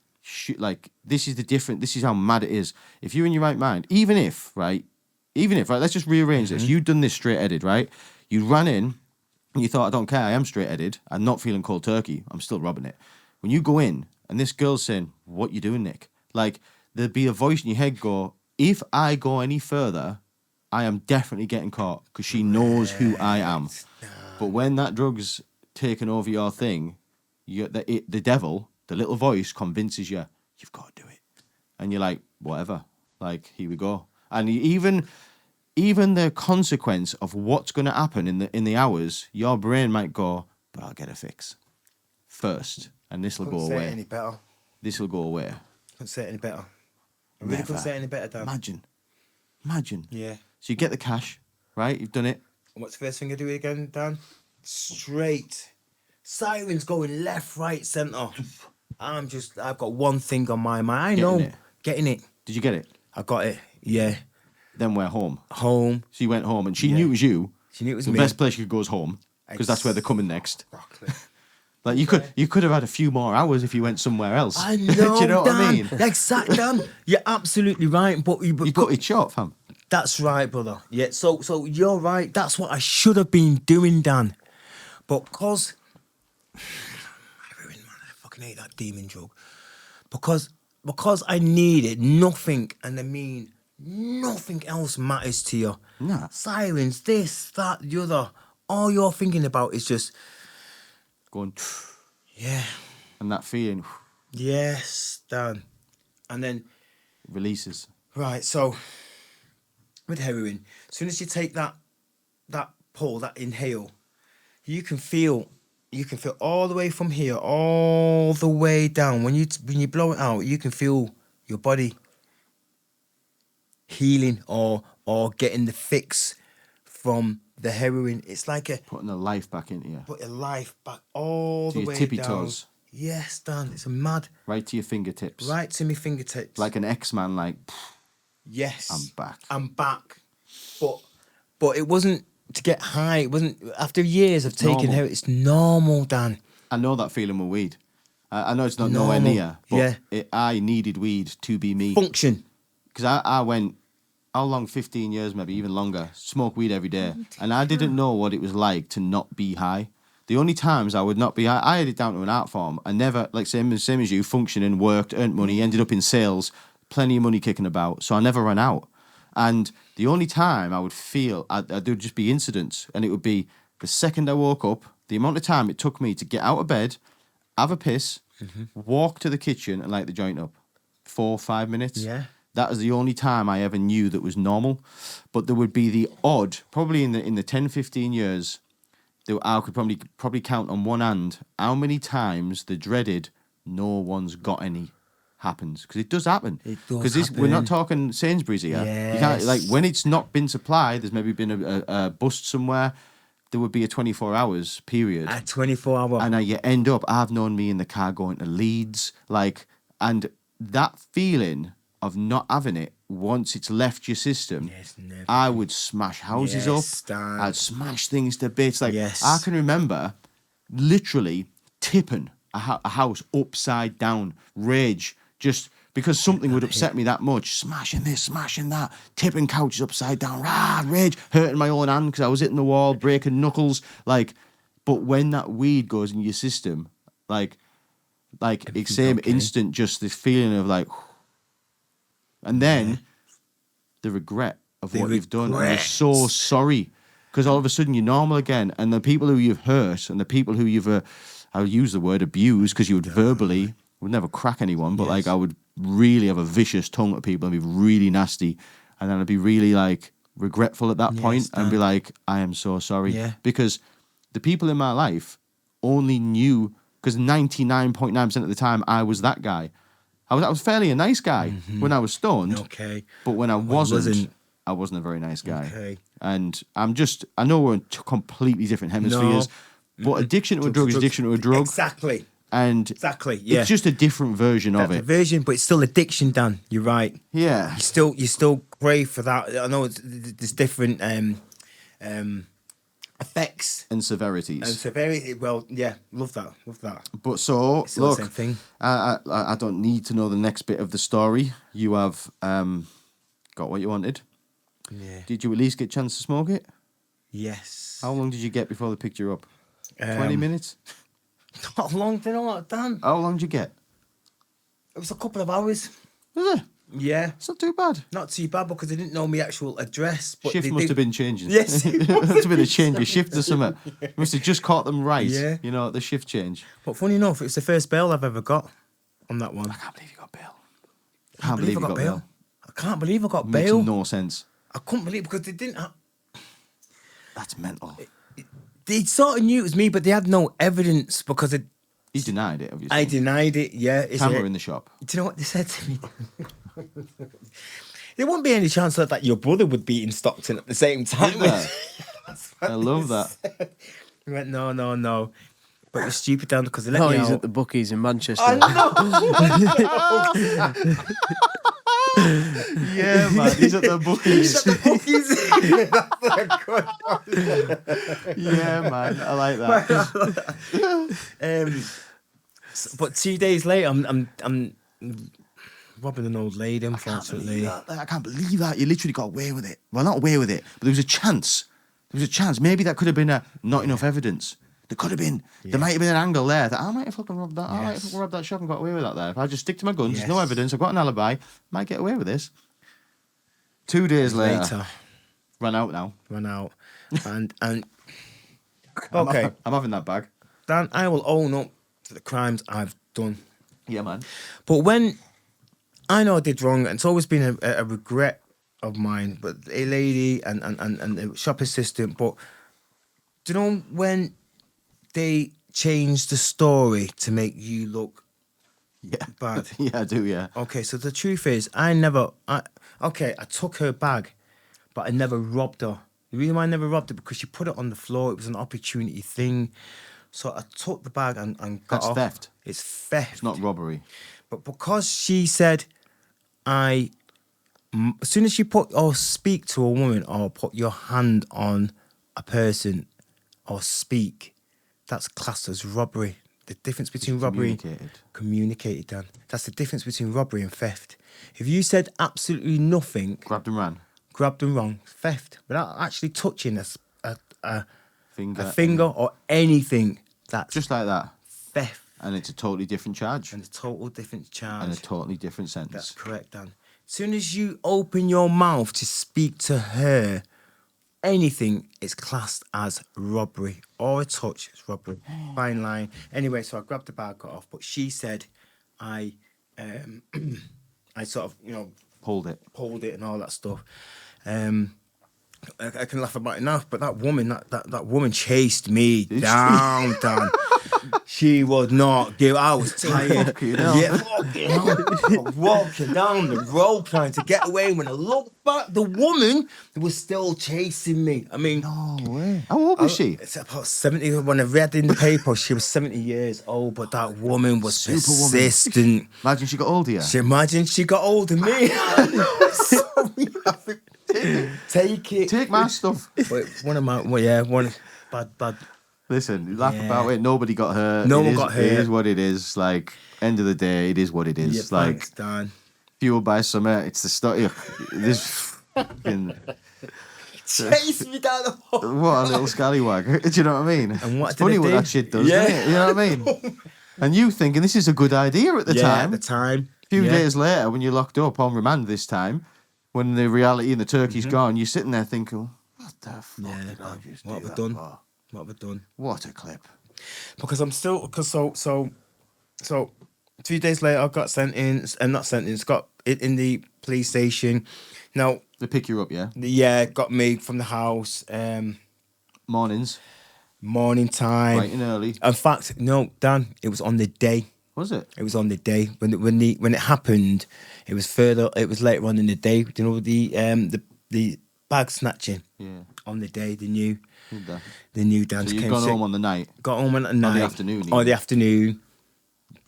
this is the different. This is how mad it is. If you're in your right mind, even if, right, let's just rearrange this. You'd done this straight-headed, right? You ran in and you thought, I don't care, I am straight-headed. I'm not feeling cold turkey. I'm still robbing it. When you go in and this girl's saying, what you doing, Nick? Like, there'd be a voice in your head go, if I go any further, I am definitely getting caught because she knows who I am. But when that drug's taken over your thing, the devil, the little voice, convinces you, you've got to do it. And you're like, whatever. Like, here we go. And even the consequence of what's going to happen in the hours, your brain might go, but I'll get a fix first. And this will go Couldn't say away. it any better. This will go away. Couldn't say it any better. I really couldn't say it any better, Dan. Imagine. Yeah. So you get the cash, right? You've done it. And what's the first thing I do again, Dan? Straight. Sirens going left, right, centre. I've got one thing on my mind. I know. Getting it. Did you get it? I got it. Yeah. Then we're home. Home. So you went home and she knew it was you. She knew it was the me. best place you could go is home because that's where they're coming next. Exactly. Like you could have had a few more hours if you went somewhere else. I know, Do you know what I mean? Exactly, Dan. You're absolutely right. But You got it short, fam. That's right, brother. Yeah, so you're right. That's what I should have been doing, Dan. But because... I fucking hate that demon drug. Because I need it, nothing, and I mean nothing else matters to you. Nah. Sirens, this, that, the other. All you're thinking about is just... Going, Yeah. and that feeling Yes, Dan. And then... releases. Right, so... with heroin, as soon as you take that pull, that inhale, you can feel all the way from here, all the way down. When you blow it out, you can feel your body healing or getting the fix from the heroin. It's like Putting the life back into you. put your life back all To the your way tippy down. toes. Yes, Dan. It's a mad. Right to your fingertips. Right to my fingertips. Like an X-Man, like, yes, I'm back. I'm back. But it wasn't to get high. It wasn't after years of taking normal. heroin. It's normal, Dan. I know that feeling with weed. I know it's not nowhere Normal. near, but Yeah. I needed weed to be me. Function. Because I went, how long, 15 years, maybe even longer, smoke weed every day. And I didn't know what it was like to not be high. The only times I would not be high, I had it down to an art form. I never, like same as you, functioning, worked, earned money, ended up in sales, plenty of money kicking about. So I never ran out. And the only time I would feel, there would just be incidents. And it would be the second I woke up, the amount of time it took me to get out of bed have a piss, walk to the kitchen and light the joint up. 4 or 5 minutes. Yeah. That was the only time I ever knew that was normal. But there would be the odd, probably in the 10, 15 years, I could probably count on one hand how many times the dreaded no one's got any happens. Because it does happen. It does Because we're not talking Sainsbury's here. You can't, Yes. like, when it's not been supplied, there's maybe been a bust somewhere, there would be a 24 hours period. A 24-hour. And you end up, I've known me in the car going to Leeds, like, and that feeling of not having it once it's left your system, Yes, never. I would smash houses Yes, up. Dan. I'd smash things to bits. Like, Yes. I can remember literally tipping a house upside down, rage, just because something would upset me that much. Smashing this, smashing that, tipping couches upside down, rage, hurting my own hand because I was hitting the wall, breaking knuckles. Like, but when that weed goes in your system, like same okay. instant, just this feeling of like, and then the regret of The what you've done, and you're regret. so sorry because all of a sudden you're normal again, and the people who you've hurt and the people who you've, I'll use the word abused because you would verbally, would never crack anyone, but like I would really have a vicious tongue at people and be really nasty, and then I'd be really like regretful at that point and be like, I am so sorry, because the people in my life only knew, because 99.9% of the time I was that guy. I was fairly a nice guy when I was stoned. Okay. But when I wasn't, I wasn't a very nice guy. Okay. And I know we're in completely different hemispheres, but addiction to a drug is addiction to a drug. Exactly. And Exactly. Yeah. it's just a different version of That's a it. version, but it's still addiction, Dan. You're right. Yeah. You still crave for that. I know there's different effects And severities. and severity. Well, yeah, love that. But so, Still look, the same thing. I don't need to know the next bit of the story. You have got what you wanted. Yeah. Did you at least get a chance to smoke it? Yes. How long did you get before they picked you up? 20 minutes? Not long, do you know what, Dan? How long did you get? It was a couple of hours. Was it? Yeah. It's not too bad. Not too bad because they didn't know my actual address. But Shift they must did- have been changing. Yes, it must have been a change of shift or something. Must have just caught them right. Yeah. You know, the shift change. But funny enough, it's the first bail I've ever got on that one. I can't believe you got bail. I can't believe you got bail. I can't believe I got Makes bail. no sense. I couldn't believe it because they didn't have... That's mental. They sort of knew it was me, but they had no evidence because He denied it, obviously. I denied it. Yeah. It's Camera in the shop. Do you know what they said to me? There wouldn't be any chance that your brother would be in Stockton at the same time. there? I love that. He went, no. But it was stupid, Dan, because they let Oh, me he's out. at the Bookies in Manchester. Yeah, man. He's at the Bookies. Yeah, man. I like that. But 2 days later, I'm robbing an old lady, unfortunately. I can't believe that. You literally got away with it. Well, not away with it, but there was a chance. Maybe that could have been not enough evidence. There could have been. There might have been an angle there that I might have fucking robbed that. I might have fucking robbed that shop and got away with that there. If I just stick to my guns, there's no evidence, I've got an alibi, might get away with this. 2 days later. Run out now. And okay, I'm having that bag. Dan, I will own up to the crimes I've done. Yeah, man. But when I know I did wrong, and it's always been a regret of mine, but a lady and the shop assistant, but do you know when they changed the story to make you look bad? Yeah, I do, yeah. Okay, so the truth is, I took her bag, but I never robbed her. The reason why I never robbed her, because she put it on the floor, it was an opportunity thing. So I took the bag and got That's off. theft. It's theft. It's not robbery. But because she said, as soon as you put or speak to a woman or put your hand on a person or speak, that's classed as robbery. The difference between robbery... Communicated, Dan. That's the difference between robbery and theft. If you said absolutely nothing... Grabbed and ran. Grabbed and wrong, theft. Without actually touching a Finger. or anything, that's Just like that. theft. And it's a totally different charge. And a total different charge. And a totally different That's sentence. correct, Dan. As soon as you open your mouth to speak to her anything is classed as robbery, or a touch is robbery. Fine line. Anyway, so I grabbed the bag, got off, but she said I sort of, Pulled it. pulled it and all that stuff. I can laugh about it now, but that woman, that woman chased me down. She would not give. I was tired. Fucking hell. Walking down the road trying to get away. When I looked back, the woman was still chasing me. I mean, No way. How old was she? it's about 70. When I read in the paper, she was 70 years old, but that woman was Superwoman. persistent. Imagine she got older. Imagine she got older than me. Sorry, take it. Take my stuff. Wait, bad. Listen, you laugh Yeah. about it. Nobody got hurt. No It one is- got It hurt. is what it is. Like, end of the day, it is what it is. Yeah, like, thanks, Dan. fueled by summer. It's the story. This fucking. Chase me down the hall. What a little scallywag. Do you know what I mean? And what It's did funny it what do? that shit does, Yeah. isn't it? You know what I mean? And you thinking this is a good idea at the time. At the time. A few Yeah. days later, when you're locked up on remand this time, when the reality and the turkey's Mm-hmm. gone, you're sitting there thinking, what the fuck did I just What do have that we done? for? What have we done? What a clip. Because I'm still, so 2 days later, I got sentenced, and not sentenced, got it in the police station. Now, They pick you up, yeah? yeah, got me from the house, Mornings, morning time. bright and early. In fact, no, Dan, it was on the day. Was it? It was on the day when it happened. It was further. It was later on in the day. You know the bag snatching. Yeah. On the day, the new Did that. dance So you'd came. gone home on the night, Got home at night. afternoon, On even. the afternoon.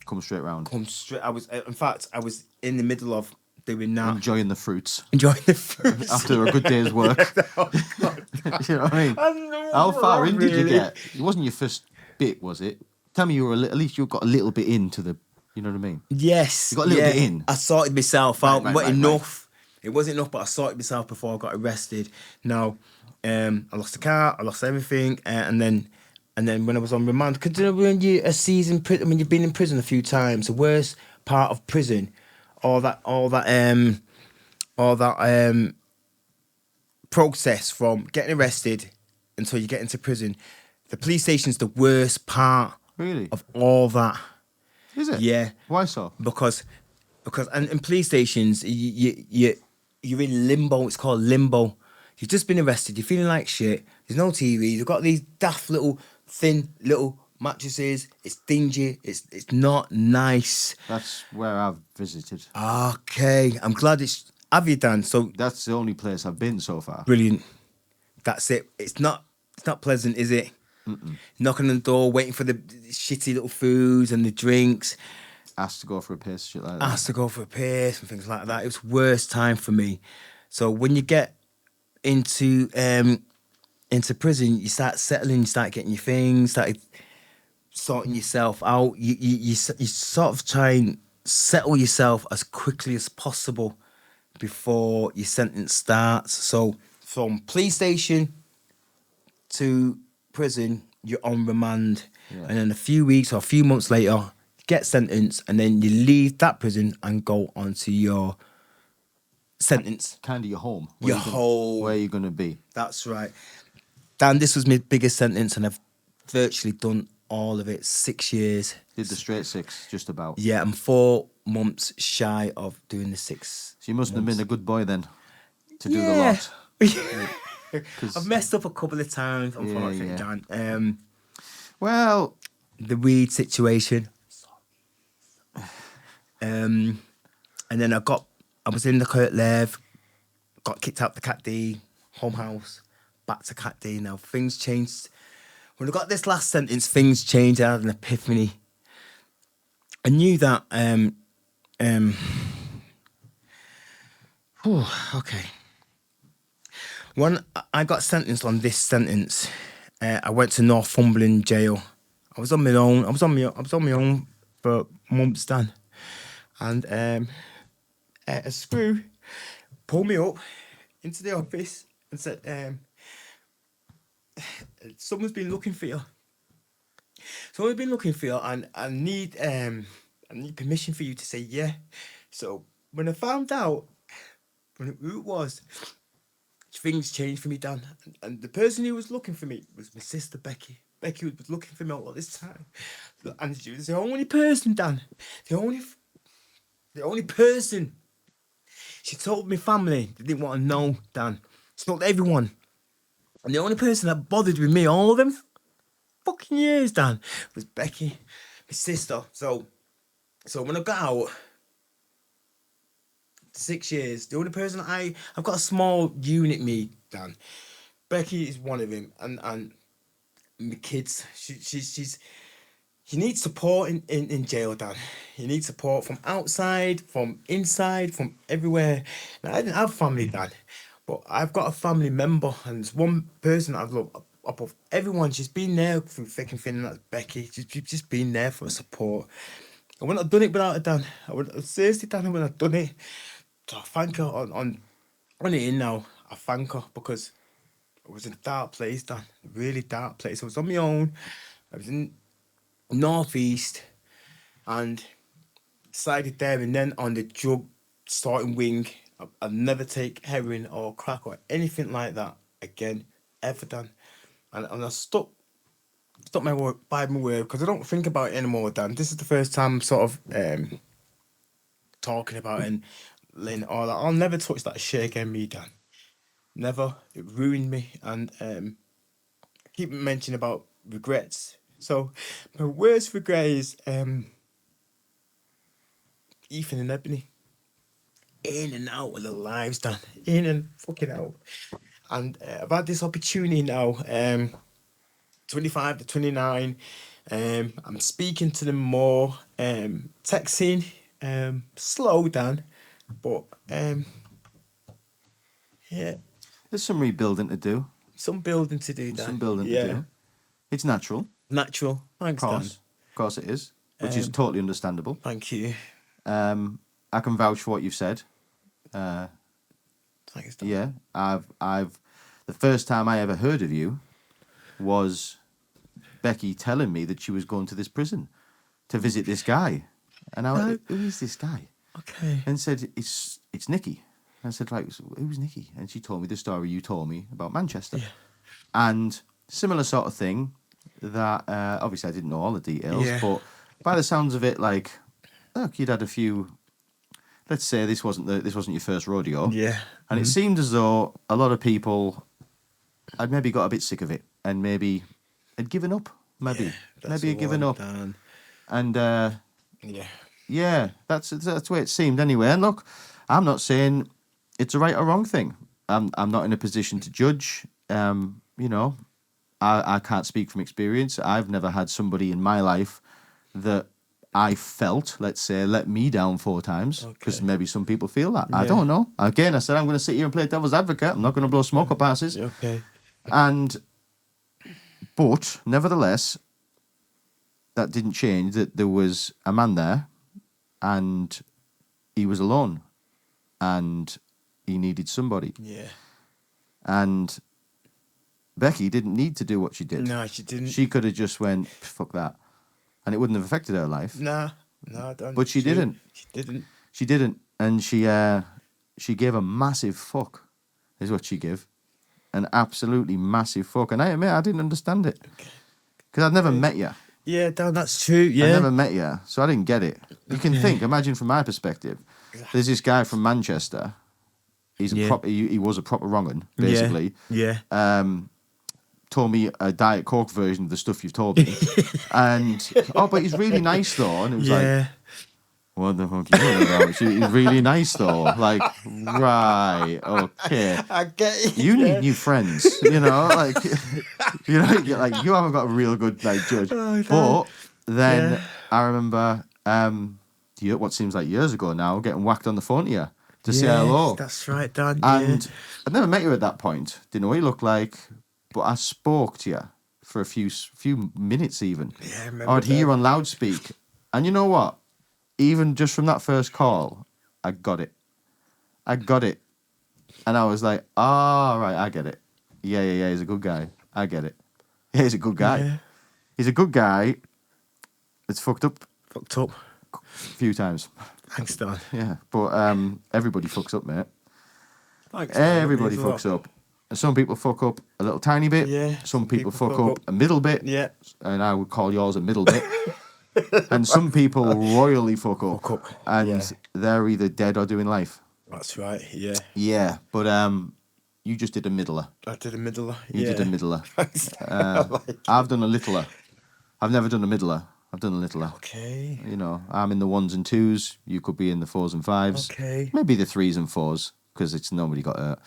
come straight round, Come straight. In fact, I was in the middle of doing that. enjoying the fruits Enjoying the fruits. after a good day's work. Oh, God. You know what I mean? How far in did you get? It wasn't your first bit, was it? Tell me you were at least you got a little bit into the. You know what I mean? Yes. You got a little bit in. I sorted myself out. Right, Wasn't right. enough. It wasn't enough, but I sorted myself before I got arrested. Now, I lost the car, I lost everything, and then when I was on remand, because you know when you when you've been in prison a few times, the worst part of prison, all that process from getting arrested until you get into prison, the police station's the worst part Really? of all that. Is it? Yeah. Why so? Because and in police stations you're in limbo. It's called limbo. You've just been arrested. You're feeling like shit. There's no TV. You've got these daft little thin little mattresses. It's dingy. It's not nice. That's where I've visited. Okay, I'm glad it's. Have you done? So That's the only place I've been so far. brilliant. That's it. It's not pleasant, is it? Knocking on the door, waiting for the shitty little foods and the drinks. Asked to go for a piss, shit like that. Asked to go for a piss and things like that. It was worst time for me. So when you get into prison, you start settling, you start getting your things, start sorting yourself out. You sort of try and settle yourself as quickly as possible before your sentence starts. So from police station to prison, you're on remand. Yeah. And then a few weeks or a few months later, you get sentenced, and then you leave that prison and go on to your sentence. Kind of your home. Your you gonna- home. Where you're going to be. That's right. Dan, this was my biggest sentence, and I've virtually done all of it. 6 years. Did the straight six, just about. Yeah, I'm 4 months shy of doing the 6. So you must have been a good boy then to do the lot. I've messed up a couple of times, unfortunately, yeah. Dan. Well, The weed situation. And then I was in the Kurt Lev, got kicked out the Cat D, home house, back to Cat D. Now things changed. When I got this last sentence, things changed. I had an epiphany. I knew that. Okay. When I got sentenced on this sentence, I went to Northumberland jail. I was on my own. I was on my own for months, Dan. And a screw pulled me up into the office and said, someone's been looking for you. Someone's been looking for you, and I need permission for you to say yeah. So when I found out who it was, things changed for me, Dan. And the person who was looking for me was my sister Becky. Becky was looking for me all this time, and she was the only person, Dan. The only person. She told me family they didn't want to know, Dan. She told everyone. And the only person that bothered with me all of them fucking years, Dan, was Becky, my sister. So when I got out, 6 years, the only person I've got a small unit, me, Dan. Becky is one of them, and my kids. She needs support in jail, Dan. You need support from outside, from inside, from everywhere. Now, I didn't have family, Dan, but I've got a family member, and there's one person I've loved above everyone. She's been there through thick and thin, and that's Becky. She's just been there for support. I wouldn't have done it without her, Dan. Seriously, Dan, I wouldn't have done it. So I thank her on it in now. I thank her because I was in a dark place, Dan. A really dark place. I was on my own. I was in Northeast and decided there and then on the drug starting wing. I'll never take heroin or crack or anything like that again, ever, Dan. And I stuck my word by my word because I don't think about it anymore, Dan. This is the first time I'm sort of talking about it and laying it all out. I'll never touch that shit again, me, Dan. Never. It ruined me. And keep mentioning about regrets. So my worst regret is Ethan and Ebony. In and out of their lives, Dan. In and fucking out. And I've had this opportunity now, 25 to 29. I'm speaking to them more, texting, slow, Dan. But yeah. There's some rebuilding to do. Some building to do, Dan. Some building to do. It's natural. Natural. Thanks, Dan. Of course it is. Which is totally understandable. Thank you. I can vouch for what you've said. Thanks, Dan. Yeah. I've the first time I ever heard of you was Becky telling me that she was going to this prison to visit this guy. And I went, who is this guy? Okay. And said, it's Nicky. And I said, like, who's Nicky? And she told me the story you told me about Manchester. Yeah. And similar sort of thing that, obviously I didn't know all the details, but by the sounds of it, like, look, you'd had a few, let's say this wasn't your first rodeo. Yeah. And it seemed as though a lot of people had maybe got a bit sick of it and maybe had given up. Maybe had given up. Dan. And Yeah. yeah, that's the way it seemed anyway. And look, I'm not saying it's a right or wrong thing. I'm not in a position to judge. You know, I can't speak from experience. I've never had somebody in my life that I felt, let's say, let me down 4 times. Because maybe some people feel that. I don't know. Again, I said I'm going to sit here and play devil's advocate. I'm not going to blow smoke up asses. Okay. But nevertheless, that didn't change that there was a man there and he was alone and he needed somebody. Yeah. And Becky didn't need to do what she did. No, she didn't. She could have just went, fuck that. And it wouldn't have affected her life. No, I don't. But she didn't. She didn't. She didn't. And she gave a massive fuck, is what she gave. An absolutely massive fuck. And I admit, I didn't understand it. Because I'd never met you. Yeah, Dan, that's true. Yeah. I never met you, so I didn't get it. You can think, imagine from my perspective, there's this guy from Manchester. He's he was a proper wrong'un, basically. Yeah. Told me a Diet Coke version of the stuff you've told me. And, but he's really nice though. And it was like, what the fuck are you talking about? He's really nice though. Like, right, okay. I get it. You need new friends, you know, like, you know, like you haven't got a real good like judge. But then I remember, what seems like years ago now, getting whacked on the phone to you to say hello. That's right, Dan. And I'd never met you at that point. Didn't know what you looked like, but I spoke to you for a few minutes even. Yeah, I remember. I'd hear you on loudspeak, and you know what? Even just from that first call, I got it. And I was like, right, I get it. Yeah, he's a good guy. I get it. Yeah, he's a good guy. Yeah. He's a good guy. It's fucked up. Fucked up. A few times. Thanks, Dan. Yeah, but everybody fucks up, mate. Thanks, Dan. Everybody Thanks a fucks lot. up. And some people fuck up a little tiny bit. Yeah, Some people fuck up a middle bit. Yeah. And I would call yours a middle bit. And some people royally fuck up. And they're either dead or doing life. That's right, yeah. Yeah, but you just did a middler. I did a middler. You did a middler. Like I've done a littler. I've never done a middler. I've done a littler. Okay. You know, I'm in the 1s and 2s. You could be in the 4s and 5s. Okay. Maybe the 3s and 4s, because it's nobody got hurt.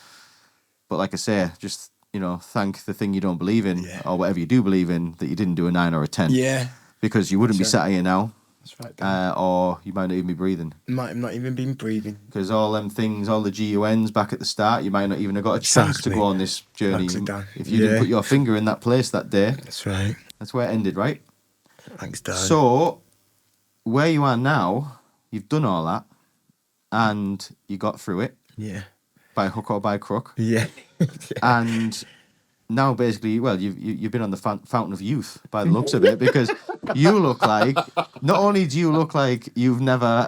But like I say, just, you know, thank the thing you don't believe in, or whatever you do believe in, that you didn't do a 9 or a 10. Yeah. Because you wouldn't be sat here now. That's right, Dan. Or you might not even be breathing. Might have not even been breathing. Because all them things, all the GUNs back at the start, you might not even have got a chance to go on this journey. Exactly, Dan. If you didn't put your finger in that place that day. That's right. That's where it ended, right? Thanks, Dan. So, where you are now, you've done all that, and you got through it. Yeah. By hook or by crook. Yeah. And now, basically, well, you've been on the fountain of youth by the looks of it, because you look like, not only do you look like you've never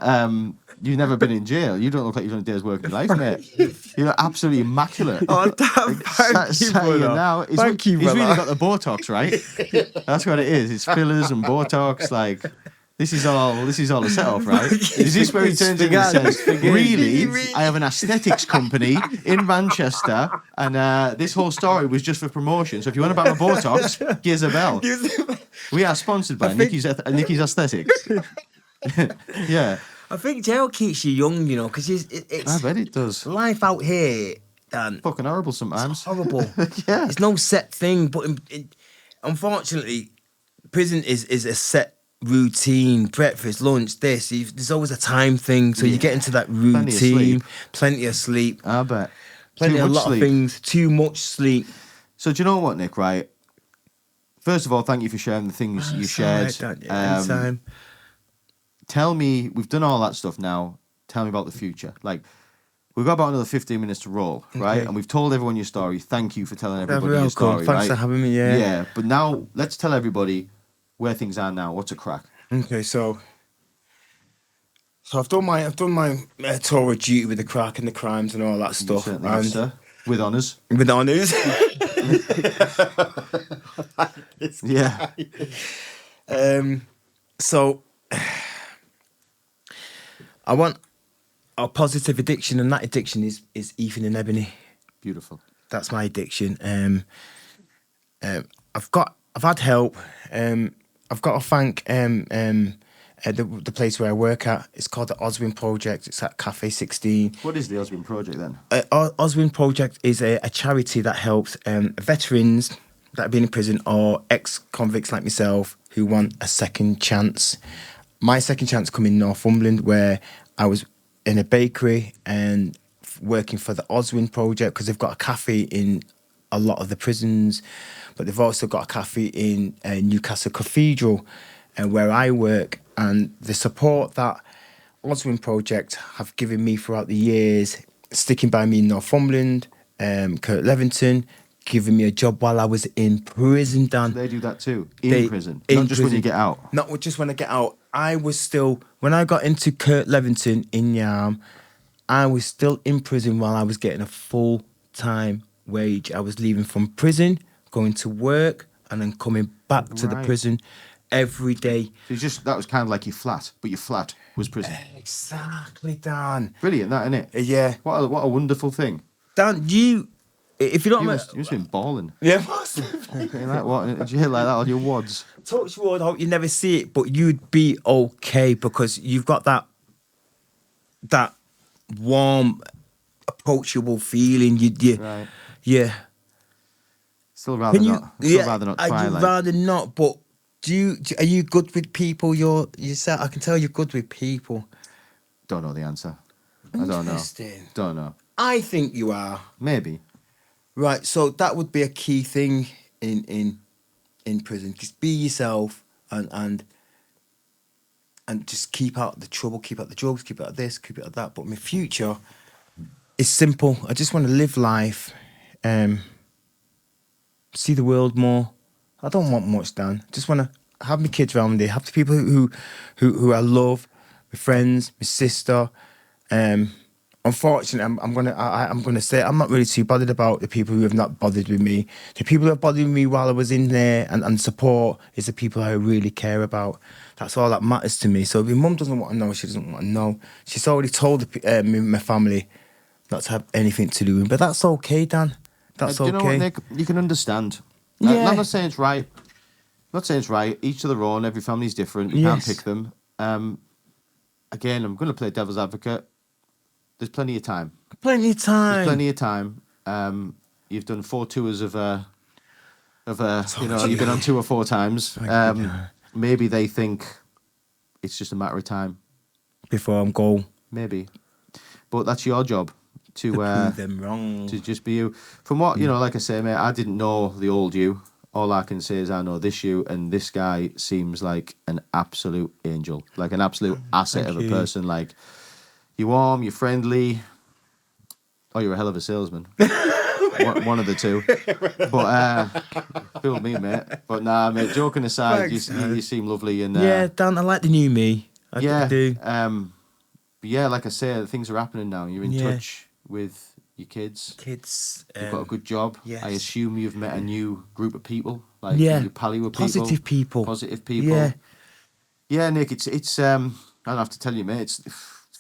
been in jail, you don't look like you've done a day's work in your life, mate. You're absolutely immaculate. Oh, Dan, thank you, brother. Now, Thank you, he's really brother. got the Botox, right? That's what it is. It's fillers and Botox, like... This is all a set-off, right? Is this where he turns in and says, really, I have an aesthetics company in Manchester, and this whole story was just for promotion. So if you want to buy my Botox, give us a bell. We are sponsored by Nicky's Aesthetics. Yeah. I think jail keeps you young, you know, because it's... I bet it does. Life out here, Dan... Fucking horrible sometimes. Horrible. Yeah. It's no set thing, but unfortunately, prison is a set routine, breakfast, lunch, this. There's always a time thing, so you get into that routine. Plenty of sleep. I bet. Plenty Too of much lot sleep. of things. Too much sleep. So do you know what, Nick, right? First of all, thank you for sharing the things you shared. Anytime. Tell me, we've done all that stuff now. Tell me about the future. Like, we've got about another 15 minutes to roll, right? Okay. And we've told everyone your story. Thank you for telling everybody You're your welcome. story, Thanks right? for having me, yeah. Yeah, but now let's tell everybody where things are now. What's a crack? Okay, so I've done my tour of duty with the crack and the crimes and all that You stuff. certainly have, sir. With honours. With honours. Yeah. So I want a positive addiction, and that addiction is Ethan and Ebony. Beautiful. That's my addiction. I've had help. I've got to thank the place where I work at. It's called the Oswin Project. It's at Café 16. What is the Oswin Project then? Oswin Project is a charity that helps veterans that have been in prison or ex-convicts like myself who want a second chance. My second chance come in Northumberland, where I was in a bakery and working for the Oswin Project, because they've got a cafe in a lot of the prisons, but they've also got a cafe in Newcastle Cathedral, where I work. And the support that Oswin Project have given me throughout the years, sticking by me in Northumberland, Kurt Levington, giving me a job while I was in prison, Dan. They do that too, in prison, not just when you get out. Not just when I get out. I was still, when I got into Kurt Levington in Yarm, I was still in prison while I was getting a full-time wage. I was leaving from prison, going to work, and then coming back to the prison every day. So that was kind of like your flat, but your flat was prison. Exactly, Dan. Brilliant, that, isn't it? Yeah. What a wonderful thing. Dan, if you don't... You must have been balling. Yeah. Like what? Did you hit like that on your wads? Touch wood, I hope you never see it, but you'd be okay, because you've got that warm, approachable feeling. Right. Yeah. Still rather not. Rather not try. I'd rather not. But are you good with people? Yourself. I can tell you're good with people. Don't know the answer. I don't know. Interesting. Don't know. I think you are. Maybe. Right. So that would be a key thing in prison. Just be yourself and just keep out the trouble, keep out the drugs, keep out this, keep out that. But my future is simple. I just want to live life, see the world more. I don't want much, Dan. Just want to have my kids around me, have the people who I love, my friends, my sister, unfortunately, I'm gonna say I'm not really too bothered about the people who have not bothered with me. The people who have bothered with me while I was in there and support is the people I really care about. That's all that matters to me. So if your mum doesn't want to know, she doesn't want to know. She's already told my family not to have anything to do with me. But that's okay, Dan. That's okay. You know what, Nick? You can understand. Yeah. I'm not saying it's right. I'm not saying it's right. Each to their own. Every family's different. You can't pick them. Again, I'm going to play devil's advocate. There's plenty of time. Plenty of time. There's plenty of time. You've done 4 tours of you've been on tour 4 times. Maybe they think it's just a matter of time Before I'm gone. maybe, but that's your job to Prove them wrong. to just be you. From what like I say, mate, I didn't know the old you. All I can say is I know this you, and this guy seems like an absolute angel, like an absolute asset Thank of a you. person. Like, you're warm, you're friendly. Oh, you're a hell of a salesman. One of the two. But fooled me, mate. But nah, mate, joking aside, Thanks, you seem lovely. And Yeah, Dan, I like the new me. I do. But yeah, like I say, things are happening now. You're in Yeah. touch with your kids. Kids. You've got a good job. yes. I assume you've met a new group of people. Like, Yeah. you pally with people. Positive people. Positive people. Yeah. Yeah, Nick, it's I don't have to tell you, mate, it's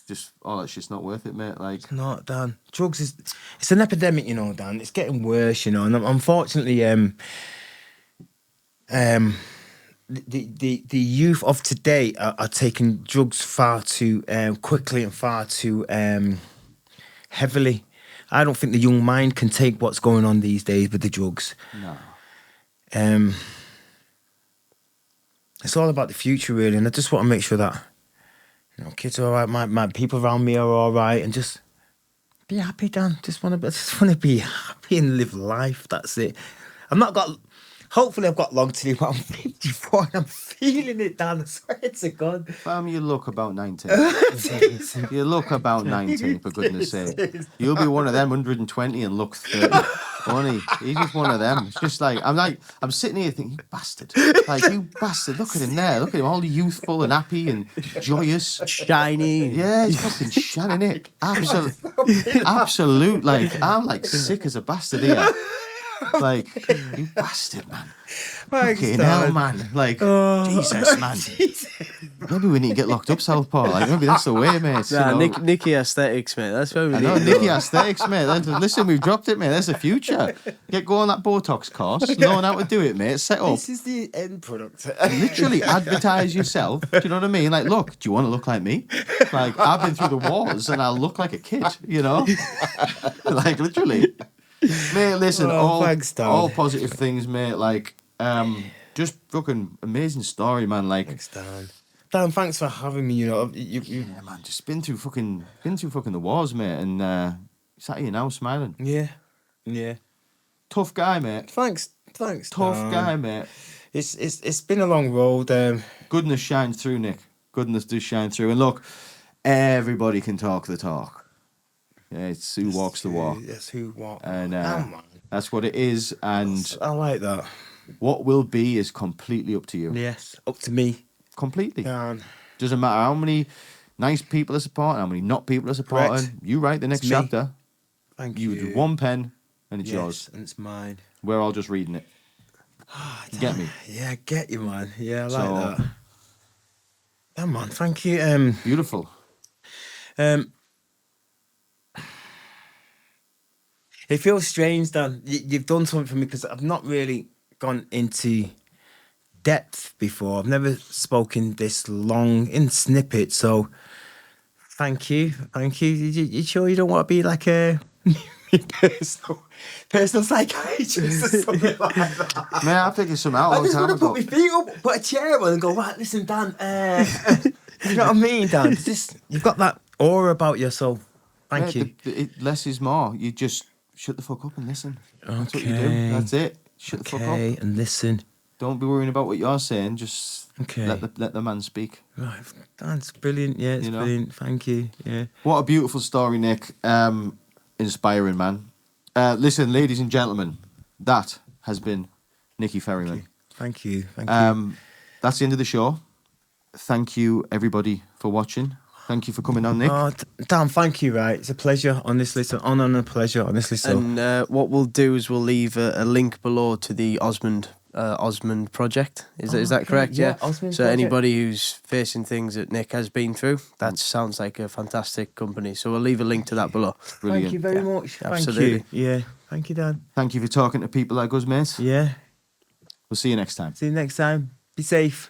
just, that shit's not worth it, mate. Like, No, Dan. Drugs it's an epidemic, Dan. It's getting worse, and unfortunately, the youth of today are taking drugs far too quickly and far too heavily. I don't think the young mind can take what's going on these days with the drugs. no. It's all about the future, really, and I just want to make sure that kids are all right, my people around me are all right, and just be happy, Dan. I just want to be happy and live life. That's it. Hopefully I've got long to do, but I'm 54 and I'm feeling it, Dan. I swear to God. You look about 19. You look about 19, for goodness sake. You'll be one of them 120 and look 30. Funny. He's just one of them. It's just I'm sitting here thinking, you bastard. Like, you bastard. Look at him there. Look at him, all youthful and happy and joyous. Shiny. Yeah, he's fucking shining it. Absolute. Like, I'm like sick as a bastard here. Like, you bastard, man. Fucking hell, man. Like, Jesus, man. Maybe we need to get locked up, Southpaw. Like, maybe that's the way, mate. Nah, Nicky aesthetics, mate. That's what we I need. know, Nicky aesthetics, mate. Listen, we've dropped it, mate. There's the future. Go on that Botox course. Learn how to do it, mate. Set up. This is the end product. Literally advertise yourself. Do you know what I mean? Like, look, do you want to look like me? Like, I've been through the wars and I look like a kid, Like, literally. Mate, listen, thanks, Dan. all positive things, mate. Like, just fucking amazing story, man. Like, Thanks, Dan. Dan, thanks for having me. You yeah, man, just been through fucking the wars, mate, and sat here now smiling. Yeah. Tough guy, mate. Thanks. Tough Dan. guy, mate. It's been a long road. Goodness shines through, Nick. Goodness does shine through. And look, everybody can talk the talk. Yeah, it's who walks the walk. Yes, who walks. And that's what it is. And I like that. what will be is completely up to you. Yes, up to me. Completely. Dan. Doesn't matter how many nice people are supporting, how many not people are supporting. Correct. You write the next It's me. chapter. Thank You you. do one pen and it's Yes, yours. and it's mine. We're all just reading it. You get me? Yeah, I get you, man. Yeah, I So- like that. Yeah, man. Thank you. Beautiful. It feels strange, Dan. You've done something for me because I've not really gone into depth before. I've never spoken this long in snippets. So, thank you. You sure you don't want to be like a personal psychiatrist or something like that? Man, I figured some out a I long just time want to ago. put my feet up, put a chair on, and go. Right, listen, Dan. You know what I mean, Dan? You've got that aura about you. So, thank you. Less is more. You just shut the fuck up and listen. That's what you do. Okay. That's it. Shut the fuck Okay, up. and listen. Don't be worrying about what you're saying. Just Okay. let the man speak. Right, that's brilliant. Yeah, it's brilliant. Thank you. Yeah. What a beautiful story, Nick. Inspiring, man. Listen, ladies and gentlemen, that has been Nicky Ferryman. Thank you. Thank you. That's the end of the show. Thank you, everybody, for watching. Thank you for coming on, Nick. Oh, Dan, thank you, right? It's a pleasure, honestly. It's an honour and a pleasure, honestly. So. And what we'll do is we'll leave a link below to the Oswin Project. Is that correct? Yeah, Oswin So Project. anybody who's facing things that Nick has been through, that sounds like a fantastic company. So we'll leave a link to that below. Brilliant. Thank you very much. absolutely. Thank you. Yeah, thank you, Dan. Thank you for talking to people like us, mate. Yeah, We'll see you next time. see you next time. Be safe.